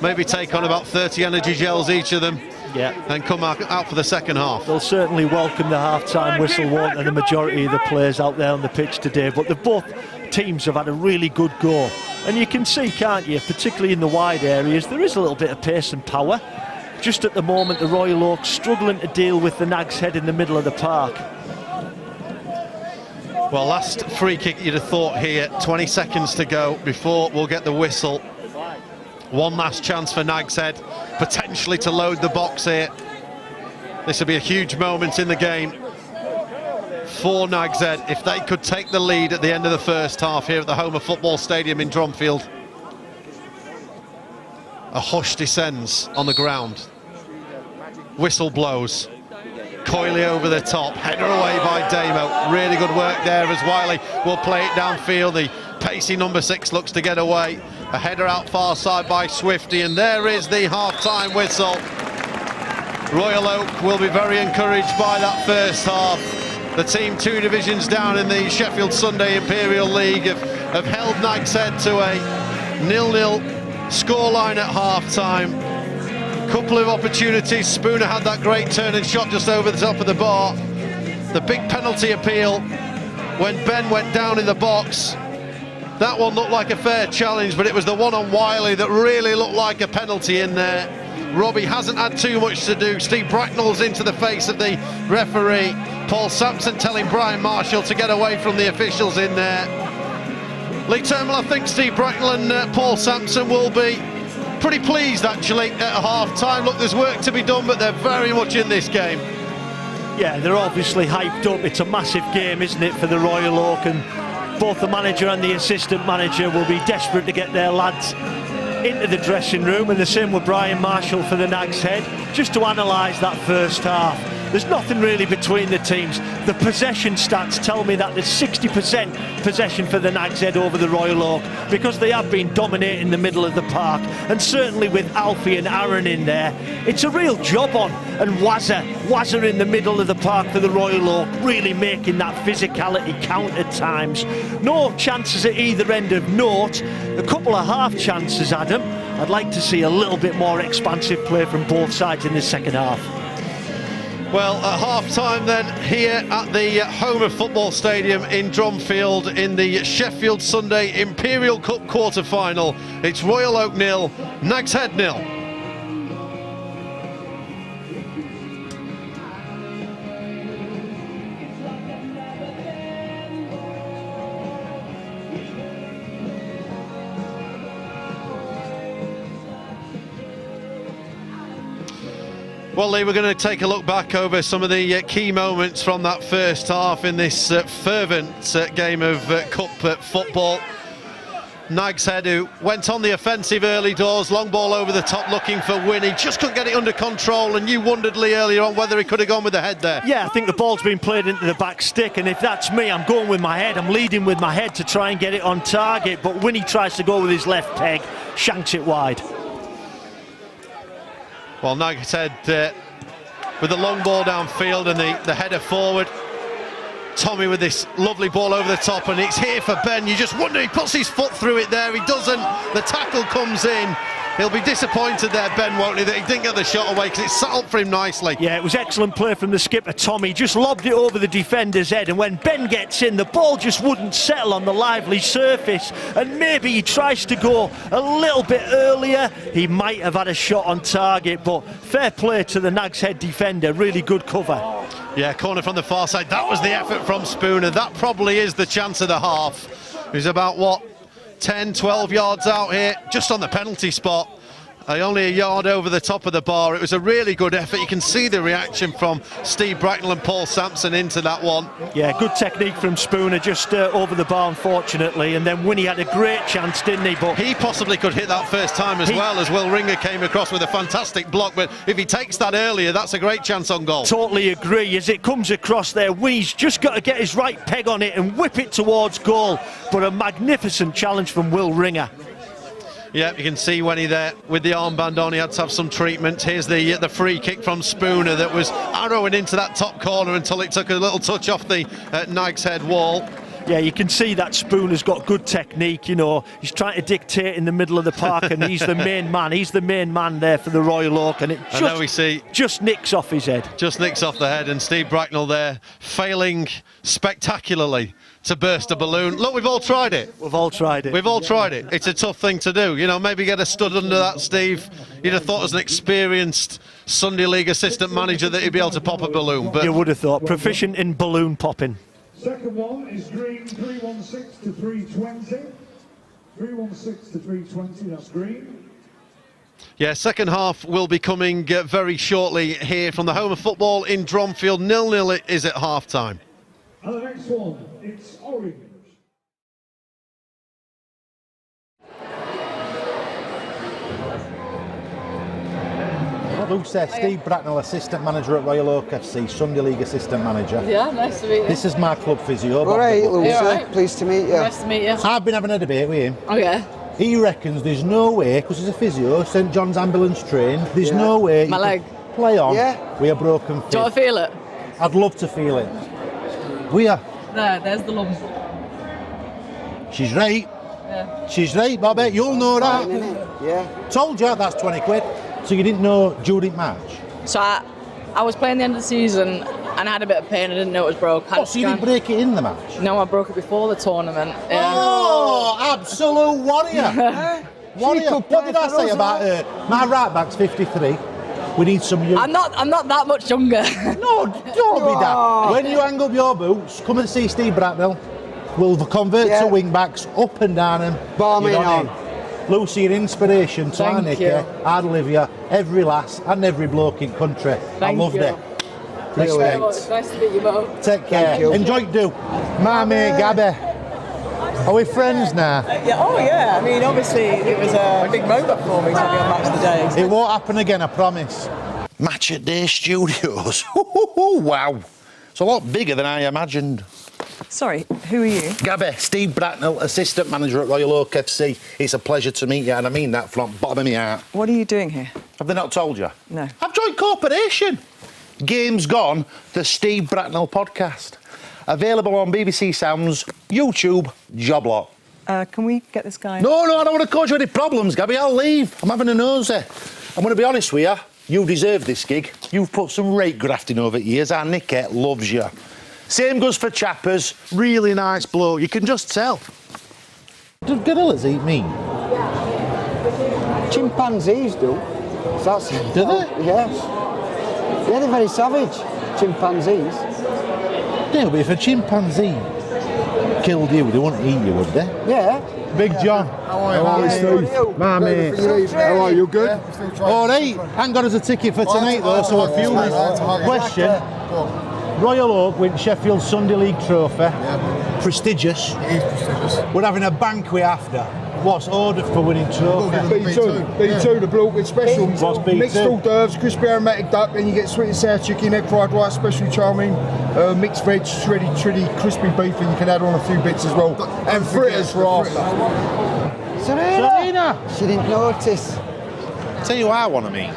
N: maybe take on about 30 energy gels each of them, and come out for the second half.
K: They'll certainly welcome the half-time whistle, won't they, the majority of the players out there on the pitch today, but both teams have had a really good go. And you can see, can't you, particularly in the wide areas, there is a little bit of pace and power. Just at the moment, the Royal Oak struggling to deal with the Nags Head in the middle of the park.
N: Well, last free kick you'd have thought here, 20 seconds to go before we'll get the whistle. One last chance for Nags Head, potentially to load the box here. This would be a huge moment in the game for Nags Head if they could take the lead at the end of the first half here at the Homer Football Stadium in Dromfield. A hush descends on the ground. Whistle blows. Coyley over the top, header away by Damo. Really good work there as Wiley will play it downfield. The pacey number 6 looks to get away. A header out far side by Swifty, and there is the half-time whistle. Royal Oak will be very encouraged by that first half. The team 2 divisions down in the Sheffield Sunday Imperial League have held Nags Head to a 0-0 scoreline at half-time. Couple of opportunities. Spooner had that great turn and shot just over the top of the bar. The big penalty appeal when Ben went down in the box. That one looked like a fair challenge, but it was the one on Wiley that really looked like a penalty in there. Robbie hasn't had too much to do. Steve Bracknall's into the face of the referee. Paul Sampson telling Brian Marshall to get away from the officials in there. Lee Turnbull, I think Steve Bracknall and Paul Sampson will be pretty pleased actually at half-time. Look, there's work to be done, but they're very much in this game.
K: Yeah, they're obviously hyped up. It's a massive game, isn't it, for the Royal Oak, and both the manager and the assistant manager will be desperate to get their lads into the dressing room, and the same with Brian Marshall for the Nags Head, just to analyse that first half. There's nothing really between the teams. The possession stats tell me that there's 60% possession for the Nags Head over the Royal Oak, because they have been dominating the middle of the park, and certainly with Alfie and Aaron in there, it's a real job on. And Wazza in the middle of the park for the Royal Oak, really making that physicality count at times. No chances at either end of note. A couple of half chances, Adam. I'd like to see a little bit more expansive play from both sides in the second half.
N: Well, at half-time then, here at the Homer Football Stadium in Drumfield in the Sheffield Sunday Imperial Cup quarter-final. It's Royal Oak 0, Nags Head 0. Well, Lee, we're going to take a look back over some of the key moments from that first half in this fervent game of Cup football. Nags Head, who went on the offensive early doors, long ball over the top looking for Winnie, just couldn't get it under control, and you wondered, Lee, earlier on whether he could have gone with the head there.
K: Yeah, I think the ball's been played into the back stick, and if that's me, I'm going with my head. I'm leading with my head to try and get it on target, but Winnie tries to go with his left peg, shanks it wide.
N: Well, Nags Head with the long ball downfield and the header forward. Tommy with this lovely ball over the top, and it's here for Ben. You just wonder, he puts his foot through it there, he doesn't. The tackle comes in. He'll be disappointed there, Ben, won't he, that he didn't get the shot away, because it sat up for him nicely.
K: Yeah, it was excellent play from the skipper, Tommy. Just lobbed it over the defender's head, and when Ben gets in, the ball just wouldn't settle on the lively surface, and maybe he tries to go a little bit earlier, he might have had a shot on target, but fair play to the Nags Head defender, really good cover.
N: Yeah, corner from the far side. That was the effort from Spooner. That probably is the chance of the half. He's about, what, 10, 12 yards out here, just on the penalty spot. Only a yard over the top of the bar. It was a really good effort. You can see the reaction from Steve Bracknall and Paul Sampson into that one.
K: Yeah, good technique from Spooner, just over the bar, unfortunately. And then Winnie had a great chance, didn't he? But
N: he possibly could hit that first time as well, as Will Ringer came across with a fantastic block. But if he takes that earlier, that's a great chance on goal.
K: Totally agree. As it comes across there, Winnie's just got to get his right peg on it and whip it towards goal. But a magnificent challenge from Will Ringer.
N: Yeah, you can see when he there with the armband on, he had to have some treatment. Here's the free kick from Spooner that was arrowing into that top corner until it took a little touch off the Nags Head wall.
K: Yeah, you can see that Spooner's got good technique, you know. He's trying to dictate in the middle of the park, and he's the main man. He's the main man there for the Royal Oak, and it just nicks off his head.
N: Just nicks off the head, and Steve Bracknall there failing spectacularly to burst a balloon. Look, we've all tried it.
K: We've all tried it.
N: We've all tried it. It's a tough thing to do. You know, maybe get a stud under that, Steve. You'd have thought as an experienced Sunday League assistant manager that he'd be able to pop a balloon. But
K: you would have thought. Proficient in balloon popping.
M: Second one is green, 316 to 320. 316 to 320, that's green.
N: Yeah, second half will be coming very shortly here from the home of football in Drumfield. 0-0 it is at half-time.
M: And the next one, it's orange.
C: Who's there? Steve Bracknall, assistant manager at Royal Oak FC, Sunday League assistant manager.
O: Yeah, nice to meet you.
C: This is my club physio.
O: All right, Lucy. Pleased to meet you. Nice to meet you.
C: I've been having a debate with him.
O: Oh yeah.
B: He reckons there's no way, because he's a physio, St John's ambulance trained, there's no way
O: My
B: he
O: leg.
B: could play on with a broken foot.
O: Do you want to feel it?
B: I'd love to feel it. Where?
O: There's the lump.
B: She's right.
O: Yeah.
B: She's right, Bobby. You'll know that.
P: Yeah.
B: Told you that's 20 quid. So you didn't know during match?
O: So I was playing the end of the season and I had a bit of pain. I didn't know it was broke.
B: Oh, so you didn't break it in the match?
O: No, I broke it before the tournament. Yeah.
B: Oh, absolute warrior. Warrior. What did I say about her? My right back's 53. We need some young...
O: I'm not that much younger.
B: No, don't be that. When you hang up your boots, come and see Steve Bracknall. We'll convert to wing backs, up and down them.
P: Barming on.
B: Lucy, your inspiration to
O: Thank
B: Annika,
O: you.
B: Olivia, every lass and every bloke in country. I loved it. Respect.
O: Nice to meet you both.
B: Take care. Enjoy do. My mate Gabby. Are we friends now?
Q: Yeah. I mean, obviously, it was a big moment for me to be on Match of the Day.
B: It won't happen again, I promise. Match at Day Studios. Wow. It's a lot bigger than I imagined.
Q: Sorry, who are you?
B: Gabby, Steve Bracknall, assistant manager at Royal Oak FC. It's a pleasure to meet you, and I mean that from the bottom of my heart.
Q: What are you doing here?
B: Have they not told you?
Q: No.
B: I've joined Corporation. Game's Gone, the Steve Bracknall podcast. Available on BBC Sounds, YouTube, job lot.
Q: Can we get this guy?
B: No, I don't want to cause you any problems, Gabby. I'll leave. I'm having a nosy. I'm going to be honest with you. You deserve this gig. You've put some rate grafting over the years. Our Nicky loves you. Same goes for Chappers. Really nice bloke. You can just tell. Do gorillas eat meat?
P: Chimpanzees do. That's,
B: do they?
P: Yes. Yeah, they're very savage, chimpanzees.
B: Yeah, but if a chimpanzee killed you, they wouldn't eat you, would they?
P: Yeah.
B: Big John.
R: How are you, Steve?
B: My mate.
R: How are you? Good?
B: All right. Haven't got us a ticket for tonight, though, so a few question. Royal Oak wins Sheffield Sunday League trophy. Yeah. Prestigious.
R: It is prestigious.
B: We're having a banquet after. What's ordered for winning trophy?
R: B2, the bloke with special.
B: What's B2?
R: Mixed hors d'oeuvres, crispy aromatic duck, then you get sweet and sour chicken, egg fried rice, special charming, mixed veg, shredded, crispy beef, and you can add on a few bits as well. And fritters for after.
P: Serena! She didn't notice.
B: Tell you what I want to meet.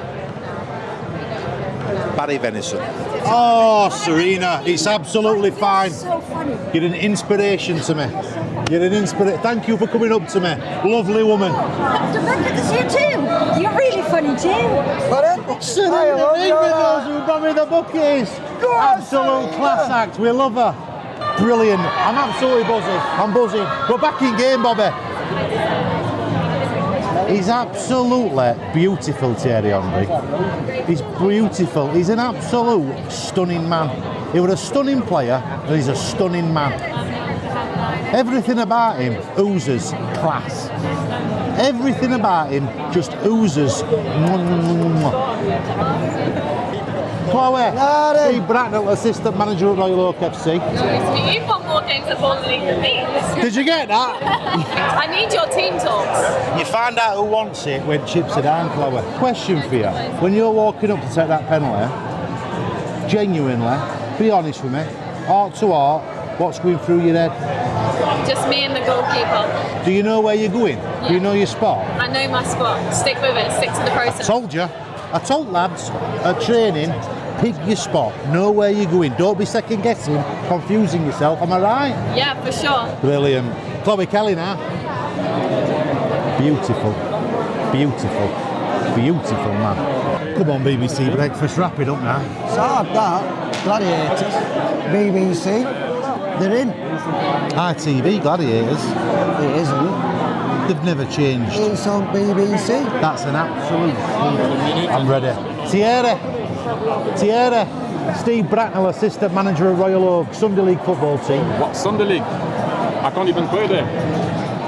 B: Barry Venison. Oh, Serena, it's absolutely fine.
S: So funny.
B: You're an inspiration to me. You're an inspiration. Thank you for coming up to me. Lovely woman.
S: Dr. Beckett's here too. You're really funny too.
B: Serena, those who brought me the bookies. Absolute class act. We love her. Brilliant. I'm absolutely buzzing. I'm buzzing. We're back in game, Bobby. He's absolutely beautiful, Thierry Henry. He's beautiful. He's an absolute stunning man. He was a stunning player, and he's a stunning man. Everything about him oozes class. Everything about him just oozes. Chloe, Steve Bracknall, assistant manager at Royal Oak FC.
T: You've won more games at Ball League than me.
B: Did you get that?
T: I need your team talks.
B: You find out who wants it when chips are down, Chloe. Question for you. When you're walking up to take that penalty, genuinely, be honest with me, heart to heart, what's going through your head?
T: Just me and the goalkeeper.
B: Do you know where you're going? Do you know your spot?
T: I know my spot. Stick with it. Stick to the process.
B: I told you. I told lads at training, pick your spot, know where you're going. Don't be second guessing, confusing yourself. Am I right?
T: Yeah, for sure.
B: Brilliant. Chloe Kelly now. Beautiful. Beautiful. Beautiful man. Come on, BBC Breakfast, wrap it up now.
P: It's hard that. Gladiators. BBC. They're in.
B: ITV Gladiators.
P: It isn't.
B: They've never changed.
P: It's on BBC.
B: That's an absolute. I'm ready. Thierry, Steve Bracknall, assistant manager at Royal Oak, Sunday League football team.
U: What Sunday League? I can't even play there.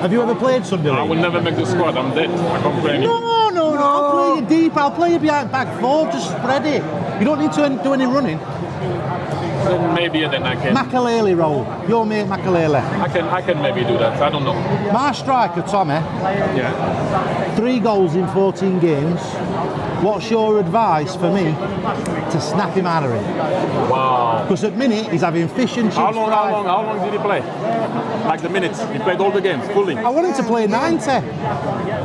B: Have you ever played Sunday League?
U: I will never make the squad. I'm dead. I can't play anymore.
B: No. I'll play you deep. I'll play you behind back four. Just spread it. You don't need to do any running.
U: Then maybe then I can.
B: Makalele role. Your mate Makalele.
U: I can maybe do that. I don't know.
B: My striker Tommy.
U: Yeah.
B: 3 goals in 14 games. What's your advice for me to snap him out of it?
U: Wow.
B: Because at minute he's having fish and chips.
U: How long did he play? Like the minutes? He played all the games, fully?
B: I want him to play 90.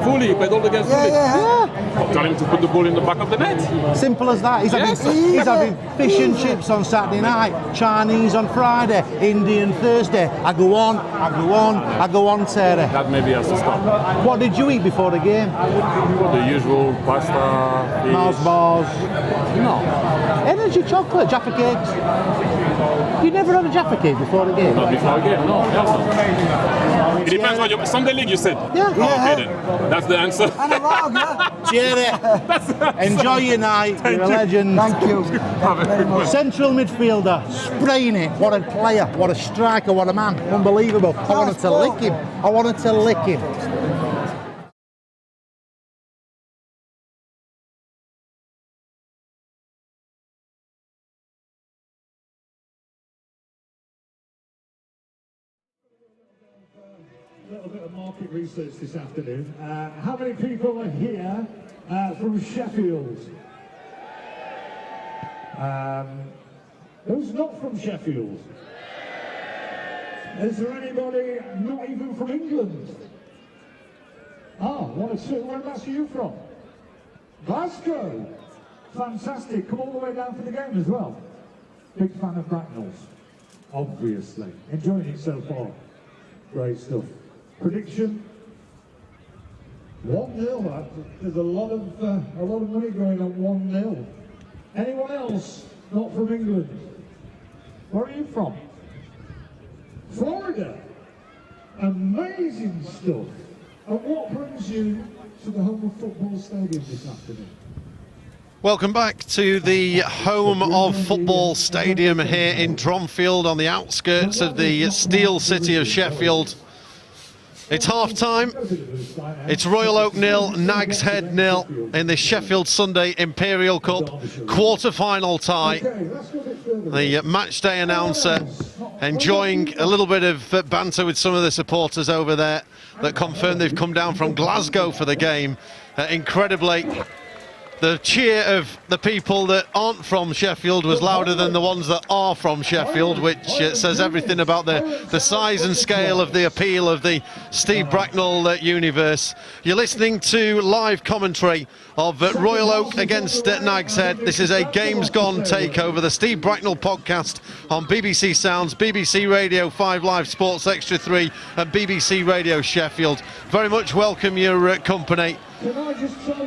U: Fully? He played all the games fully?
B: Yeah.
U: Tell him to put the ball in the back of the net.
B: Simple as that. He's having fish and chips on Saturday night, Chinese on Friday, Indian Thursday. I go on, Terry.
U: That maybe has to stop.
B: What did you eat before the game?
U: The usual pasta, fish.
B: Mars bars.
U: No.
B: Energy chocolate, Jaffa cakes. You never had a Jaffa cake before the game?
U: Not before the game, no. It depends on your Sunday league, you said?
B: Yeah.
U: Okay then. That's the answer.
B: Jerry, enjoy your night. You're a legend.
P: Thank you.
B: Central midfielder, spraying it. What a player, what a striker, what a man. Unbelievable. I wanted to lick him.
M: A little bit of market research this afternoon. How many people are here from Sheffield? Who's not from Sheffield? Is there anybody not even from England? One or two. Whereabouts are you from? Glasgow. Fantastic. Come all the way down for the game as well. Big fan of Bracknell's, obviously. Enjoying it so far. Great stuff. Prediction? 1-0. There's a lot of money going on 1-0. Anyone else not from England? Where are you from? Florida. Amazing stuff. And what brings you to the home of football stadium this afternoon?
N: Welcome back to the home of football stadium here in Dronfield on the outskirts of the steel city of Sheffield. It's half time. It's Royal Oak 0, Nags Head 0 in the Sheffield Sunday Imperial Cup quarter-final tie. The match day announcer enjoying a little bit of banter with some of the supporters over there that confirm they've come down from Glasgow for the game. Incredibly, the cheer of the people that aren't from Sheffield was louder than the ones that are from Sheffield, which says everything about the size and scale of the appeal of the Steve Bracknall universe. You're listening to live commentary of Royal Oak against Nags Head. This is a Games Gone takeover, the Steve Bracknall podcast on BBC Sounds, BBC Radio 5 Live Sports Extra 3 and BBC Radio Sheffield. Very much welcome your company.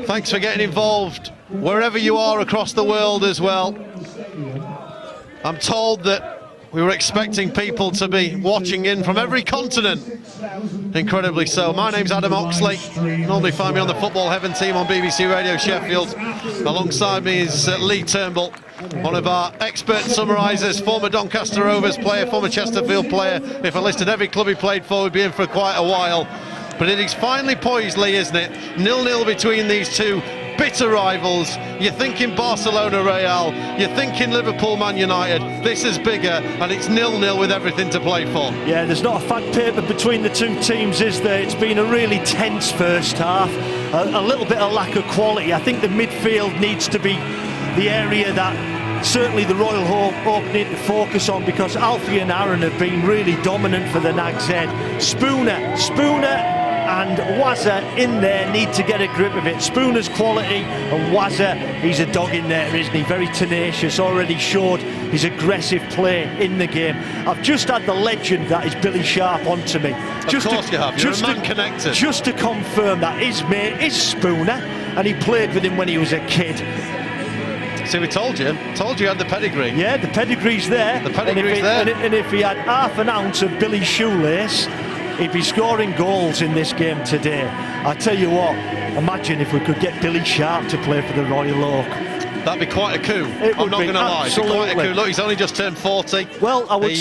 N: Thanks for getting involved wherever you are across the world as well. I'm told that we were expecting people to be watching in from every continent. Incredibly so. My name's Adam Oxley. Normally find me on the Football Heaven team on BBC Radio Sheffield. Alongside me is Lee Turnbull, one of our expert summarisers, former Doncaster Rovers player, former Chesterfield player. If I listed every club he played for, we'd be in for quite a while. But it is finally poised, Lee, isn't it? 0-0 between these two bitter rivals. You're thinking Barcelona Real, you're thinking Liverpool Man United. This is bigger, and it's 0-0 with everything to play for.
K: Yeah, there's not a fact paper between the two teams, is there? It's been a really tense first half, a little bit of lack of quality. I think the midfield needs to be the area that certainly the Royal Oak need to focus on, because Alfie and Aaron have been really dominant for the Nags Head. Spooner and Wazza in there need to get a grip of it. Spooner's quality, and Wazza, he's a dog in there, isn't he? Very tenacious, already showed his aggressive play in the game. I've just had the legend that is Billy Sharp onto me.
N: Of course you have, you're a man connected.
K: Just to confirm that his mate is Spooner, and he played with him when he was a kid.
N: See, we told you had the pedigree.
K: Yeah, the pedigree's there.
N: The pedigree's there.
K: And if he had half an ounce of Billy's shoelace, he'd be scoring goals in this game today. I tell you what, imagine if we could get Billy Sharp to play for the Royal Oak.
N: That'd be quite a coup.
K: I'm not going to
N: lie. It'd be quite a coup. Look, he's only just turned 40.
K: Well, I would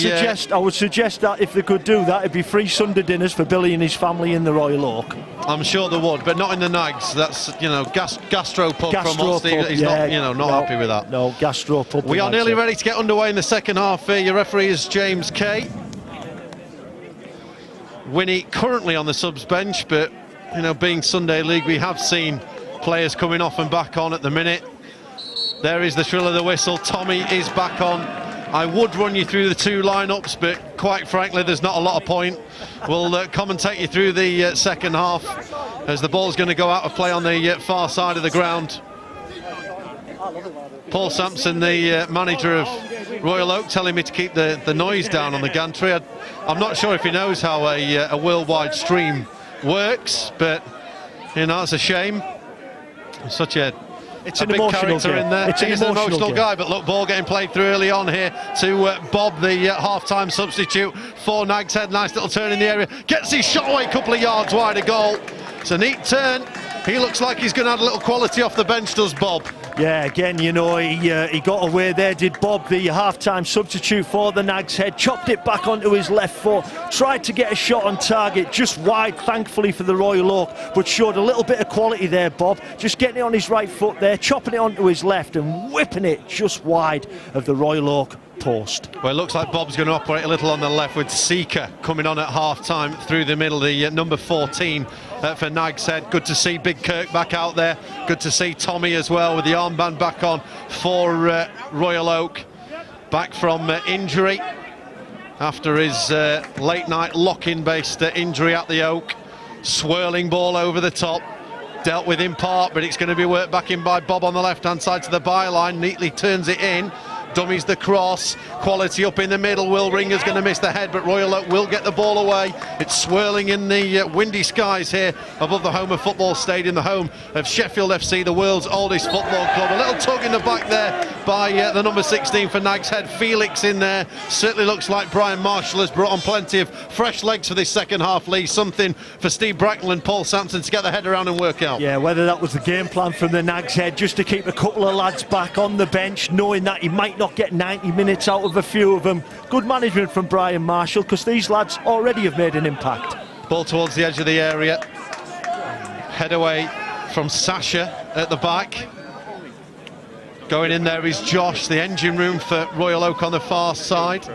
K: suggest that if they could do that, it'd be free Sunday dinners for Billy and his family in the Royal Oak.
N: I'm sure they would, but not in the Nags. That's, gastro pub from what Steve. He's not happy with that.
K: No, gastro pub.
N: We are nearly ready to get underway in the second half here. Your referee is James Kay. Winnie currently on the subs bench, but being Sunday League, we have seen players coming off and back on at the minute. There is the shrill of the whistle. Tommy is back on. I would run you through the two lineups, but quite frankly, there's not a lot of point. We'll commentate you through the second half as the ball's going to go out of play on the far side of the ground. Paul Sampson, the manager of Royal Oak, telling me to keep the noise down on the gantry. I'm not sure if he knows how a worldwide stream works, but you know, it's a shame. Such a
K: an
N: big
K: emotional
N: character
K: game.
N: in there.
K: He's
N: an emotional guy, but look, ball getting played through early on here to Bob, the half-time substitute for Nags Head. Nice little turn in the area. Gets his shot away a couple of yards wide of goal. It's a neat turn. He looks like he's going to add a little quality off the bench, does Bob?
K: Yeah, again, you know, he got away there, did Bob, the half-time substitute for the Nags Head. Chopped it back onto his left foot, tried to get a shot on target, just wide, thankfully, for the Royal Oak, but showed a little bit of quality there, Bob. Just getting it on his right foot there, chopping it onto his left and whipping it just wide of the Royal Oak post.
N: Well, it looks like Bob's going to operate a little on the left with Seeker coming on at half-time through the middle, the number 14 for Nags Head. Good to see Big Kirk back out there. Good to see Tommy as well with the armband back on for Royal Oak. Back from injury after his late-night lock-in-based injury at the Oak. Swirling ball over the top. Dealt with in part, but it's going to be worked back in by Bob on the left-hand side to the byline. Neatly turns it in. Dummies the cross, quality up in the middle. Will Ringer's going to miss the head, but Royal Oak will get the ball away. It's swirling in the windy skies here above the home of football stadium, the home of Sheffield FC, the world's oldest football club. A little tug in the back there by the number 16 for Nags Head. Felix in there. Certainly looks like Brian Marshall has brought on plenty of fresh legs for this second half, Lee. Something for Steve Bracknall and Paul Sampson to get their head around and work out.
K: Yeah, whether that was the game plan from the Nags Head, just to keep a couple of lads back on the bench, knowing that he might not get 90 minutes out of a few of them. Good management from Brian Marshall, because these lads already have made an impact.
N: Ball towards the edge of the area. Head away from Sasha at the back. Going in there is Josh, the engine room for Royal Oak on the far side.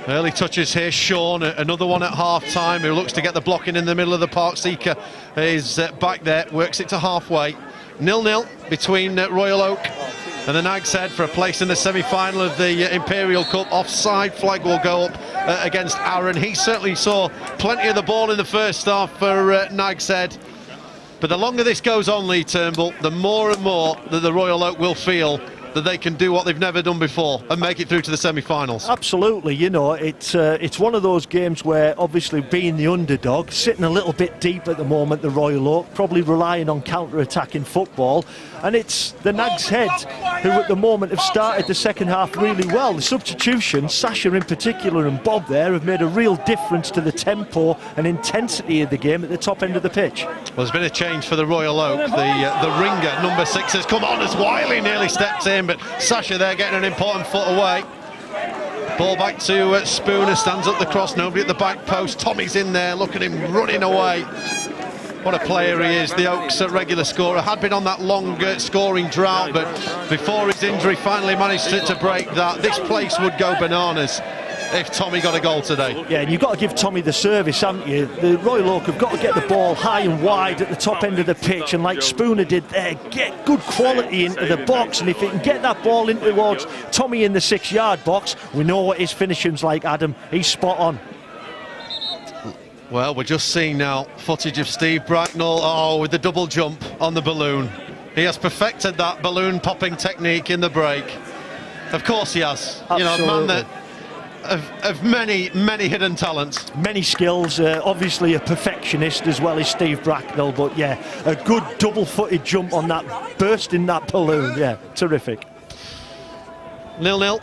N: Early touches here, Sean, another one at half-time, who looks to get the blocking in the middle of the park. Seeker is back there, works it to halfway. 0-0 between Royal Oak and the Nags Head for a place in the semi-final of the Imperial Cup. Offside flag will go up against Aaron. He certainly saw plenty of the ball in the first half for Nags Head. But the longer this goes on, Lee Turnbull, the more and more that the Royal Oak will feel that they can do what they've never done before and make it through to the semi-finals.
K: Absolutely, you know, it's one of those games where, obviously, being the underdog, sitting a little bit deep at the moment, the Royal Oak, probably relying on counter-attacking football, and it's the Nags Head who at the moment have started the second half really well. The substitutions, Sasha in particular and Bob there, have made a real difference to the tempo and intensity of the game at the top end of the pitch.
N: Well, there's been a change for the Royal Oak. The ringer, number 6, has come on as Wiley nearly steps in, but Sasha there getting an important foot away. Ball back to Spooner, stands up the cross, nobody at the back post. Tommy's in there, look at him running away. What a player he is, the Oaks regular scorer. Had been on that long scoring drought, but before his injury finally managed to break that. This place would go bananas if Tommy got a goal today.
K: Yeah, and you've got to give Tommy the service, haven't you? The Royal Oak have got to get the ball high and wide at the top end of the pitch, and like Spooner did there, get good quality into the box, and if he can get that ball in towards Tommy in the 6-yard box, we know what his finishing's like, Adam. He's spot on.
N: Well, we're just seeing now footage of Steve Bracknall, with the double jump on the balloon. He has perfected that balloon popping technique in the break. Of course he has.
K: Absolutely.
N: You know, a man that of many hidden talents.
K: Many skills, obviously a perfectionist as well as Steve Bracknall, but yeah, a good double-footed jump on that, bursting that balloon, yeah, terrific.
N: 0-0,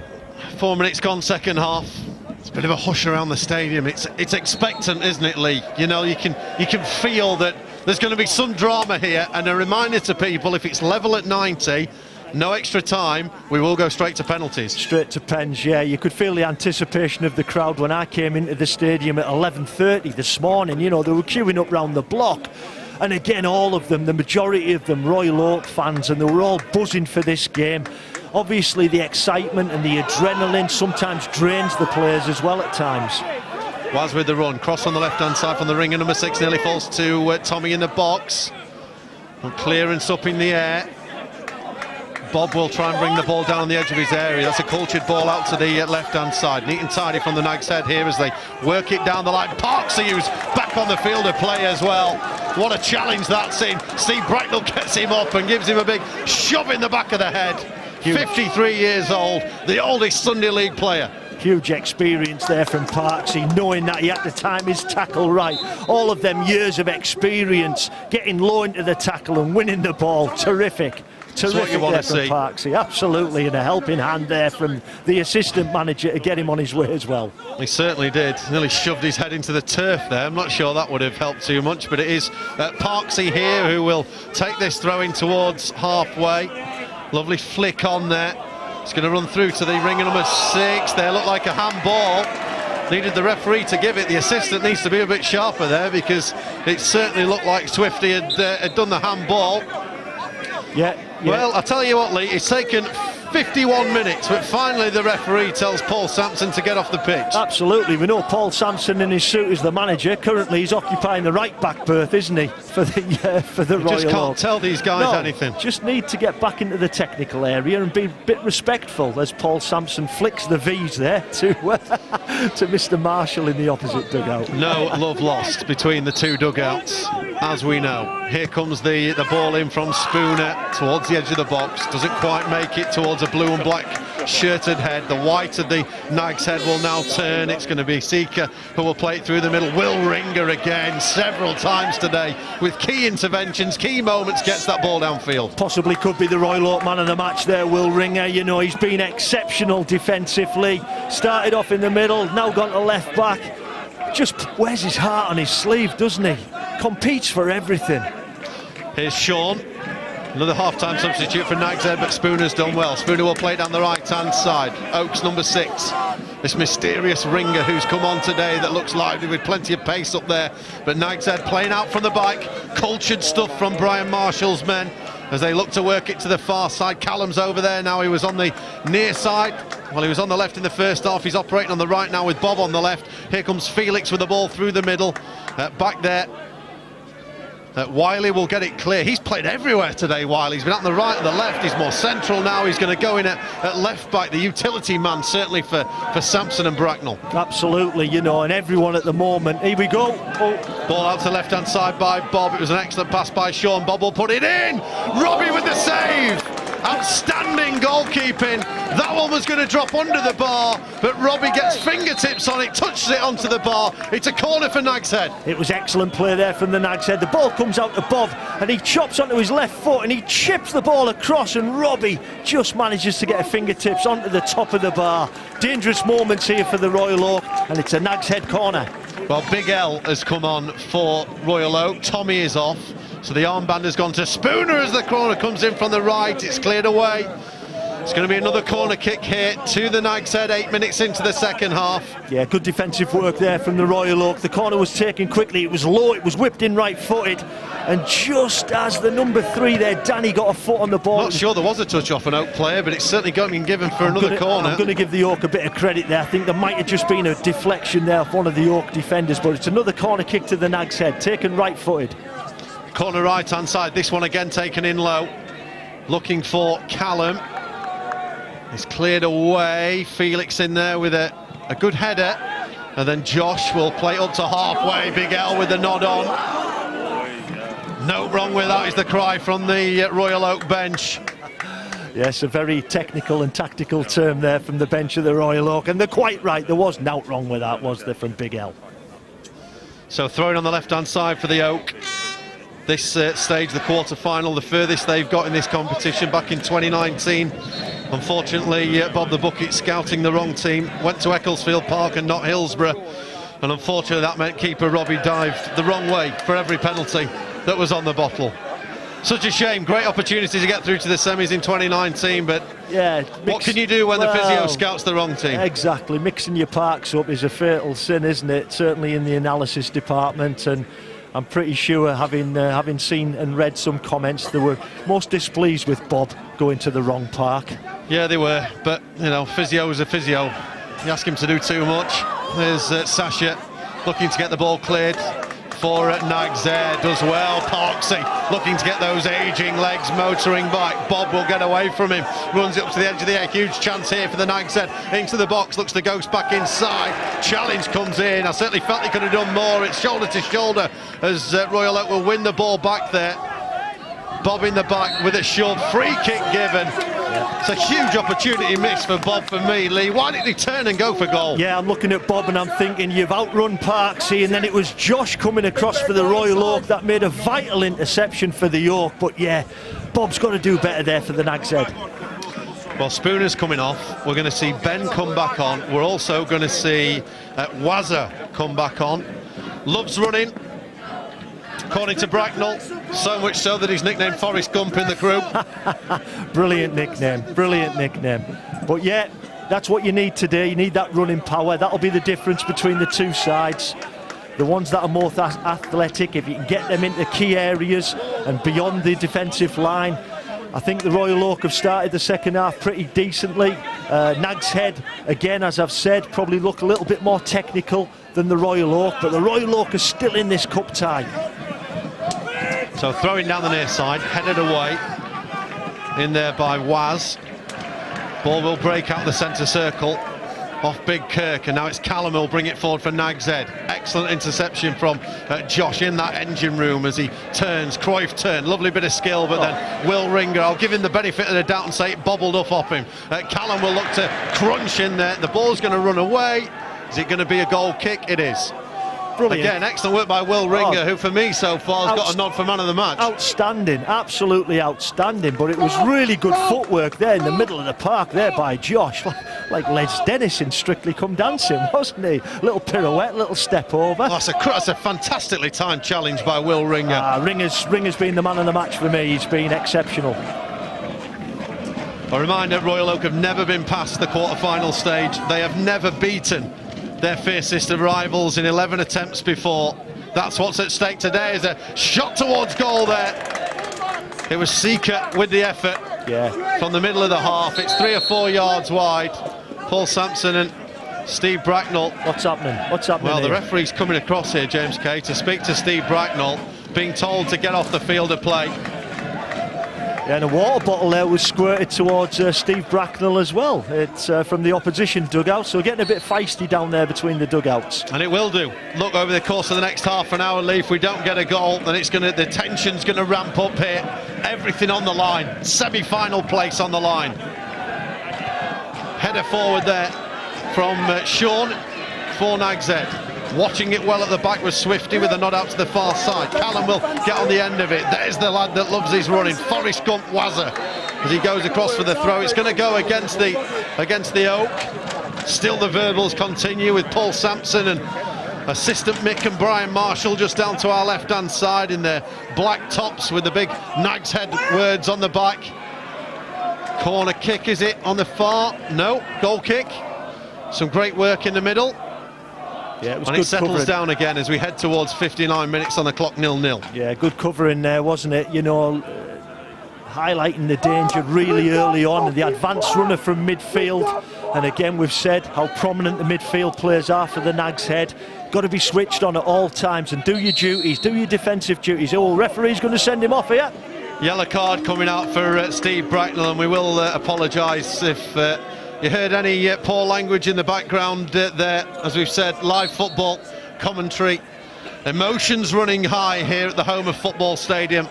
N: 4 minutes gone, second half. It's a bit of a hush around the stadium. It's expectant, isn't it, Lee? You know, you can feel that there's going to be some drama here, and a reminder to people, if it's level at 90, no extra time, we will go straight to penalties.
K: Straight to pens, yeah. You could feel the anticipation of the crowd when I came into the stadium at 11:30 this morning. You know, they were queuing up round the block. And again, all of them, the majority of them, Royal Oak fans, and they were all buzzing for this game. Obviously, the excitement and the adrenaline sometimes drains the players as well at times.
N: Was with the run. Cross on the left-hand side from the ringer, number 6 nearly falls to Tommy in the box. Clearance up in the air. Bob will try and bring the ball down on the edge of his area. That's a cultured ball out to the left-hand side. Neat and tidy from the Nags Head here as they work it down the line. Parksy, who's back on the field of play as well. What a challenge that's in. Steve Bracknall gets him up and gives him a big shove in the back of the head. 53 years old, the oldest Sunday League player.
K: Huge experience there from Parksy, knowing that he had to time his tackle right. All of them years of experience, getting low into the tackle and winning the ball. Terrific. Terrific there from Parksy, absolutely, and a helping hand there from the assistant manager to get him on his way as well.
N: He certainly did. Nearly shoved his head into the turf there. I'm not sure that would have helped too much, but it is Parksy here who will take this throw in towards halfway. Lovely flick on there. It's going to run through to the ring of number 6. There looked like a handball. Needed the referee to give it. The assistant needs to be a bit sharper there because it certainly looked like Swifty had done the handball.
K: Yeah.
N: Well, I'll tell you what, Lee, it's taken 51 minutes, but finally the referee tells Paul Sampson to get off the pitch.
K: Absolutely. We know Paul Sampson in his suit is the manager. Currently he's occupying the right back berth, isn't he, for the Royal Oak.
N: Just can't tell these guys anything.
K: Just need to get back into the technical area and be a bit respectful as Paul Sampson flicks the V's there to Mr. Marshall in the opposite dugout.
N: No love lost between the two dugouts, as we know. Here comes the ball in from Spooner towards the edge of the box. Doesn't quite make it towards a blue and black shirted head. The white of the Nags Head will now turn. It's going to be Seeker who will play it through the middle. Will Ringer again several times today with key interventions, key moments, gets that ball downfield.
K: Possibly could be the Royal Oak man of the match there, Will Ringer. You know, he's been exceptional defensively. Started off in the middle, now gone to left back. Just wears his heart on his sleeve, doesn't he? Competes for everything.
N: Here's Sean. Another half-time substitute for Nags Head, but Spooner's done well. Spooner will play down the right-hand side. Oak's number 6. This mysterious Ringer who's come on today that looks lively with plenty of pace up there. But Nags Head playing out from the bike. Cultured stuff from Brian Marshall's men as they look to work it to the far side. Callum's over there now. He was on the near side. Well, he was on the left in the first half. He's operating on the right now with Bob on the left. Here comes Felix with the ball through the middle. Back there. Wiley will get it clear. He's played everywhere today, Wiley. He's been out on the right and the left. He's more central now. He's going to go in at left back, the utility man, certainly for Sampson and Bracknell.
K: Absolutely, you know, and everyone at the moment. Here we go.
N: Ball out to left-hand side by Bob. It was an excellent pass by Sean. Bob will put it in. Robbie with the save. Outstanding goalkeeping. That one was going to drop under the bar, but Robbie gets fingertips on it, touches it onto the bar. It's a corner for Nags Head.
K: It was excellent play there from the Nags Head. The ball comes out to Bob and he chops onto his left foot and he chips the ball across, and Robbie just manages to get a fingertips onto the top of the bar. Dangerous moments here for the Royal Oak, and it's a Nags Head corner.
N: Well, Big L has come on for Royal Oak. Tommy is off. So the armband has gone to Spooner as the corner comes in from the right. It's cleared away. It's going to be another corner kick here to the Nags Head, 8 minutes into the second half.
K: Yeah, good defensive work there from the Royal Oak. The corner was taken quickly. It was low. It was whipped in right-footed. And just as the number 3 there, Danny got a foot on the ball.
N: Not sure there was a touch off an Oak player, but it's certainly been given for another corner.
K: I'm going to give the Oak a bit of credit there. I think there might have just been a deflection there of one of the Oak defenders, but it's another corner kick to the Nags Head, taken right-footed.
N: Corner right-hand side, this one again taken in low. Looking for Callum. It's cleared away. Felix in there with a good header. And then Josh will play up to halfway. Big L with the nod on. No wrong with that is the cry from the Royal Oak bench.
K: Yes, a very technical and tactical term there from the bench of the Royal Oak. And they're quite right. There was nought wrong with that, was there, from Big L?
N: So throwing on the left-hand side for the Oak. This stage, the quarter-final, the furthest they've got in this competition back in 2019. Unfortunately, Bob the Bucket scouting the wrong team, went to Ecclesfield Park and not Hillsborough. And unfortunately, that meant keeper Robbie dived the wrong way for every penalty that was on the bottle. Such a shame. Great opportunity to get through to the semis in 2019, but
K: yeah,
N: what can you do when the physio scouts the wrong team?
K: Exactly. Mixing your parks up is a fatal sin, isn't it? Certainly in the analysis department, and I'm pretty sure, having seen and read some comments, they were most displeased with Bob going to the wrong park.
N: Yeah, they were, but you know, physio is a physio. You ask him to do too much. There's Sasha looking to get the ball cleared. for Nags Head. Does well. Oxley looking to get those ageing legs motoring back. Bob will get away from him. Runs it up to the edge of the air. Huge chance here for the Nags Head. Into the box. Looks to ghost back inside. Challenge comes in. I certainly felt he could have done more. It's shoulder to shoulder as Royal Oak will win the ball back there. Bob in the back with a short free kick given. It's a huge opportunity missed for Bob for me, Lee. Why didn't he turn and go for goal?
K: Yeah, I'm looking at Bob and I'm thinking you've outrun Parksy, and then it was Josh coming across for the Royal Oak that made a vital interception for the York. But yeah, Bob's got to do better there for the Nags Head.
N: Well, Spooner's coming off. We're going to see Ben come back on. We're also going to see Wazza come back on. Love's running. According to Bracknall, so much so that he's nicknamed Forrest Gump in the group.
K: Brilliant nickname, brilliant nickname. But yeah, that's what you need today. You need that running power. That'll be the difference between the two sides. The ones that are more athletic, if you can get them into key areas and beyond the defensive line. I think the Royal Oak have started the second half pretty decently. Nags Head, again, as I've said, probably look a little bit more technical than the Royal Oak, but the Royal Oak are still in this cup tie.
N: So throwing down the near side, headed away. In there by Waz. Ball will break out the centre circle. Off Big Kirk, and now it's Callum who'll bring it forward for Nags Head. Excellent interception from Josh in that engine room as he turns, Cruyff turn. Lovely bit of skill, but then Will Ringer, I'll give him the benefit of the doubt and say it bobbled up off him. Callum will look to crunch in there. The ball's going to run away. Is it going to be a goal kick? It is. Brilliant. Again, excellent work by Will Ringer, who for me so far has got a nod for man of the match.
K: Outstanding, absolutely outstanding, but it was really good footwork there in the middle of the park there by Josh. Like Les Dennis in Strictly Come Dancing, wasn't he? Little pirouette, little step over.
N: Oh, that's a fantastically timed challenge by Will Ringer.
K: Ringer's been the man of the match for me. He's been exceptional.
N: A reminder, Royal Oak have never been past the quarter-final stage. They have never beaten their fiercest of rivals in 11 attempts before. That's what's at stake today, is a shot towards goal there. It was Seeker with the effort from the middle of the half. It's 3 or 4 yards wide. Paul Sampson and Steve Bracknall.
K: What's happening? What's happening?
N: Well,
K: here?
N: the referee's coming across here, James Kay, to speak to Steve Bracknall, being told to get off the field of play.
K: Yeah, and a water bottle there was squirted towards Steve Bracknall as well. It's from the opposition dugout, so getting a bit feisty down there between the dugouts.
N: And it will do. Look, over the course of the next half an hour, Lee, if we don't get a goal, then the tension's going to ramp up here. Everything on the line. Semi-final place on the line. Header forward there from Sean for Nags Head. Watching it well at the back was Swifty with a nod out to the far side. Callum will get on the end of it. There's the lad that loves his running, Forrest Gump Wazza, as he goes across for the throw. It's going to go against the Oak. Still the verbals continue with Paul Sampson and assistant Mick and Brian Marshall just down to our left-hand side in their black tops with the big Nags Head words on the back. Corner kick, is it on the far? No, goal kick. Some great work in the middle.
K: Yeah, it was
N: and
K: good
N: it settles
K: covering
N: down again as we head towards 59 minutes on the clock, 0-0.
K: Yeah, good covering there, wasn't it? You know, highlighting the danger really early on, and the advanced runner from midfield. And again, we've said how prominent the midfield players are for the Nags Head. Got to be switched on at all times and do your duties, do your defensive duties. Oh, referee's going to send him off here.
N: Yellow card coming out for Steve Bracknall, and we will apologise if you heard any poor language in the background there. As we've said, live football commentary. Emotions running high here at the home of Football Stadium.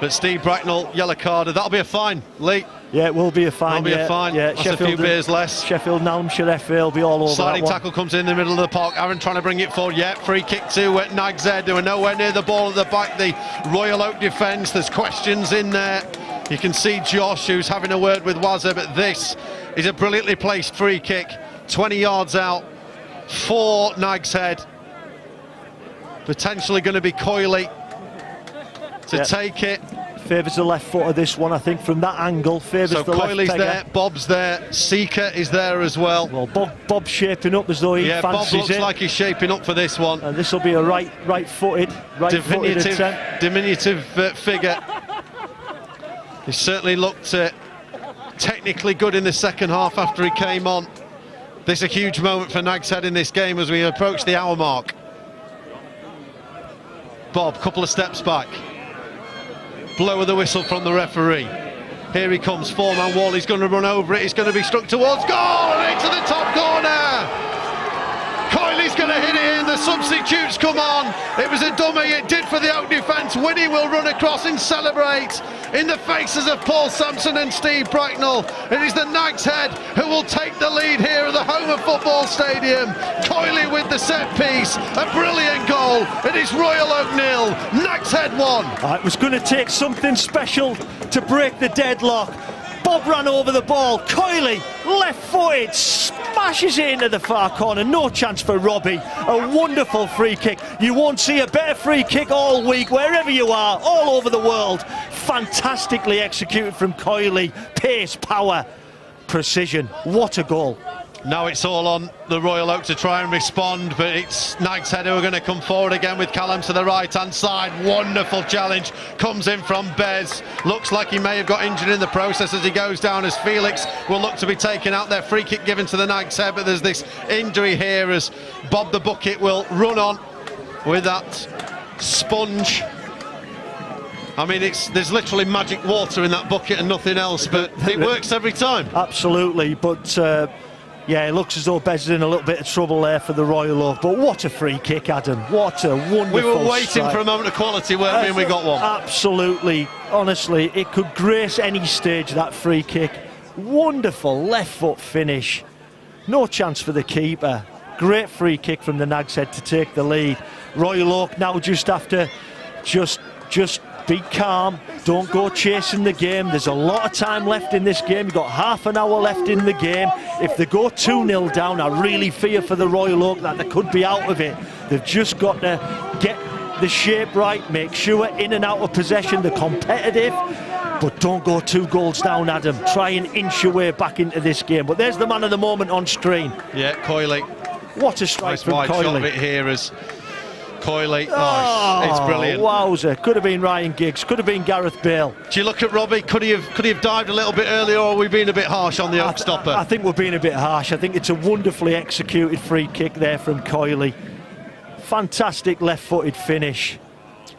N: But Steve Bracknall, yellow card, that'll be a fine, Lee.
K: Yeah, it will be a fine.
N: It'll be a fine.
K: Yeah,
N: that's
K: Sheffield,
N: a few beers less.
K: Sheffield and Almshire FA will be all over.
N: Sliding tackle comes in the middle of the park. Aaron trying to bring it forward. Yeah, free kick to Nags Head. They were nowhere near the ball at the back. The Royal Oak defence. There's questions in there. You can see Josh, who's having a word with Wazza, but this is a brilliantly placed free kick. 20 yards out for Nags Head. Potentially going to be Coyley to take it.
K: Favours the left foot of this one, I think, from that angle. Favours
N: so
K: the
N: Coyley's
K: left
N: there, Bob's there, Seeker is there as well.
K: Well, Bob's shaping up as though he fancies
N: Bob looks
K: it.
N: like he's shaping up for this one.
K: And this will be a right-footed attempt.
N: Diminutive figure. He certainly looked technically good in the second half after he came on. This is a huge moment for Nags Head in this game as we approach the hour mark. Bob, couple of steps back. Blow of the whistle from the referee. Here he comes, four-man wall, he's going to run over it, he's going to be struck towards goal, and into the top corner! Coyley's going to hit it in, the substitutes come on. It was a dummy, it did for the Oak defence. Winnie will run across and celebrate in the faces of Paul Sampson and Steve Bracknall. It is the Nags Head who will take the lead here at the home of football stadium. Coyley with the set piece, a brilliant goal. It is Royal Oak 0, Nags Head 1.
K: It was going to take something special to break the deadlock. Bob ran over the ball, Coyley left-footed, smashes it into the far corner, no chance for Robbie. A wonderful free kick. You won't see a better free kick all week, wherever you are, all over the world. Fantastically executed from Coyley, pace, power, precision. What a goal.
N: Now it's all on the Royal Oak to try and respond, but it's Nags Head who are going to come forward again with Callum to the right-hand side. Wonderful challenge, comes in from Bez. Looks like he may have got injured in the process as he goes down, as Felix will look to be taken out there. Free kick given to the Nags Head, but there's this injury here as Bob the Bucket will run on with that sponge. I mean, there's literally magic water in that bucket and nothing else, but it works every time.
K: Absolutely, but... yeah, it looks as though Bez is in a little bit of trouble there for the Royal Oak, but what a free kick, Adam. What a wonderful
N: We were waiting
K: strike.
N: for a moment of quality, weren't we, and we got one.
K: Absolutely. Honestly, it could grace any stage, that free kick. Wonderful left foot finish. No chance for the keeper. Great free kick from the Nags Head to take the lead. Royal Oak now just after, just be calm, don't go chasing the game. There's a lot of time left in this game. You've got half an hour left in the game. If they go 2-0 down, I really fear for the Royal Oak that they could be out of it. They've just got to get the shape right, make sure in and out of possession they're competitive, but don't go 2 goals down, Adam. Try and inch your way back into this game. But there's the man of the moment on screen.
N: Yeah, Coyley.
K: What a strike
N: nice
K: from
N: wide
K: Coyley.
N: shot of it here as Coyley. It's brilliant.
K: Wowzer. Could have been Ryan Giggs, could have been Gareth Bale.
N: Do you look at Robbie? Could he have dived a little bit earlier, or are we being a bit harsh on the Oak stopper?
K: I think we're being a bit harsh. I think it's a wonderfully executed free kick there from Coyley. Fantastic left-footed finish.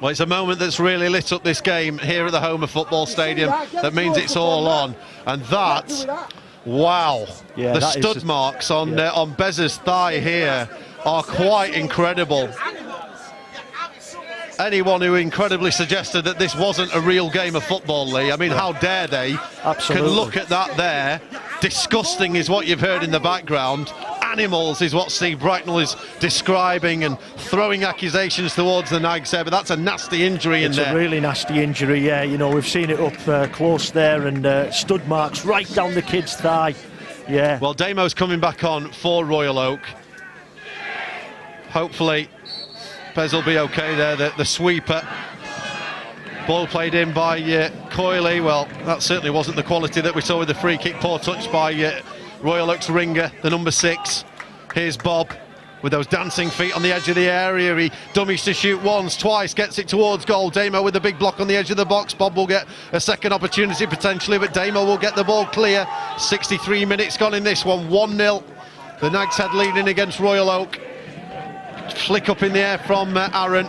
N: Well, it's a moment that's really lit up this game here at the home of football stadium. That means it's all on, and that, wow,
K: yeah,
N: the stud marks on Bez's thigh here are quite incredible. Anyone who incredibly suggested that this wasn't a real game of football, Lee, I mean, how dare they?
K: Absolutely.
N: Can look at that there. Disgusting is what you've heard in the background. Animals is what Steve Bracknall is describing, and throwing accusations towards the Nags Head, but that's a nasty injury in there.
K: It's a really nasty injury, yeah. You know, we've seen it up close there, and stud marks right down the kid's thigh. Yeah.
N: Well, Damo's coming back on for Royal Oak. Hopefully Bez will be okay there, the sweeper. Ball played in by Coyley. Well, that certainly wasn't the quality that we saw with the free kick. Poor touch by Royal Oak's ringer, the number 6. Here's Bob with those dancing feet on the edge of the area. He dummies to shoot once, twice, gets it towards goal. Damo with the big block on the edge of the box. Bob will get a second opportunity potentially, but Damo will get the ball clear. 63 minutes gone in this one, 1-0. The Nags Head leading against Royal Oak. Flick up in the air from Aaron.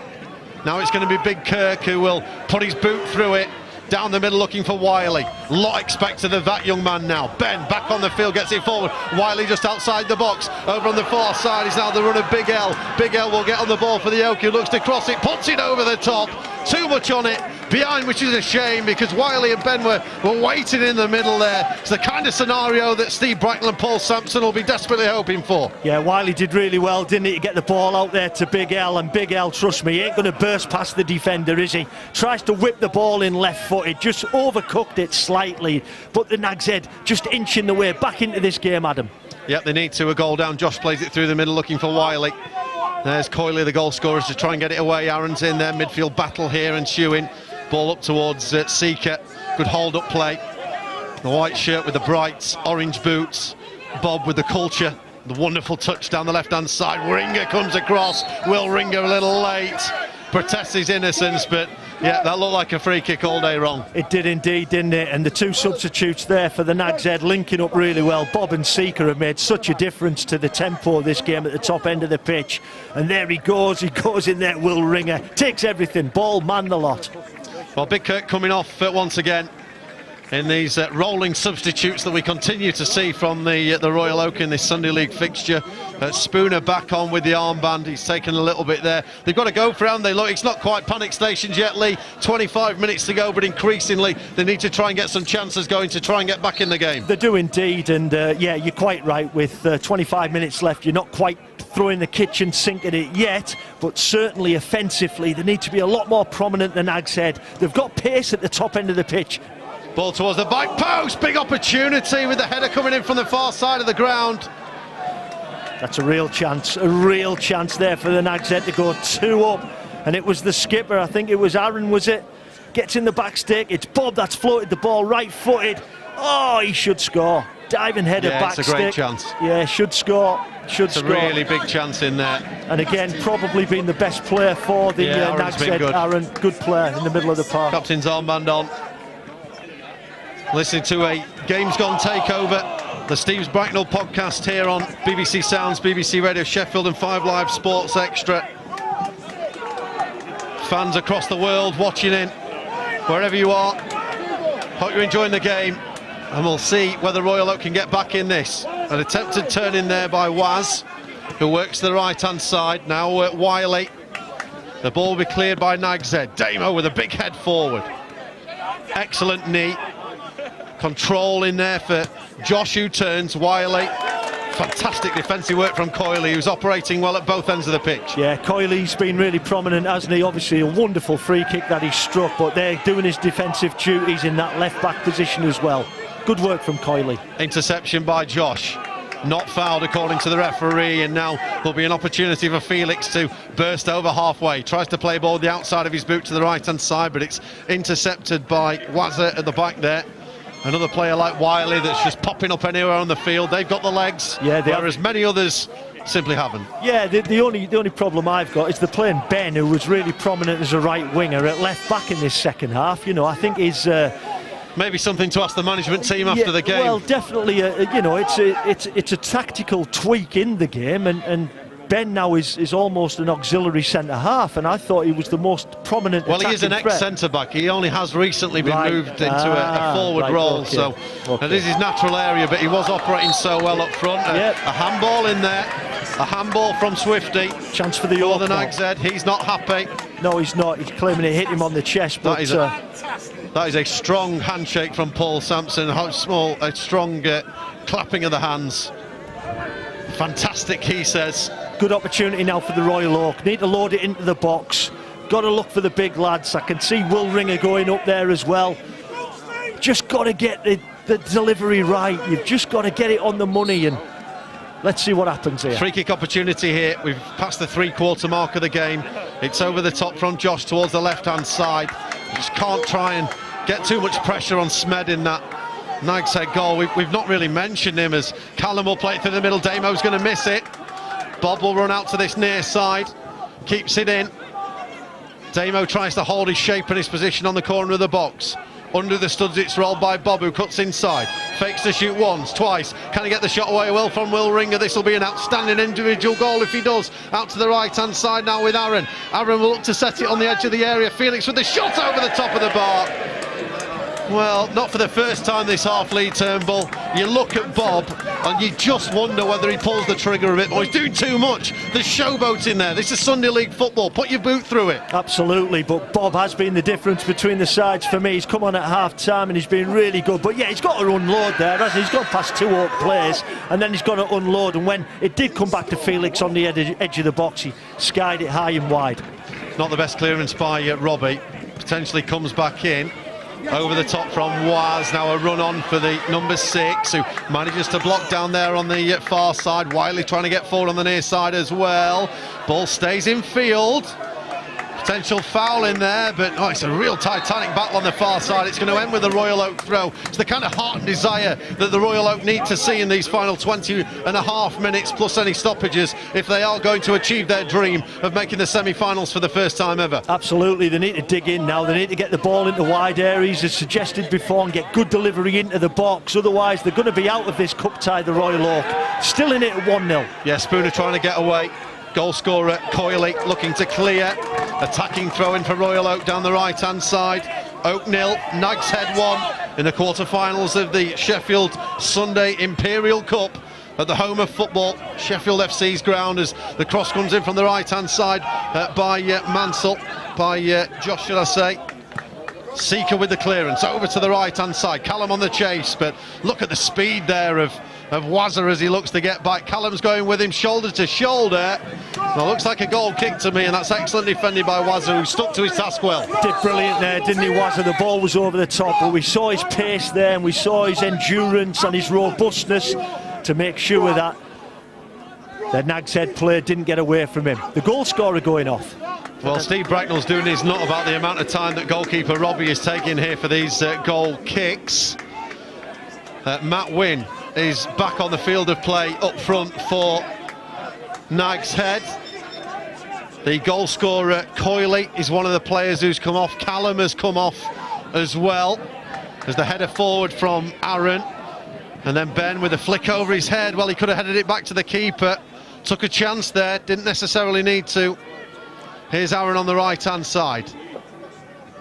N: Now it's going to be Big Kirk who will put his boot through it. Down the middle looking for Wiley. Lot expected of that young man now. Ben back on the field, gets it forward. Wiley just outside the box. Over on the far side is now the run of Big L. Big L will get on the ball for the Oak, who looks to cross it, puts it over the top. Too much on it. Behind, which is a shame, because Wiley and Ben were waiting in the middle there. It's the kind of scenario that Steve Bracknall and Paul Sampson will be desperately hoping for.
K: Yeah, Wiley did really well, didn't he, to get the ball out there to Big L, and Big L, trust me, he ain't going to burst past the defender, is he? Tries to whip the ball in left-footed, just overcooked it slightly, but the Nags Head just inching the way back into this game, Adam.
N: Yep, they need to. A goal down. Josh plays it through the middle looking for Wiley. There's Coyley, the goal scorer, to try and get it away. Aaron's in there, midfield battle here, and Shewin. Ball up towards Seeker. Good hold-up play. The white shirt with the bright orange boots. Bob with the culture. The wonderful touch down the left-hand side. Ringer comes across. Will Ringer a little late. Protests his innocence, but Yeah, that looked like a free kick all day long.
K: It did indeed, didn't it? And the two substitutes there for the Nags Head linking up really well. Bob and Seeker have made such a difference to the tempo of this game at the top end of the pitch. And there he goes in there, Will Ringer. Takes everything, ball, man, the lot.
N: Well, Big Kirk coming off once again in these rolling substitutes that we continue to see from the Royal Oak in this Sunday League fixture. Spooner back on with the armband. He's taken a little bit there. They've got to go for him. It's not quite panic stations yet, Lee. 25 minutes to go, but increasingly they need to try and get some chances going to try and get back in the game.
K: They do indeed, and yeah, you're quite right. With 25 minutes left, you're not quite throwing the kitchen sink at it yet, but certainly offensively they need to be a lot more prominent than Nags Head. They've got pace at the top end of the pitch.
N: Ball towards the back post, big opportunity with the header coming in from the far side of the ground.
K: That's a real chance there for the Nags Head to go 2 up. And it was the skipper, I think it was Aaron, was it? Gets in the back stick, it's Bob that's floated the ball, right-footed. Oh, he should score. Diving header, back stick.
N: It's a great chance.
K: Yeah, should score.
N: It's a really big chance in there.
K: And again, probably been the best player for the Nags Head. Aaron, good player in the middle of the park.
N: Captain's armband on. Listening to a Games Gone takeover, the Steve Bracknall podcast here on BBC Sounds, BBC Radio Sheffield and 5 Live Sports Extra. Fans across the world watching in, wherever you are. Hope you're enjoying the game, and we'll see whether Royal Oak can get back in this. An attempted turn in there by Waz, who works to the right-hand side. Now Wiley. The ball will be cleared by Nags Head. Damo with a big head forward. Excellent knee. Control in there for Josh, who turns. Wiley. Fantastic defensive work from Coyley, who's operating well at both ends of the pitch.
K: Yeah, Coyley's been really prominent, hasn't he? Obviously a wonderful free kick that he struck, but they're doing his defensive duties in that left-back position as well. Good work from Coyley.
N: Interception by Josh. Not fouled according to the referee, and now there'll be an opportunity for Felix to burst over halfway. Tries to play ball with the outside of his boot to the right-hand side, but it's intercepted by Wazza at the back there. Another player like Wiley that's just popping up anywhere on the field. They've got the legs, whereas many others simply haven't.
K: Yeah, the only problem I've got is they're playing Ben, who was really prominent as a right winger at left back in this second half. You know, I think is
N: maybe something to ask the management team after the game.
K: Well, definitely, you know, it's a tactical tweak in the game, and Ben now is almost an auxiliary centre-half, and I thought he was the most prominent
N: Well, he is an ex-centre-back. He only has recently been moved into a forward role, so it is his natural area, but he was operating so well up front. A handball in there, a handball from Swifty.
K: Chance for the
N: Nags Head. He's not happy.
K: No, he's not. He's claiming it hit him on the chest, but
N: that is a strong handshake from Paul Sampson. A strong clapping of the hands. Fantastic, he says.
K: Good opportunity now for the Royal Oak. Need to load it into the box. Got to look for the big lads. I can see Will Ringer going up there as well. Just got to get the delivery right. You've just got to get it on the money, and let's see what happens here.
N: Free kick opportunity here. We've passed the 3/4 mark of the game. It's over the top from Josh towards the left-hand side. Just can't try and get too much pressure on Smed in that Nags Head goal. We've not really mentioned him, as Callum will play it through the middle. Damo's going to miss it. Bob will run out to this near side, keeps it in. Damo tries to hold his shape and his position on the corner of the box. Under the studs, it's rolled by Bob, who cuts inside. Fakes to shoot once, twice. Can he get the shot away well from Will Ringer? This will be an outstanding individual goal if he does. Out to the right-hand side now with Aaron. Aaron will look to set it on the edge of the area. Felix with the shot over the top of the bar. Well, not for the first time this half, Lee Turnbull. You look at Bob and you just wonder whether he pulls the trigger a bit more. He's doing too much. There's showboats in there. This is Sunday League football. Put your boot through it.
K: Absolutely, but Bob has been the difference between the sides for me. He's come on at half-time and he's been really good. But yeah, he's got to unload there, hasn't he? He's gone past 2 Oak players and then he's got to unload. And when it did come back to Felix on the edge of the box, he skied it high and wide.
N: Not the best clearance by Robbie. Potentially comes back in. Over the top from Waz, now a run on for the number 6, who manages to block down there on the far side. Wiley trying to get forward on the near side as well. Ball stays in field. Potential foul in there, but it's a real titanic battle on the far side. It's going to end with a Royal Oak throw. It's the kind of heart and desire that the Royal Oak need to see in these final 20.5 minutes, plus any stoppages, if they are going to achieve their dream of making the semi-finals for the first time ever.
K: Absolutely, they need to dig in now. They need to get the ball into wide areas, as suggested before, and get good delivery into the box. Otherwise, they're going to be out of this cup tie, the Royal Oak. Still in it at 1-0.
N: Yeah, Spooner trying to get away. Goal scorer Coyley looking to clear. Attacking throw in for Royal Oak down the right hand side. Oak 0, Nags Head 1 in the quarter-finals of the Sheffield Sunday Imperial Cup at the home of football, Sheffield FC's ground, as the cross comes in from the right hand side by Mansell, by Josh, should I say. Seeker with the clearance over to the right hand side. Callum on the chase, but look at the speed there of Wazza as he looks to get back. Callum's going with him shoulder to shoulder. Well, looks like a goal kick to me, and that's excellent defended by Wazza, who stuck to his task well.
K: Did brilliant there, didn't he, Wazza? The ball was over the top, but we saw his pace there, and we saw his endurance and his robustness to make sure that the Nags Head player didn't get away from him. The goal scorer going off.
N: Well, Steve Bracknall's doing his nut about the amount of time that goalkeeper Robbie is taking here for these goal kicks. Matt Wynn is back on the field of play up front for Nags Head. The goal scorer Coyley is one of the players who's come off. Callum has come off as well. There's the header forward from Aaron, and then Ben with a flick over his head. Well, he could have headed it back to the keeper. Took a chance there, didn't necessarily need to. Here's Aaron on the right hand side.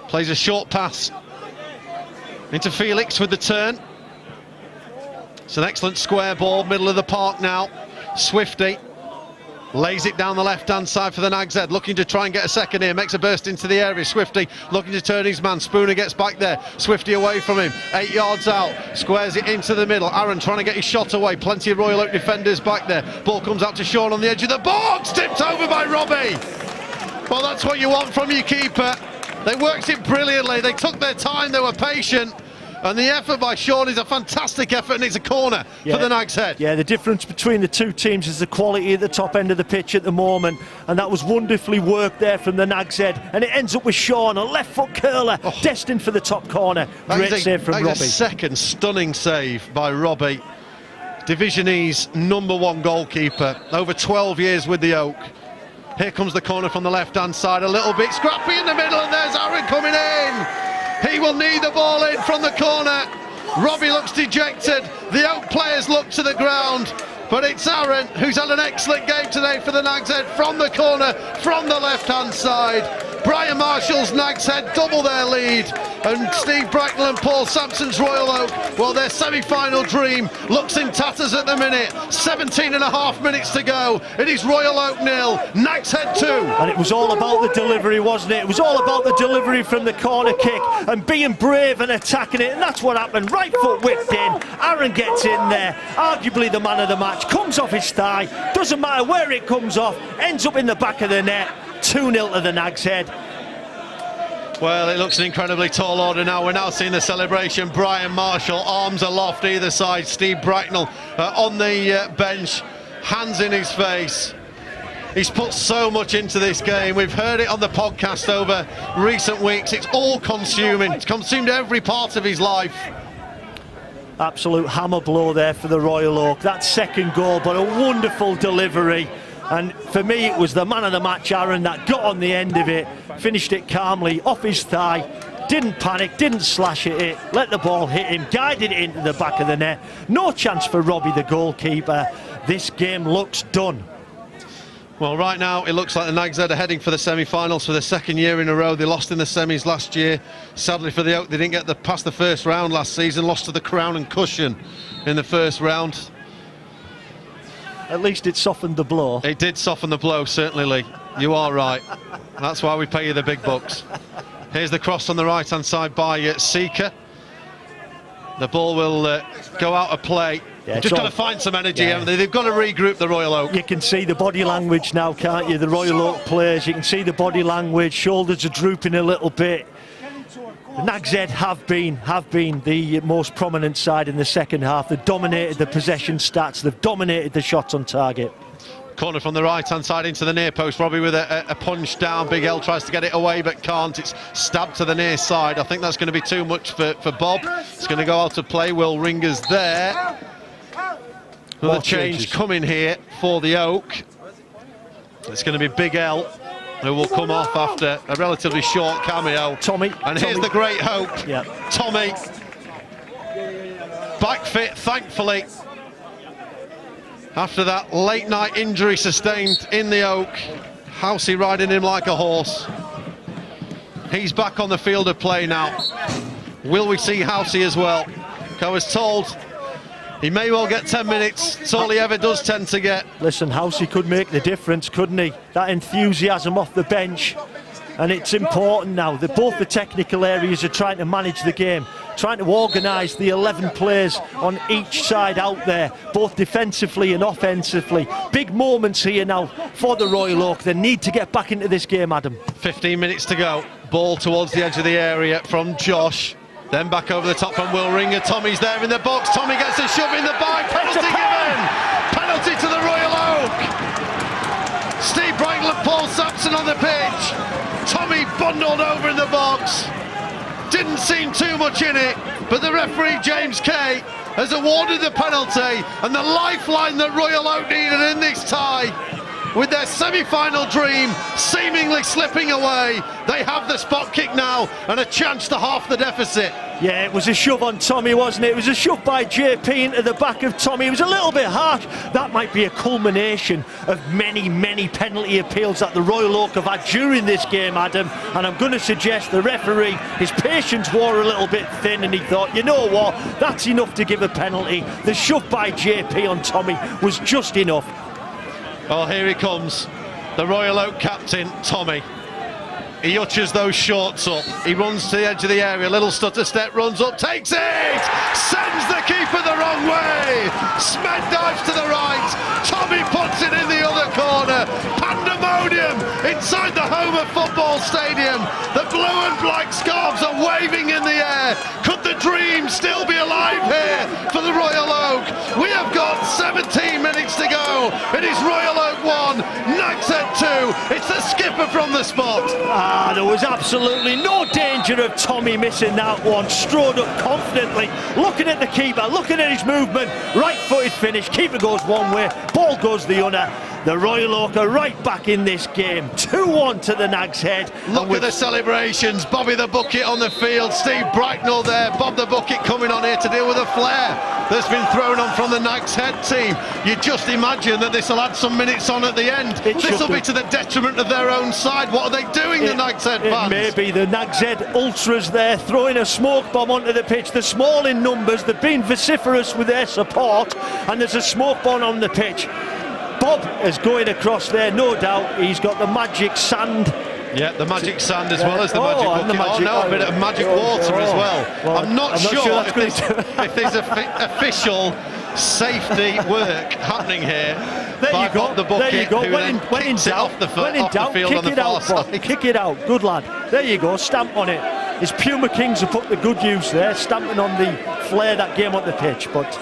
N: Plays a short pass into Felix with the turn. It's an excellent square ball, middle of the park now. Swifty lays it down the left hand side for the Nags Head, looking to try and get a second here, makes a burst into the area. Swifty looking to turn his man. Spooner gets back there, Swifty away from him, 8 yards out, squares it into the middle. Aaron trying to get his shot away, plenty of Royal Oak defenders back there. Ball comes out to Sean on the edge of the box, tipped over by Robbie. Well, that's what you want from your keeper. They worked it brilliantly, they took their time, they were patient. And the effort by Sean is a fantastic effort, and it's a corner for the Nags Head.
K: Yeah, the difference between the two teams is the quality at the top end of the pitch at the moment, and that was wonderfully worked there from the Nags Head, and it ends up with Sean, a left foot curler, destined for the top corner. Great save from Robbie.
N: A second stunning save by Robbie. Division E's #1 goalkeeper, over 12 years with the Oak. Here comes the corner from the left-hand side, a little bit scrappy in the middle, and there's Aaron coming in. He will need the ball in from the corner. Robbie looks dejected. The Oak players look to the ground. But it's Aaron who's had an excellent game today for the Nags Head from the corner, from the left-hand side. Brian Marshall's Nags Head double their lead. And Steve Bracknall and Paul Sampson's Royal Oak, well, their semi-final dream looks in tatters at the minute. 17.5 minutes to go. It is Royal Oak 0, Nags Head 2.
K: And it was all about the delivery, wasn't it? It was all about the delivery from the corner kick and being brave and attacking it, and that's what happened. Right foot whipped in, Aaron gets in there, arguably the man of the match, comes off his thigh, doesn't matter where it comes off, ends up in the back of the net. 2-0 to the Nags Head.
N: Well, it looks an incredibly tall order now. We're now seeing the celebration. Brian Marshall, arms aloft either side. Steve Bracknall on the bench, hands in his face. He's put so much into this game. We've heard it on the podcast over recent weeks. It's all consuming. It's consumed every part of his life.
K: Absolute hammer blow there for the Royal Oak. That second goal, but a wonderful delivery. And for me, it was the man of the match, Aaron, that got on the end of it, finished it calmly, off his thigh, didn't panic, didn't slash at it, let the ball hit him, guided it into the back of the net. No chance for Robbie, the goalkeeper. This game looks done.
N: Well, right now, it looks like the Nags Head are heading for the semi-finals for the second year in a row. They lost in the semis last year. Sadly for the Oak, they didn't get past the first round last season, lost to the Crown and Cushion in the first round.
K: At least it softened the blow.
N: It did soften the blow, certainly, Lee. You are right. That's why we pay you the big bucks. Here's the cross on the right-hand side by Seeker. The ball will go out of play. Yeah, just got to find some energy, haven't they? They've got to regroup the Royal Oak.
K: You can see the body language now, can't you? The Royal Oak players, you can see the body language. Shoulders are drooping a little bit. Nags Head have been the most prominent side in the second half. They've dominated the possession stats. They've dominated the shots on target.
N: Corner from the right-hand side into the near post. Robbie with a punch down. Big L tries to get it away but can't. It's stabbed to the near side. I think that's going to be too much for Bob. It's going to go out of play. Will Ringer's there. Another change coming here for the Oak. It's going to be Big L who will come off after a relatively short cameo.
K: Tommy.
N: And here's the great hope.
K: Yeah.
N: Tommy. Back fit, thankfully. After that late night injury sustained in the Oak, Housey riding him like a horse. He's back on the field of play now. Will we see Housey as well? I was told he may well get 10 minutes. It's all he ever does tend to get.
K: Listen, Housey could make the difference, couldn't he? That enthusiasm off the bench. And it's important now that both the technical areas are trying to manage the game, trying to organise the 11 players on each side out there, both defensively and offensively. Big moments here now for the Royal Oak. They need to get back into this game, Adam.
N: 15 minutes to go. Ball towards the edge of the area from Josh. Then back over the top from Will Ringer. Tommy's there in the box. Tommy gets a shove in the back. Penalty given. Penalty to the Royal Oak. Steve Bracknall and Paul Sampson on the pitch. Tommy bundled over in the box. Didn't seem too much in it, but the referee, James Kay, has awarded the penalty, and the lifeline that Royal Oak needed in this tie, with their semi-final dream seemingly slipping away, they have the spot kick now and a chance to half the deficit.
K: Yeah, it was a shove on Tommy, wasn't it? It was a shove by JP into the back of Tommy. It was a little bit harsh. That might be a culmination of many, many penalty appeals that the Royal Oak have had during this game, Adam. And I'm going to suggest the referee, his patience wore a little bit thin, and he thought, you know what, that's enough to give a penalty. The shove by JP on Tommy was just enough.
N: Oh, here he comes, the Royal Oak captain, Tommy. He ushers those shorts up. He runs to the edge of the area. Little stutter step, runs up, takes it! Sends the keeper the wrong way! Smed dives to the right. Tommy puts it in the other corner. Pandemonium inside the Homer football stadium. The blue and black scarves are waving in the air. Could the dream still be alive here for the Royal Oak? We have got 17 minutes to go. It is Royal Oak 1, Nags Head 2. It's the skipper from the spot.
K: There was absolutely no danger of Tommy missing that one. Strode up confidently, looking at the keeper, looking at his movement. Right-footed finish. Keeper goes one way, ball goes the other. The Royal Oak are right back in this game. 2-1 to the Nags Head.
N: Look at the celebrations. Bobby the Bucket on the field. Steve Bracknall there. Bob the Bucket coming on here to deal with a flare that's been thrown on from the Nags Head team. You just imagine that this will add some minutes on at the end. This will be to the detriment of their own side. What are they doing, the Nags Head fans?
K: It may be the Nags Head ultras there throwing a smoke bomb onto the pitch. They're small in numbers. They've been vociferous with their support, and there's a smoke bomb on the pitch. Bob is going across there, no doubt. He's got the magic sand.
N: Yeah, the magic sand as well as the magic bucket. A bit of magic water as well. I'm not sure if there's official safety work happening here.
K: There you go.
N: The bucket,
K: there you go.
N: When in doubt,
K: kick it out, Bob. Kick it out. Good lad. There you go. Stamp on it. His Puma Kings have put the good use there, stamping on the flare that game on the pitch. But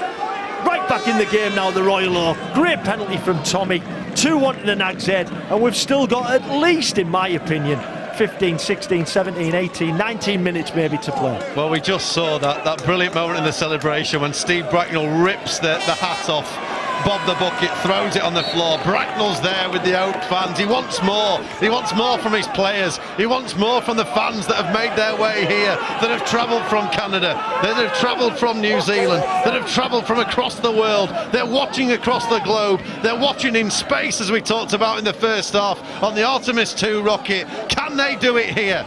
K: right back in the game now, the Royal Oak. Great penalty from Tommy. 2-1 to the Nags Head, and we've still got at least, in my opinion, 15, 16, 17, 18, 19 minutes maybe to play.
N: Well, we just saw that brilliant moment in the celebration when Steve Bracknall rips the hat off. Bob the Bucket throws it on the floor. Bracknall's there with the Oak fans. He wants more. He wants more from his players. He wants more from the fans that have made their way here, that have travelled from Canada, that have travelled from New Zealand, that have travelled from across the world. They're watching across the globe. They're watching in space, as we talked about in the first half, on the Artemis 2 rocket. Can they do it here?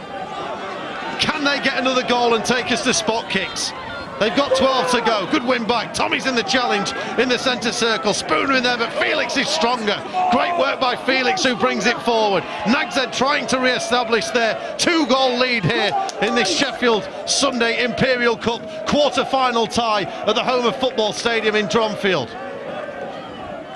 N: Can they get another goal and take us to spot kicks? They've got 12 to go. Good win back. Tommy's in the challenge in the centre circle. Spooner in there, but Felix is stronger. Great work by Felix, who brings it forward. Nags Head trying to re-establish their 2-goal lead here in this Sheffield Sunday Imperial Cup quarter-final tie at the Homer Football Stadium in Dronfield.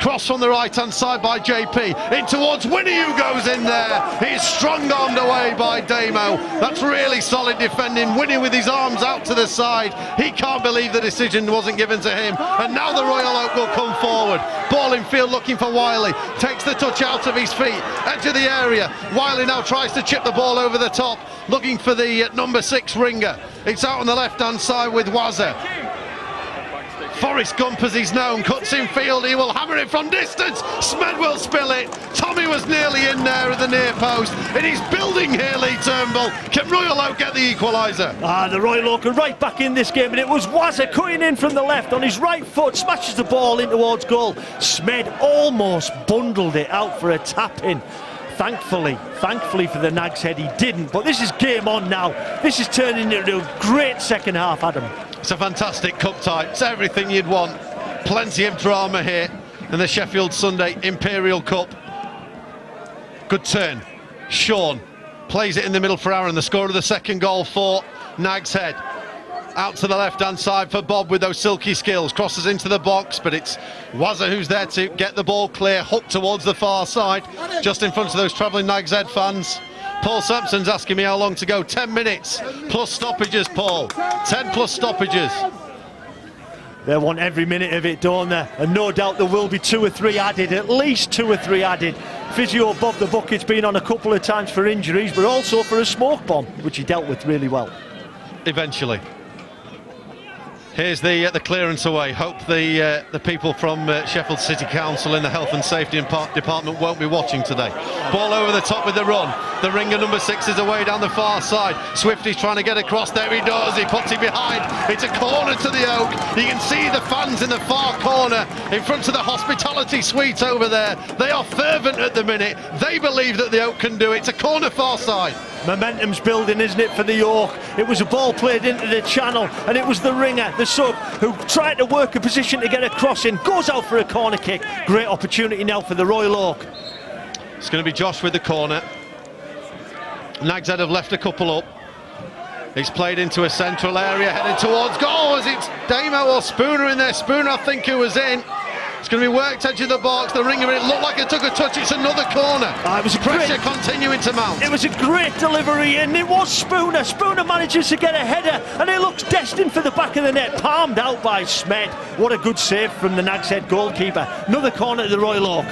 N: Cross from the right-hand side by JP. In towards Winnie, who goes in there. He's strong-armed away by Damo. That's really solid defending. Winnie with his arms out to the side. He can't believe the decision wasn't given to him. And now the Royal Oak will come forward. Ball in field looking for Wiley. Takes the touch out of his feet. Edge of the area. Wiley now tries to chip the ball over the top. Looking for the number 6 Ringer. It's out on the left-hand side with Wazza. Forrest Gump, as he's known, cuts in field. He will hammer it from distance. Smed will spill it. Tommy was nearly in there at the near post. It is building here, Lee Turnbull. Can Royal Oak get the equaliser?
K: The Royal Oak are right back in this game, and it was Wazza cutting in from the left on his right foot, smashes the ball in towards goal. Smed almost bundled it out for a tap-in. Thankfully for the Nags Head, he didn't. But this is game on now. This is turning into a great second half, Adam.
N: It's a fantastic cup tie. It's everything you'd want. Plenty of drama here in the Sheffield Sunday Imperial Cup. Good turn. Sean plays it in the middle for Aaron. The score of the second goal for Nags Head. Out to the left-hand side for Bob with those silky skills. Crosses into the box, but it's Wazza who's there to get the ball clear. Hooked towards the far side, just in front of those travelling Nags Head fans. Paul Sampson's asking me how long to go. 10 minutes plus stoppages, Paul. 10 plus stoppages.
K: They want every minute of it, don't they? And no doubt there will be 2 or 3 added, at least 2 or 3 added. Physio Bob the Bucket's been on a couple of times for injuries, but also for a smoke bomb, which he dealt with really well.
N: Eventually. Here's the clearance away. Hope the people from Sheffield City Council in the Health and Safety Department won't be watching today. Ball over the top with the run. The Ringer number 6 is away down the far side. Swifty's trying to get across. There he does. He puts it behind. It's a corner to the Oak. You can see the fans in the far corner in front of the hospitality suite over there. They are fervent at the minute. They believe that the Oak can do it. It's a corner far side.
K: Momentum's building, isn't it, for the York? It was a ball played into the channel, and it was the Ringer, the sub, who tried to work a position to get a cross in, goes out for a corner kick. Great opportunity now for the Royal Oak.
N: It's going to be Josh with the corner. Nags Head have left a couple up. It's played into a central area, headed towards goal. As it's Damo or Spooner in there. Spooner, I think, who was in. It's going to be worked edge of the box. The Ringer, it looked like it took a touch. It's another corner.
K: It was
N: pressure continuing to mount.
K: It was a great delivery, and it was Spooner. Spooner manages to get a header, and it looks destined for the back of the net. Palmed out by Smed. What a good save from the Nags Head goalkeeper. Another corner to the Royal Oak.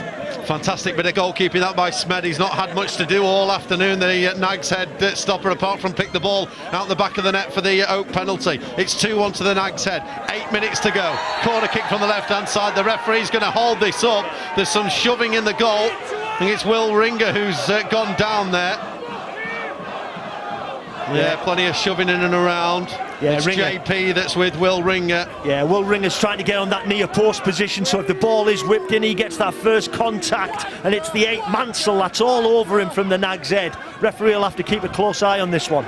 N: Fantastic bit of goalkeeping that by Smed. He's not had much to do all afternoon, the Nags Head stopper, apart from pick the ball out the back of the net for the Oak penalty. It's 2-1 to the Nags Head. 8 minutes to go. Corner kick from the left-hand side. The referee's going to hold this up. There's some shoving in the goal. I think it's Will Ringer who's gone down there. Yeah, plenty of shoving in and around. Yeah, it's Ringer. JP that's with Will Ringer.
K: Yeah, Will Ringer's trying to get on that near post position, so if the ball is whipped in, he gets that first contact, and it's the 8 Mansell that's all over him from the Nags Head. Referee will have to keep a close eye on this one.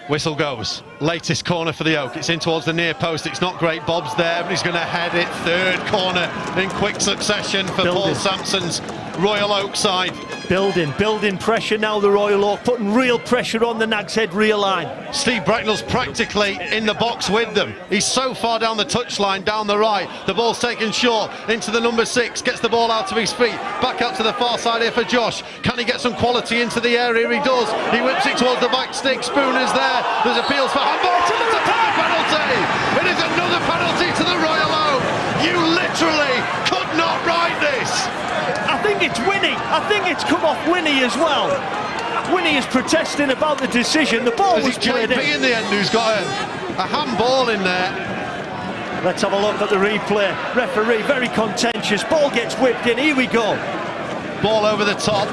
N: Whistle goes. Latest corner for the Oak. It's in towards the near post. It's not great. Bob's there, but he's going to head it. Third corner in quick succession for Paul Sampson's Royal Oak side.
K: Building pressure now, the Royal Oak, putting real pressure on the Nags Head rear line.
N: Steve Bracknall's practically in the box with them. He's so far down the touchline, down the right. The ball's taken short into the number 6, gets the ball out of his feet. Back out to the far side here for Josh. Can he get some quality into the area? He does. He whips it towards the back stick. Spooner's there. There's appeals for handball. It's a penalty. It is another penalty to the Royal Oak. You literally could not write this.
K: I think it's Winnie. I think it's come off Winnie as well. Winnie is protesting about the decision. The ball was played
N: JP in the end who's got a handball in there.
K: Let's have a look at the replay. Referee very contentious. Ball gets whipped in. Here we go.
N: Ball over the top.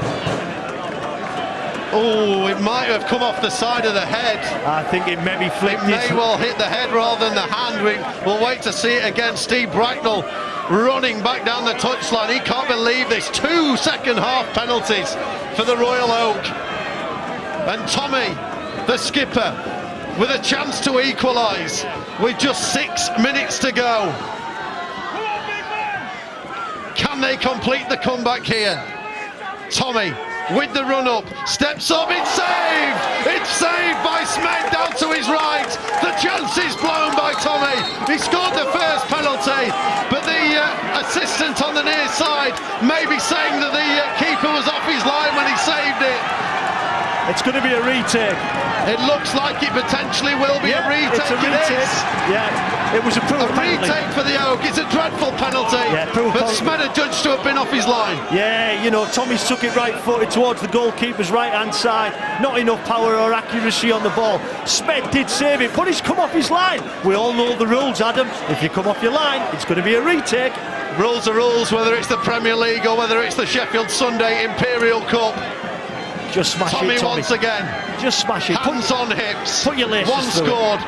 N: Oh, it might have come off the side of the head.
K: I think it maybe flipped.
N: It may well hit the head rather than the hand. We'll wait to see it again. Steve Bracknall running back down the touchline. He can't believe this. 2 second half penalties for the Royal Oak. And Tommy, the skipper, with a chance to equalise with just 6 minutes to go. Can they complete the comeback here? Tommy with the run-up, steps up, it's saved! It's saved by Smed down to his right. The chance is blown by Tommy. He scored the first penalty, but the assistant on the near side may be saying that the keeper was off his line when he saved it.
K: It's going to be a retake.
N: It looks like it potentially will be a retake.
K: It's a retake. Yeah, it was a poor penalty.
N: Retake for the Oak. It's a dreadful penalty. Yeah, but Smed judged to have been off his line.
K: Yeah, you know, Tommy's took it right-footed towards the goalkeeper's right-hand side. Not enough power or accuracy on the ball. Smed did save it, but he's come off his line. We all know the rules, Adam. If you come off your line, it's going to be a retake.
N: Rules are rules, whether it's the Premier League or whether it's the Sheffield Sunday Imperial Cup.
K: Just smash
N: Tommy
K: it, Tommy.
N: once again.
K: Just smash it.
N: Hands on hips.
K: Put your laces
N: one scored,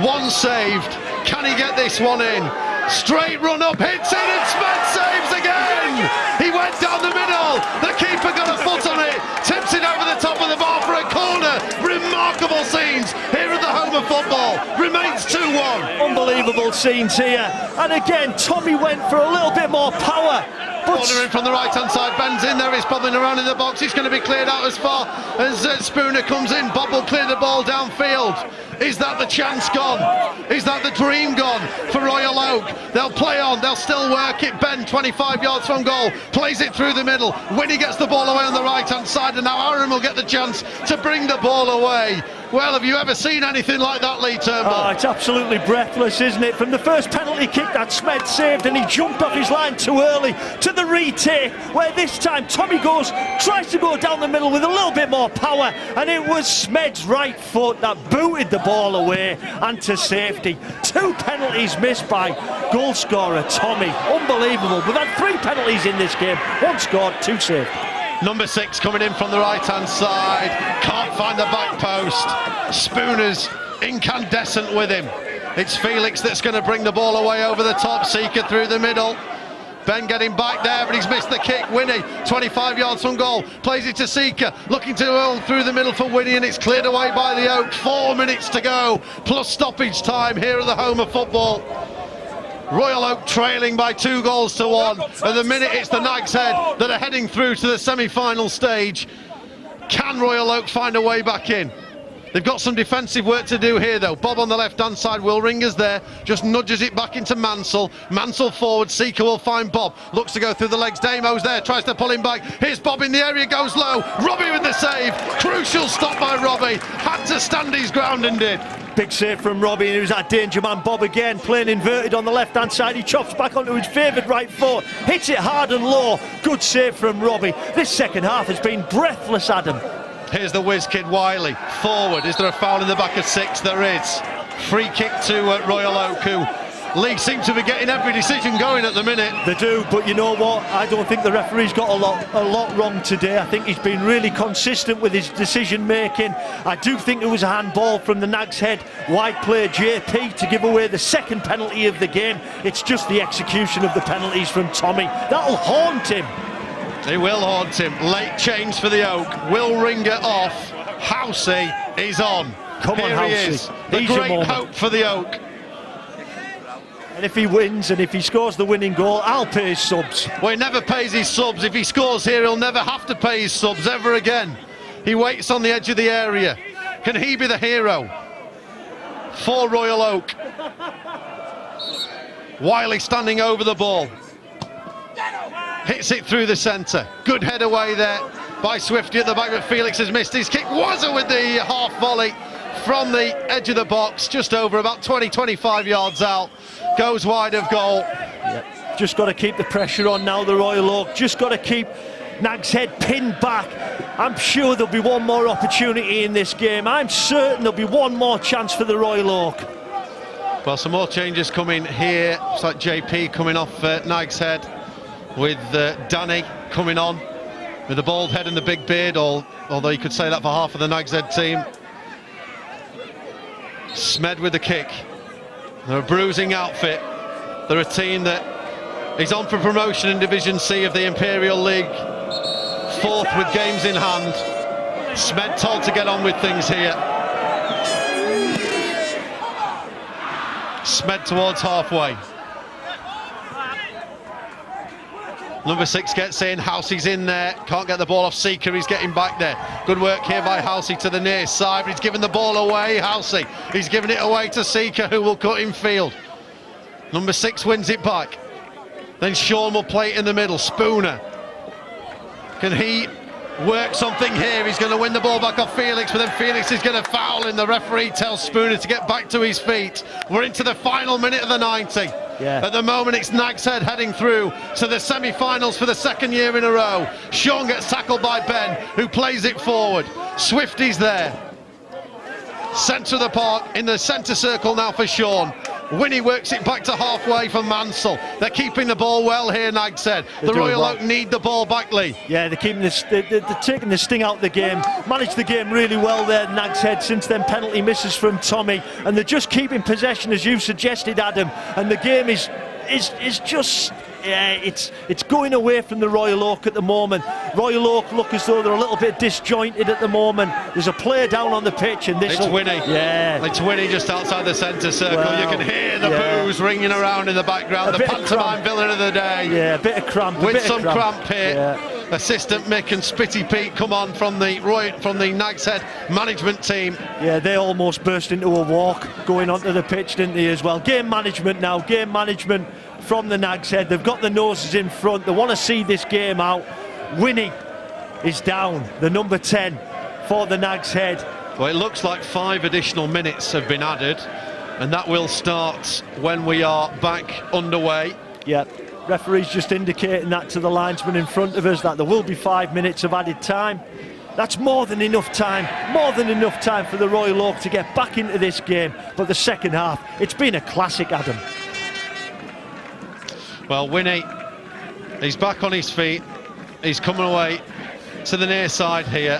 N: one saved. Can he get this one in? Straight run up, hits it, and Smed saves again. He went down the middle. The keeper got a foot on it. Tips it over the top of the bar for a corner. Remarkable scenes here at the home of football. Remains 2-1.
K: Unbelievable scenes here. And again, Tommy went for a little bit more power.
N: Corner in from the right-hand side, Ben's in there, he's bobbling around in the box, he's going to be cleared out as far as Spooner comes in. Bob will clear the ball downfield. Is that the chance gone? Is that the dream gone for Royal Oak? They'll play on, they'll still work it. Ben, 25 yards from goal, plays it through the middle. Winnie gets the ball away on the right-hand side, and now Aaron will get the chance to bring the ball away. Well, have you ever seen anything like that, Lee Turnbull?
K: Oh, it's absolutely breathless, isn't it? From the first penalty kick that Smed saved, and he jumped off his line too early, to the retake, where this time Tommy tries to go down the middle with a little bit more power, and it was Smed's right foot that booted the ball away and to safety. 2 penalties missed by goal scorer Tommy. Unbelievable. We've had 3 penalties in this game. 1 scored, 2 saved.
N: Number 6 coming in from the right-hand side. Can't find the back post. Spooner's incandescent with him. It's Felix that's going to bring the ball away over the top. Seeker through the middle. Ben getting back there, but he's missed the kick. Winnie, 25 yards from goal, plays it to Seeker, looking to roll through the middle for Winnie, and it's cleared away by the Oak. 4 minutes to go, plus stoppage time here at the home of football. Royal Oak trailing by 2 goals to 1. At the minute, it's the Nags Head that are heading through to the semi-final stage. Can Royal Oak find a way back in? They've got some defensive work to do here, though. Bob on the left-hand side, Will Ringer's there, just nudges it back into Mansell. Mansell forward, Seeker will find Bob. Looks to go through the legs, Damo's there, tries to pull him back. Here's Bob in the area, goes low. Robbie with the save. Crucial stop by Robbie. Had to stand his ground and did.
K: Big save from Robbie, and it was that danger man Bob again, playing inverted on the left-hand side. He chops back onto his favoured right foot, hits it hard and low. Good save from Robbie. This second half has been breathless, Adam.
N: Here's the whiz kid Wiley, forward. Is there a foul in the back of 6? There is. Free kick to Royal Oak, who League seem to be getting every decision going at the minute.
K: They do, but you know what? I don't think the referee's got a lot wrong today. I think he's been really consistent with his decision making. I do think it was a handball from the Nags Head wide player JP to give away the second penalty of the game. It's just the execution of the penalties from Tommy. That'll haunt him.
N: It will haunt him. Late change for the Oak. Will Ringer off. Housey is on.
K: Come on, Housey.
N: He is. The great hope for the Oak.
K: And if he wins and if he scores the winning goal, I'll pay his subs.
N: Well, he never pays his subs. If he scores here, he'll never have to pay his subs ever again. He waits on the edge of the area. Can he be the hero for Royal Oak? Wiley standing over the ball. Hits it through the centre. Good head away there by Swifty at the back, but Felix has missed his kick. Wazza with the half volley from the edge of the box, just over about 20-25 yards out. Goes wide of goal.
K: Yep. Just got to keep the pressure on now, the Royal Oak. Just got to keep Nags Head pinned back. I'm sure there'll be one more opportunity in this game. I'm certain there'll be one more chance for the Royal Oak.
N: Well, some more changes coming here. It's like JP coming off Nags Head, with Danny coming on with the bald head and the big beard, although you could say that for half of the Nags Head team. Smed with the kick. They're a bruising outfit. They're a team that is on for promotion in Division C of the Imperial League, fourth with games in hand. Smed told to get on with things here. Smed towards halfway. Number 6 gets in, Housey's in there, can't get the ball off Seeker, he's getting back there. Good work here by Housey to the near side, but he's given the ball away, Housey. He's given it away to Seeker, who will cut in field. Number 6 wins it back. Then Sean will play it in the middle, Spooner. Can he work something here? He's going to win the ball back off Felix, but then Felix is going to foul him. The referee tells Spooner to get back to his feet. We're into the final minute of the 90.
K: Yeah.
N: At the moment, it's Nags Head heading through to the semi-finals for the second year in a row. Sean gets tackled by Ben, who plays it forward. Swifty's there. Centre of the park, in the centre circle now for Sean. Winnie works it back to halfway for Mansell. They're keeping the ball well here, Nags Head. The Royal Oak need the ball back, Lee.
K: Yeah, they're keeping they're taking the sting out of the game. Managed the game really well there, Nags Head, since then penalty misses from Tommy. And they're just keeping possession, as you suggested, Adam. And the game is just... Yeah, it's going away from the Royal Oak at the moment. Royal Oak look as though they're a little bit disjointed at the moment. There's a player down on the pitch, and this.
N: It's Winnie.
K: Yeah,
N: it's Winnie just outside the centre circle.
K: Well,
N: you can hear the boos ringing around in the background. The pantomime villain of the day.
K: Yeah, a bit of cramp.
N: With some cramp here. Yeah. Assistant Mick and Spitty Pete come on from the Nags Head management team.
K: Yeah, they almost burst into a walk going onto the pitch, didn't they, as well? Game management now. Game management from the Nags Head. They've got the noses in front. They want to see this game out. Winnie is down, the number 10 for the Nags Head.
N: Well, it looks like 5 additional minutes have been added, and that will start when we are back underway.
K: Yeah, referee's just indicating that to the linesman in front of us, that there will be 5 minutes of added time. That's more than enough time for the Royal Oak to get back into this game. But the second half, it's been a classic, Adam.
N: Well, Winnie, he's back on his feet. He's coming away to the near side here.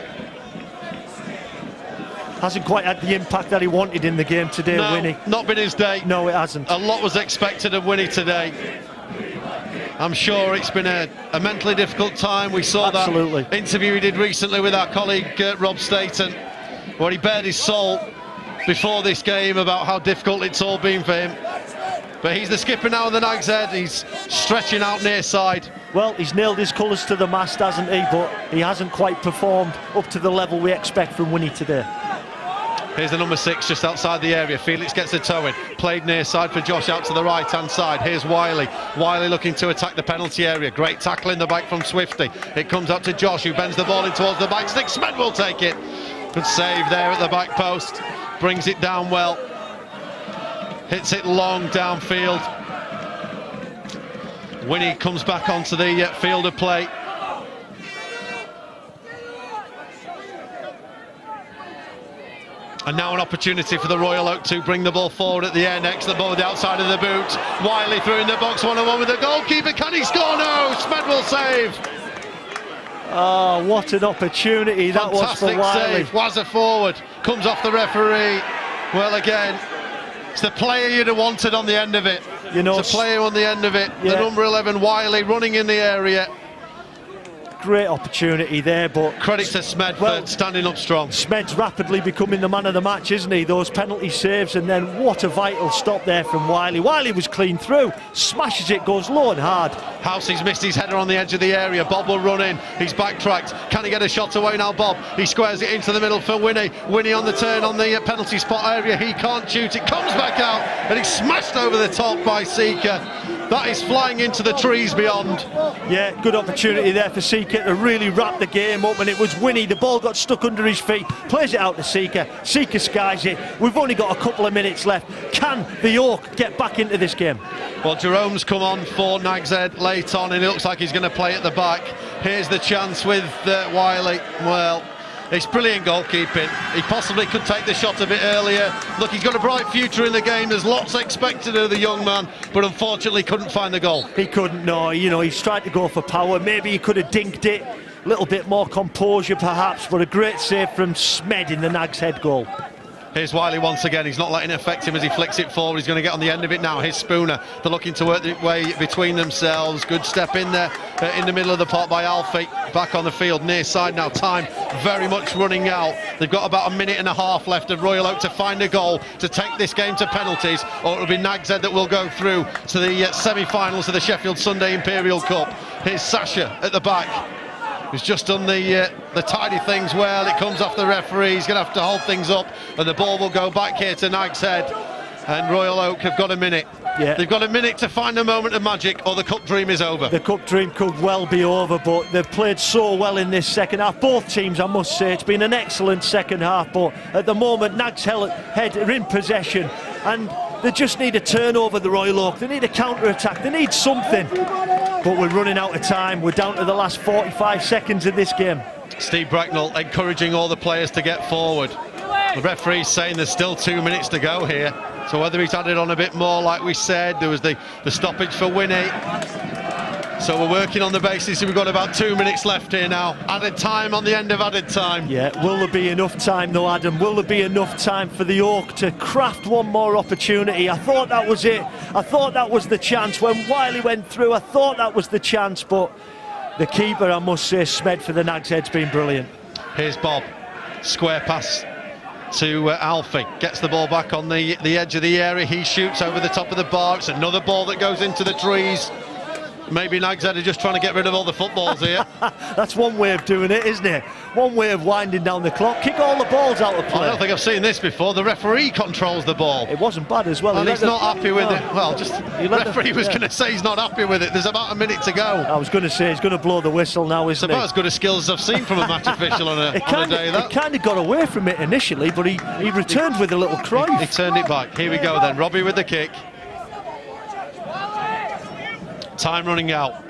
K: Hasn't quite had the impact that he wanted in the game today,
N: no,
K: Winnie.
N: Not been his day.
K: No, it hasn't.
N: A lot was expected of Winnie today. I'm sure it's been a mentally difficult time. We saw that interview he did recently with our colleague Rob Staten, where he bared his soul before this game about how difficult it's all been for him. But he's the skipper now of the Nags Head. He's stretching out near side.
K: Well, he's nailed his colours to the mast, hasn't he? But he hasn't quite performed up to the level we expect from Winnie today.
N: Here's the number 6 just outside the area. Felix gets a toe in. Played near side for Josh out to the right-hand side. Here's Wiley. Wiley looking to attack the penalty area. Great tackle in the back from Swifty. It comes up to Josh, who bends the ball in towards the back stick. Smed will take it. Good save there at the back post. Brings it down well. Hits it long downfield. Winnie comes back onto the field of play. And now an opportunity for the Royal Oak to bring the ball forward at the air next. The ball at the outside of the boot. Wiley through in the box, 1-on-1 with the goalkeeper. Can he score? No! Smed will save.
K: Oh, what an opportunity that was for Wiley.
N: Fantastic save. Wazza forward. Comes off the referee. Well, again, it's the player you'd have wanted on the end of it.
K: You know,
N: it's a player on the end of it. Yeah. The number 11, Wiley, running in the area.
K: Great opportunity there, but
N: credit to Smed for standing up strong.
K: Smed's rapidly becoming the man of the match, isn't he? Those penalty saves, and then what a vital stop there from Wiley. Wiley was clean through, smashes it, goes low and hard.
N: Housey's missed his header on the edge of the area. Bob will run in. He's backtracked. Can he get a shot away now, Bob? He squares it into the middle for Winnie. Winnie on the turn on the penalty spot area. He can't shoot. It comes back out, and it's smashed over the top by Seeker. That is flying into the trees beyond.
K: Yeah, good opportunity there for Seeker to really wrap the game up, and it was Winnie. The ball got stuck under his feet, plays it out to Seeker. Seeker skies it. We've only got a couple of minutes left. Can the Oak get back into this game?
N: Well, Jerome's come on for Nags Head late on, and it looks like he's going to play at the back. Here's the chance with Wiley. Well, it's brilliant goalkeeping. He possibly could take the shot a bit earlier. Look, he's got a bright future in the game. There's lots expected of the young man, but unfortunately couldn't find the goal.
K: He couldn't, no. You know, he's tried to go for power. Maybe he could have dinked it. A little bit more composure perhaps, but a great save from Smed in the Nags Head goal.
N: Here's Wiley once again. He's not letting it affect him as he flicks it forward. He's going to get on the end of it now. Here's Spooner. They're looking to work their way between themselves. Good step in there in the middle of the pot by Alfie. Back on the field, near side now. Time very much running out. They've got about a minute and a half left of Royal Oak to find a goal to take this game to penalties, or it'll be Nags Head that will go through to the semi-finals of the Sheffield Sunday Imperial Cup. Here's Sasha at the back, who's just done the tidy things well. It comes off the referee. He's going to have to hold things up, and the ball will go back here to Nags Head. And Royal Oak have got a minute.
K: Yeah.
N: They've got a minute to find a moment of magic, or the cup dream is over.
K: The cup dream could well be over, but they've played so well in this second half. Both teams, I must say, it's been an excellent second half, but at the moment Nags Head are in possession, and they just need a turnover, the Royal Oak. They need a counter-attack, they need something. But we're running out of time. We're down to the last 45 seconds of this game.
N: Steve Bracknall encouraging all the players to get forward. The referee's saying there's still 2 minutes to go here. So whether he's added on a bit more, like we said, there was the stoppage for Winnie. So we're working on the basis we've got about 2 minutes left here now. Added time on the end of added time.
K: Yeah, will there be enough time though, Adam? Will there be enough time for the Oak to craft one more opportunity? I thought that was it. I thought that was the chance. When Wiley went through, I thought that was the chance, but the keeper, I must say, Smed for the Nags Head's been brilliant.
N: Here's Bob. Square pass to Alfie, gets the ball back on the edge of the area. He shoots over the top of the bar. It's another ball that goes into the trees. Maybe Nags Head are just trying to get rid of all the footballs here.
K: That's one way of doing it, isn't it? One way of winding down the clock. Kick all the balls out of play.
N: I don't think I've seen this before. The referee controls the ball.
K: It wasn't bad as well.
N: And he's not happy with it. Well, just the referee was going to say he's not happy with it. There's about a minute to go.
K: I was going to say he's going to blow the whistle now, isn't
N: he? It's about as good a skills as I've seen from a match official on a day.
K: He kind of got away from it initially, but he returned with a little cry.
N: He turned it back. Here we go then. Robbie with the kick. Time running out.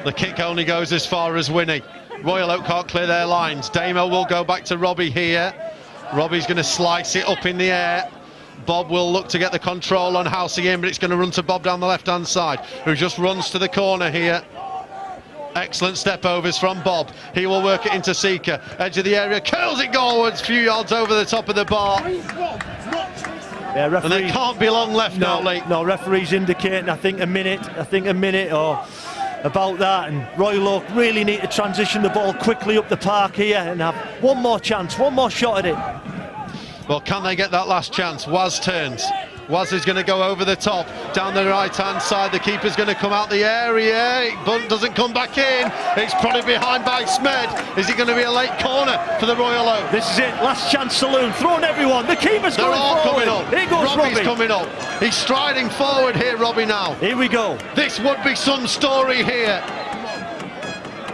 N: The kick only goes as far as Winnie. Royal Oak can't clear their lines. Damo will go back to Robbie here. Robbie's going to slice it up in the air. Bob will look to get the control on Housey in, but it's going to run to Bob down the left-hand side, who just runs to the corner here. Excellent step overs from Bob. He will work it into Seeker. Edge of the area, curls it goalwards, few yards over the top of the bar.
K: Yeah,
N: and there can't be long left now, Lee.
K: No, referee's indicating, I think a minute or about that, and Royal Oak really need to transition the ball quickly up the park here and have one more chance, one more shot at it.
N: Well, can they get that last chance? Waz turns. Waz is going to go over the top, down the right-hand side. The keeper's going to come out the area, but doesn't come back in. It's probably behind by Smed. Is it going to be a late corner for the Royal Oak?
K: This is it, last chance saloon, throwing everyone. The keeper's going forward.
N: Coming up.
K: Here goes
N: Robbie's
K: Robbie.
N: Coming up. He's striding forward here, Robbie, now.
K: Here we go.
N: This would be some story here.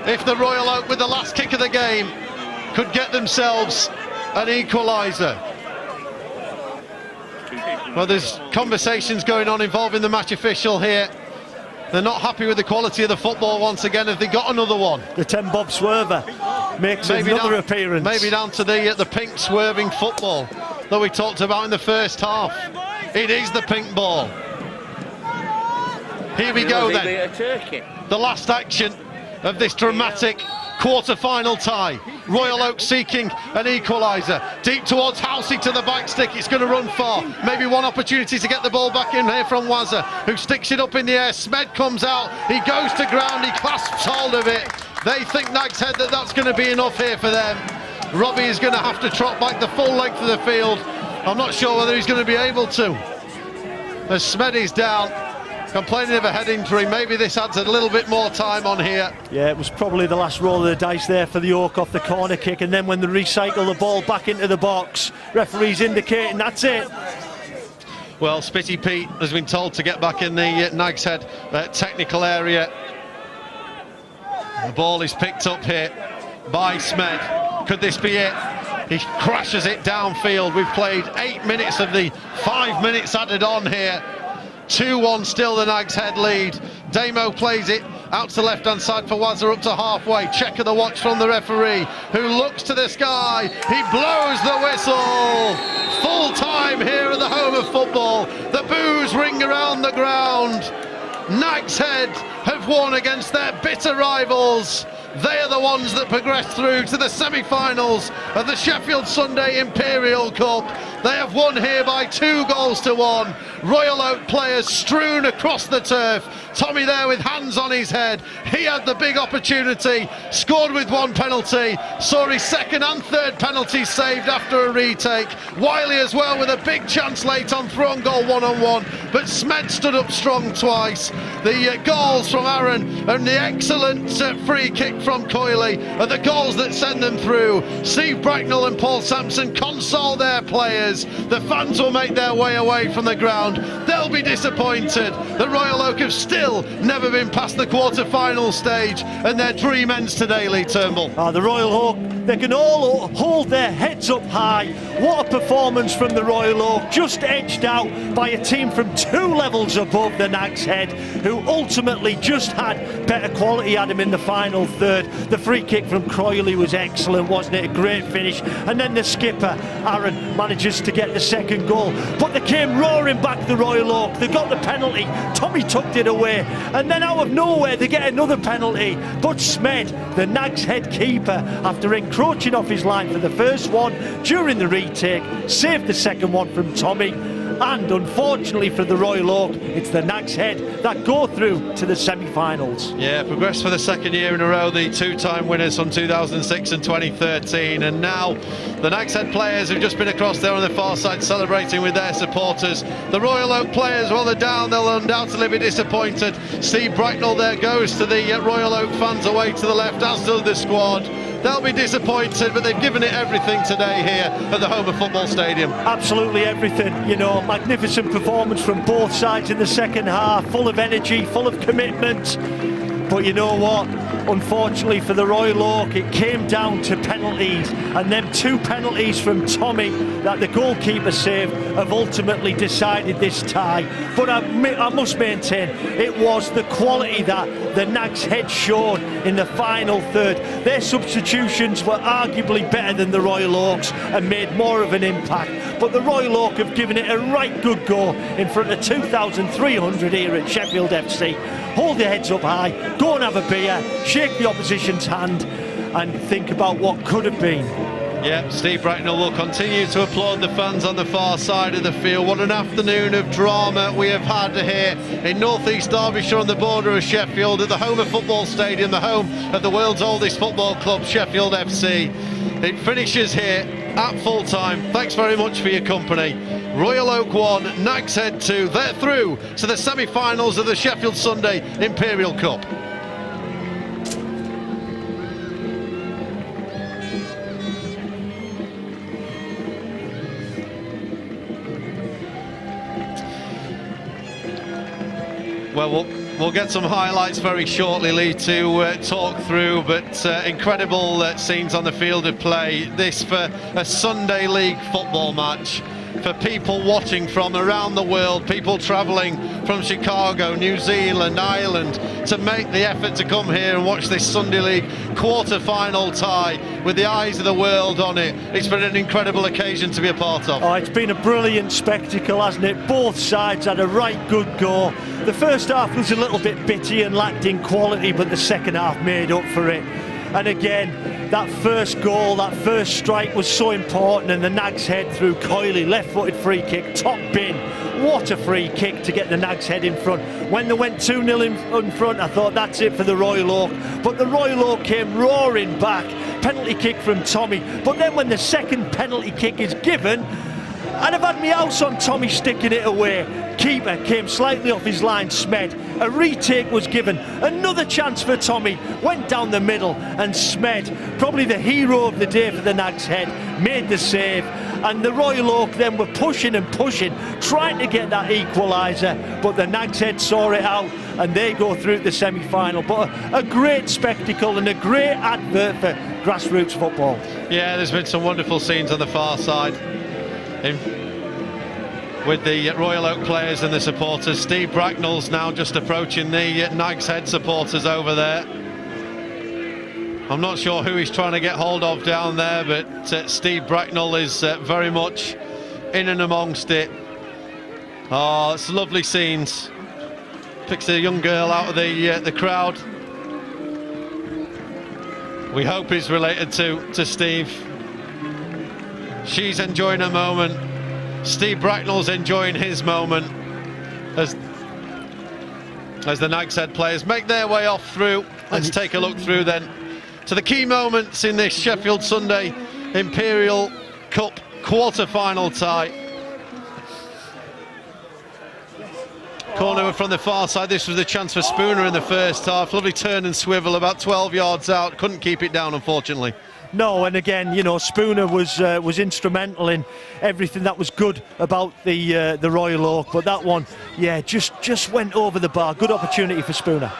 N: If the Royal Oak, with the last kick of the game, could get themselves an equaliser. Well, there's conversations going on involving the match official here. They're not happy with the quality of the football once again. Have they got another one?
K: The 10 Bob Swerver makes another appearance.
N: Maybe down to the pink swerving football that we talked about in the first half. It is the pink ball. Here we go then. The last action of this dramatic quarter-final tie. Royal Oak seeking an equaliser. Deep towards Housey to the back stick. It's going to run far. Maybe one opportunity to get the ball back in here from Wazza, who sticks it up in the air. Smed comes out. He goes to ground. He clasps hold of it. They think Nags Head that's going to be enough here for them. Robbie is going to have to trot back the full length of the field. I'm not sure whether he's going to be able to. As Smed is down, complaining of a head injury. Maybe this adds a little bit more time on here.
K: Yeah, it was probably the last roll of the dice there for the Oak off the corner kick, and then when they recycle the ball back into the box, referee's indicating that's it.
N: Well, Spitty Pete has been told to get back in the Nags Head technical area. The ball is picked up here by Smed. Could this be it? He crashes it downfield. We've played 8 minutes of the 5 minutes added on here. 2-1 still the Nags Head lead. Damo plays it out to the left-hand side for Wazza up to halfway. Check of the watch from the referee, who looks to the sky. He blows the whistle. Full time here at the home of football. The boos ring around the ground. Nags Head have won against their bitter rivals. They are the ones that progress through to the semi-finals of the Sheffield Sunday Imperial Cup. They have won here by 2-1. Royal Oak players strewn across the turf. Tommy there with hands on his head. He had the big opportunity, scored with one penalty, saw his second and third penalties saved after a retake. Wiley as well with a big chance late on through on goal 1-on-1. but Smed stood up strong twice. The goals from Aaron and the excellent free kick from Coyley are the goals that send them through. Steve Bracknall and Paul Sampson console their players. The fans will make their way away from the ground. They'll be disappointed. The Royal Oak have still never been past the quarter-final stage, and their dream ends today, Lee Turnbull.
K: The Royal Oak, they can all hold their heads up high. What a performance from the Royal Oak, just edged out by a team from 2 levels above the Nags Head, who ultimately just had better quality at him in the final third. The free kick from Croyley was excellent, wasn't it? A great finish. And then the skipper, Aaron, manages to get the second goal. But they came roaring back, the Royal Oak. They got the penalty. Tommy tucked it away. And then out of nowhere, they get another penalty. But Smed, the Nags Head keeper, after encroaching off his line for the first one during the retake, saved the second one from Tommy. And unfortunately for the Royal Oak, it's the Nags Head that go through to the semi-finals.
N: Yeah, progressed for the second year in a row, the 2-time winners from 2006 and 2013. And now the Nags Head players have just been across there on the far side celebrating with their supporters. The Royal Oak players, while they're down, they'll undoubtedly be disappointed. Steve Bracknall there goes to the Royal Oak fans away to the left, as does the squad. They'll be disappointed, but they've given it everything today here at the Homer Football Stadium.
K: Absolutely everything, you know, magnificent performance from both sides in the second half, full of energy, full of commitment. But you know what? Unfortunately for the Royal Oak, it came down to penalties, and them 2 penalties from Tommy that the goalkeeper saved have ultimately decided this tie. But I must maintain, it was the quality that the Nags Head showed in the final third. Their substitutions were arguably better than the Royal Oaks and made more of an impact. But the Royal Oak have given it a right good go in front of 2,300 here at Sheffield FC. Hold your heads up high, go and have a beer, shake the opposition's hand and think about what could have been.
N: Yeah, Steve Bracknall will continue to applaud the fans on the far side of the field. What an afternoon of drama we have had here in North East Derbyshire on the border of Sheffield at the Homer Football Stadium, the home of the world's oldest football club, Sheffield FC. It finishes here at full time. Thanks very much for your company. Royal Oak 1, Nags Head 2. They're through to the semi-finals of the Sheffield Sunday Imperial Cup. Well, we'll get some highlights very shortly, Lee, to talk through, but incredible scenes on the field of play. This for a Sunday League football match, for people watching from around the world, people travelling from Chicago, New Zealand, Ireland, to make the effort to come here and watch this Sunday League quarter-final tie with the eyes of the world on it. It's been an incredible occasion to be a part of.
K: Oh, it's been a brilliant spectacle, hasn't it? Both sides had a right good go. The first half was a little bit bitty and lacked in quality, but the second half made up for it. And again, that first goal, that first strike was so important, and the Nags Head through Coyley, left-footed free kick, top bin. What a free kick to get the Nags Head in front. When they went 2-0 in front, I thought that's it for the Royal Oak. But the Royal Oak came roaring back. Penalty kick from Tommy. But then when the second penalty kick is given, and I've had my house on Tommy sticking it away. Keeper came slightly off his line, Smed. A retake was given. Another chance for Tommy. Went down the middle, and Smed, probably the hero of the day for the Nags Head, made the save. And the Royal Oak then were pushing and pushing, trying to get that equaliser. But the Nags Head saw it out, and they go through to the semi-final. But a great spectacle and a great advert for grassroots football.
N: Yeah, there's been some wonderful scenes on the far side. With the Royal Oak players and the supporters. Steve Bracknall's now just approaching the Nags Head supporters over there. I'm not sure who he's trying to get hold of down there, but Steve Bracknall is very much in and amongst it. Oh, it's lovely scenes. Picks a young girl out of the crowd. We hope he's related to Steve. She's enjoying her moment. Steve Bracknall's enjoying his moment as the Nags Head players make their way off through. Let's take a look through then to the key moments in this Sheffield Sunday Imperial Cup quarter-final tie. Corner from the far side. This was the chance for Spooner in the first half. Lovely turn and swivel about 12 yards out. Couldn't keep it down, unfortunately.
K: No, and again, you know, Spooner was instrumental in everything that was good about the Royal Oak. But that one, yeah, just went over the bar. Good opportunity for Spooner.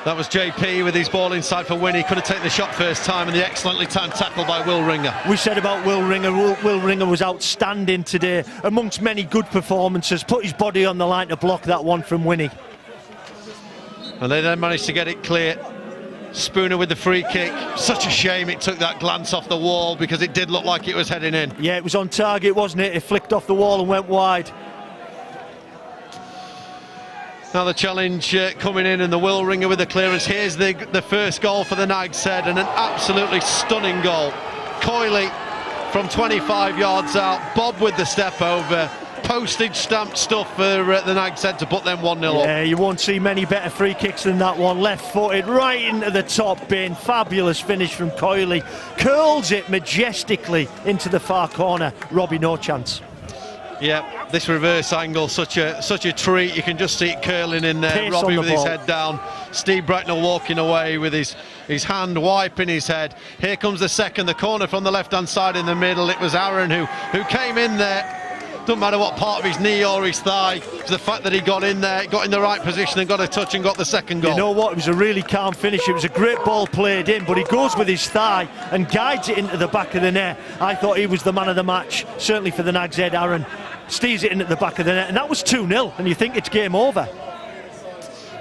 N: That was JP with his ball inside for Winnie. Could have taken the shot first time, and the excellently timed tackle by Will Ringer.
K: We said about Will Ringer. Will Ringer was outstanding today, amongst many good performances. Put his body on the line to block that one from Winnie.
N: And they then managed to get it clear. Spooner with the free kick. Such a shame it took that glance off the wall, because it did look like it was heading in.
K: Yeah, it was on target, wasn't it? It flicked off the wall and went wide.
N: Now the challenge coming in, and the Will Ringer with the clearance. Here's the first goal for the Nags Head, and an absolutely stunning goal. Coyley from 25 yards out. Bob with the step over. Postage stamp stuff for the Nags Head to put them 1-0 up.
K: Yeah, you won't see many better free kicks than that one. Left-footed, right into the top bin. Fabulous finish from Coyley. Curls it majestically into the far corner. Robbie, no chance.
N: Yeah, this reverse angle, such a treat. You can just see it curling in there.
K: Pace
N: Robbie with
K: ball.
N: his head down. Steve Bracknell walking away with his hand wiping his head. Here comes the second, the corner from the left-hand side in the middle. It was Aaron who came in there. Doesn't matter what part of his knee or his thigh. It's the fact that he got in there, got in the right position and got a touch and got the second goal.
K: You know what? It was a really calm finish. It was a great ball played in, but he goes with his thigh and guides it into the back of the net. I thought he was the man of the match, certainly for the Nags Head. Aaron steers it in at the back of the net, and that was 2-0, and you think it's game over.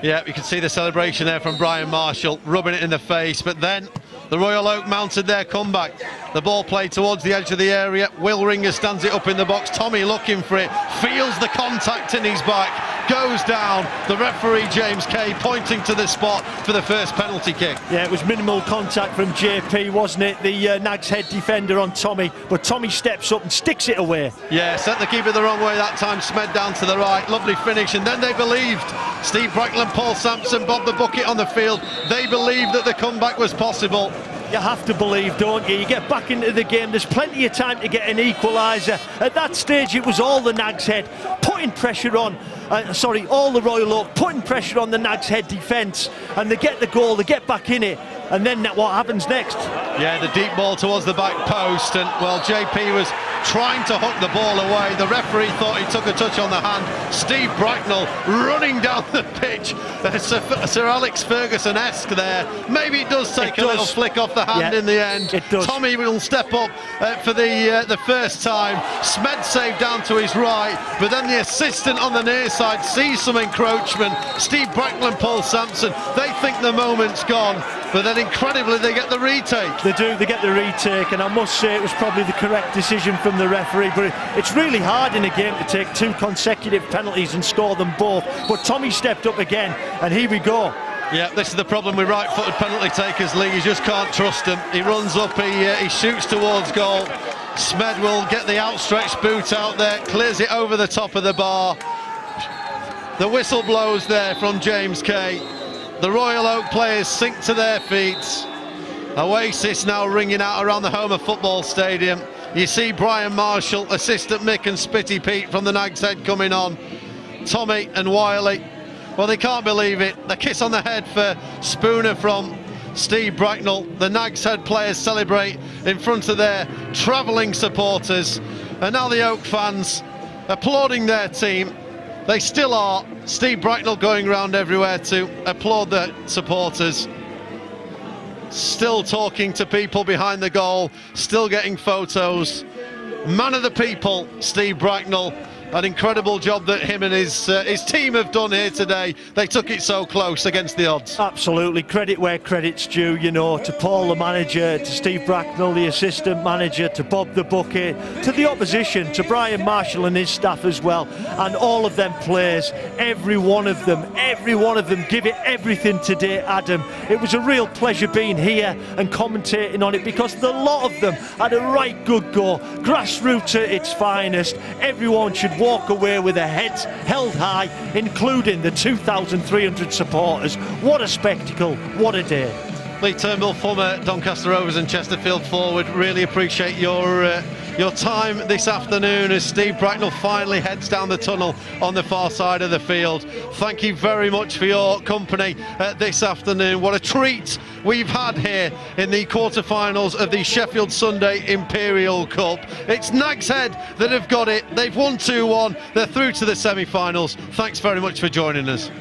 N: Yeah, you can see the celebration there from Brian Marshall, rubbing it in the face, but then the Royal Oak mounted their comeback. The ball played towards the edge of the area. Will Ringer stands it up in the box. Tommy looking for it, feels the contact in his back, goes down. The referee, James Kay, pointing to the spot for the first penalty kick.
K: Yeah, it was minimal contact from JP, wasn't it? The Nags Head defender on Tommy, but Tommy steps up and sticks it away.
N: Yeah, sent the keeper the wrong way that time. Smed down to the right. Lovely finish, and then they believed. Steve Bracknell and Paul Sampson, Bob the Bucket on the field. They believed that the comeback was possible.
K: You have to believe, don't you? You get back into the game, there's plenty of time to get an equaliser. At that stage, it was all the Nags Head putting pressure on, all the Royal Oak putting pressure on the Nags Head defence, and they get the goal, they get back in it, and then what happens next?
N: Yeah, the deep ball towards the back post, and well, JP was trying to hook the ball away. The referee thought he took a touch on the hand. Steve Bracknell running down the pitch, Sir Alex Ferguson-esque there. Maybe it does take a little flick off the hand in the end.
K: It does.
N: Tommy will step up for the first time. Smed saved down to his right, but then the assistant on the near side sees some encroachment. Steve Bracknell and Paul Sampson, they think the moment's gone, but then incredibly they get the retake.
K: They do, they get the retake, and I must say it was probably the correct decision from the referee, but it's really hard in a game to take 2 consecutive penalties and score them both. But Tommy stepped up again, and here we go.
N: Yeah, this is the problem with right-footed penalty takers, Lee. You just can't trust him. He runs up, he shoots towards goal. Smed will get the outstretched boot out there, clears it over the top of the bar. The whistle blows there from James Kay. The Royal Oak players sink to their feet. Oasis now ringing out around the Homer Football Stadium. You see Brian Marshall, assistant Mick and Spitty Pete from the Nags Head coming on. Tommy and Wiley, well, they can't believe it. The kiss on the head for Spooner from Steve Bracknell. The Nags Head players celebrate in front of their travelling supporters. And now the Oak fans applauding their team. They still are. Steve Bracknell going around everywhere to applaud the supporters. Still talking to people behind the goal, still getting photos. Man of the people, Steve Bracknell. An incredible job that him and his team have done here today. They took it so close against the odds.
K: Absolutely, credit where credit's due, you know, to Paul the manager, to Steve Bracknell the assistant manager, to Bob the Bucket, to the opposition, to Brian Marshall and his staff as well, and all of them players, every one of them give it everything today, Adam. It was a real pleasure being here and commentating on it, because the lot of them had a right good go, grassroots at its finest. Everyone should walk away with their heads held high, including the 2,300 supporters. What a spectacle, what a day.
N: Lee Turnbull, former Doncaster Rovers and Chesterfield forward, really appreciate your your time this afternoon as Steve Bracknall finally heads down the tunnel on the far side of the field. Thank you very much for your company this afternoon. What a treat we've had here in the quarterfinals of the Sheffield Sunday Imperial Cup. It's Nags Head that have got it. They've won 2-1. They're through to the semi-finals. Thanks very much for joining us.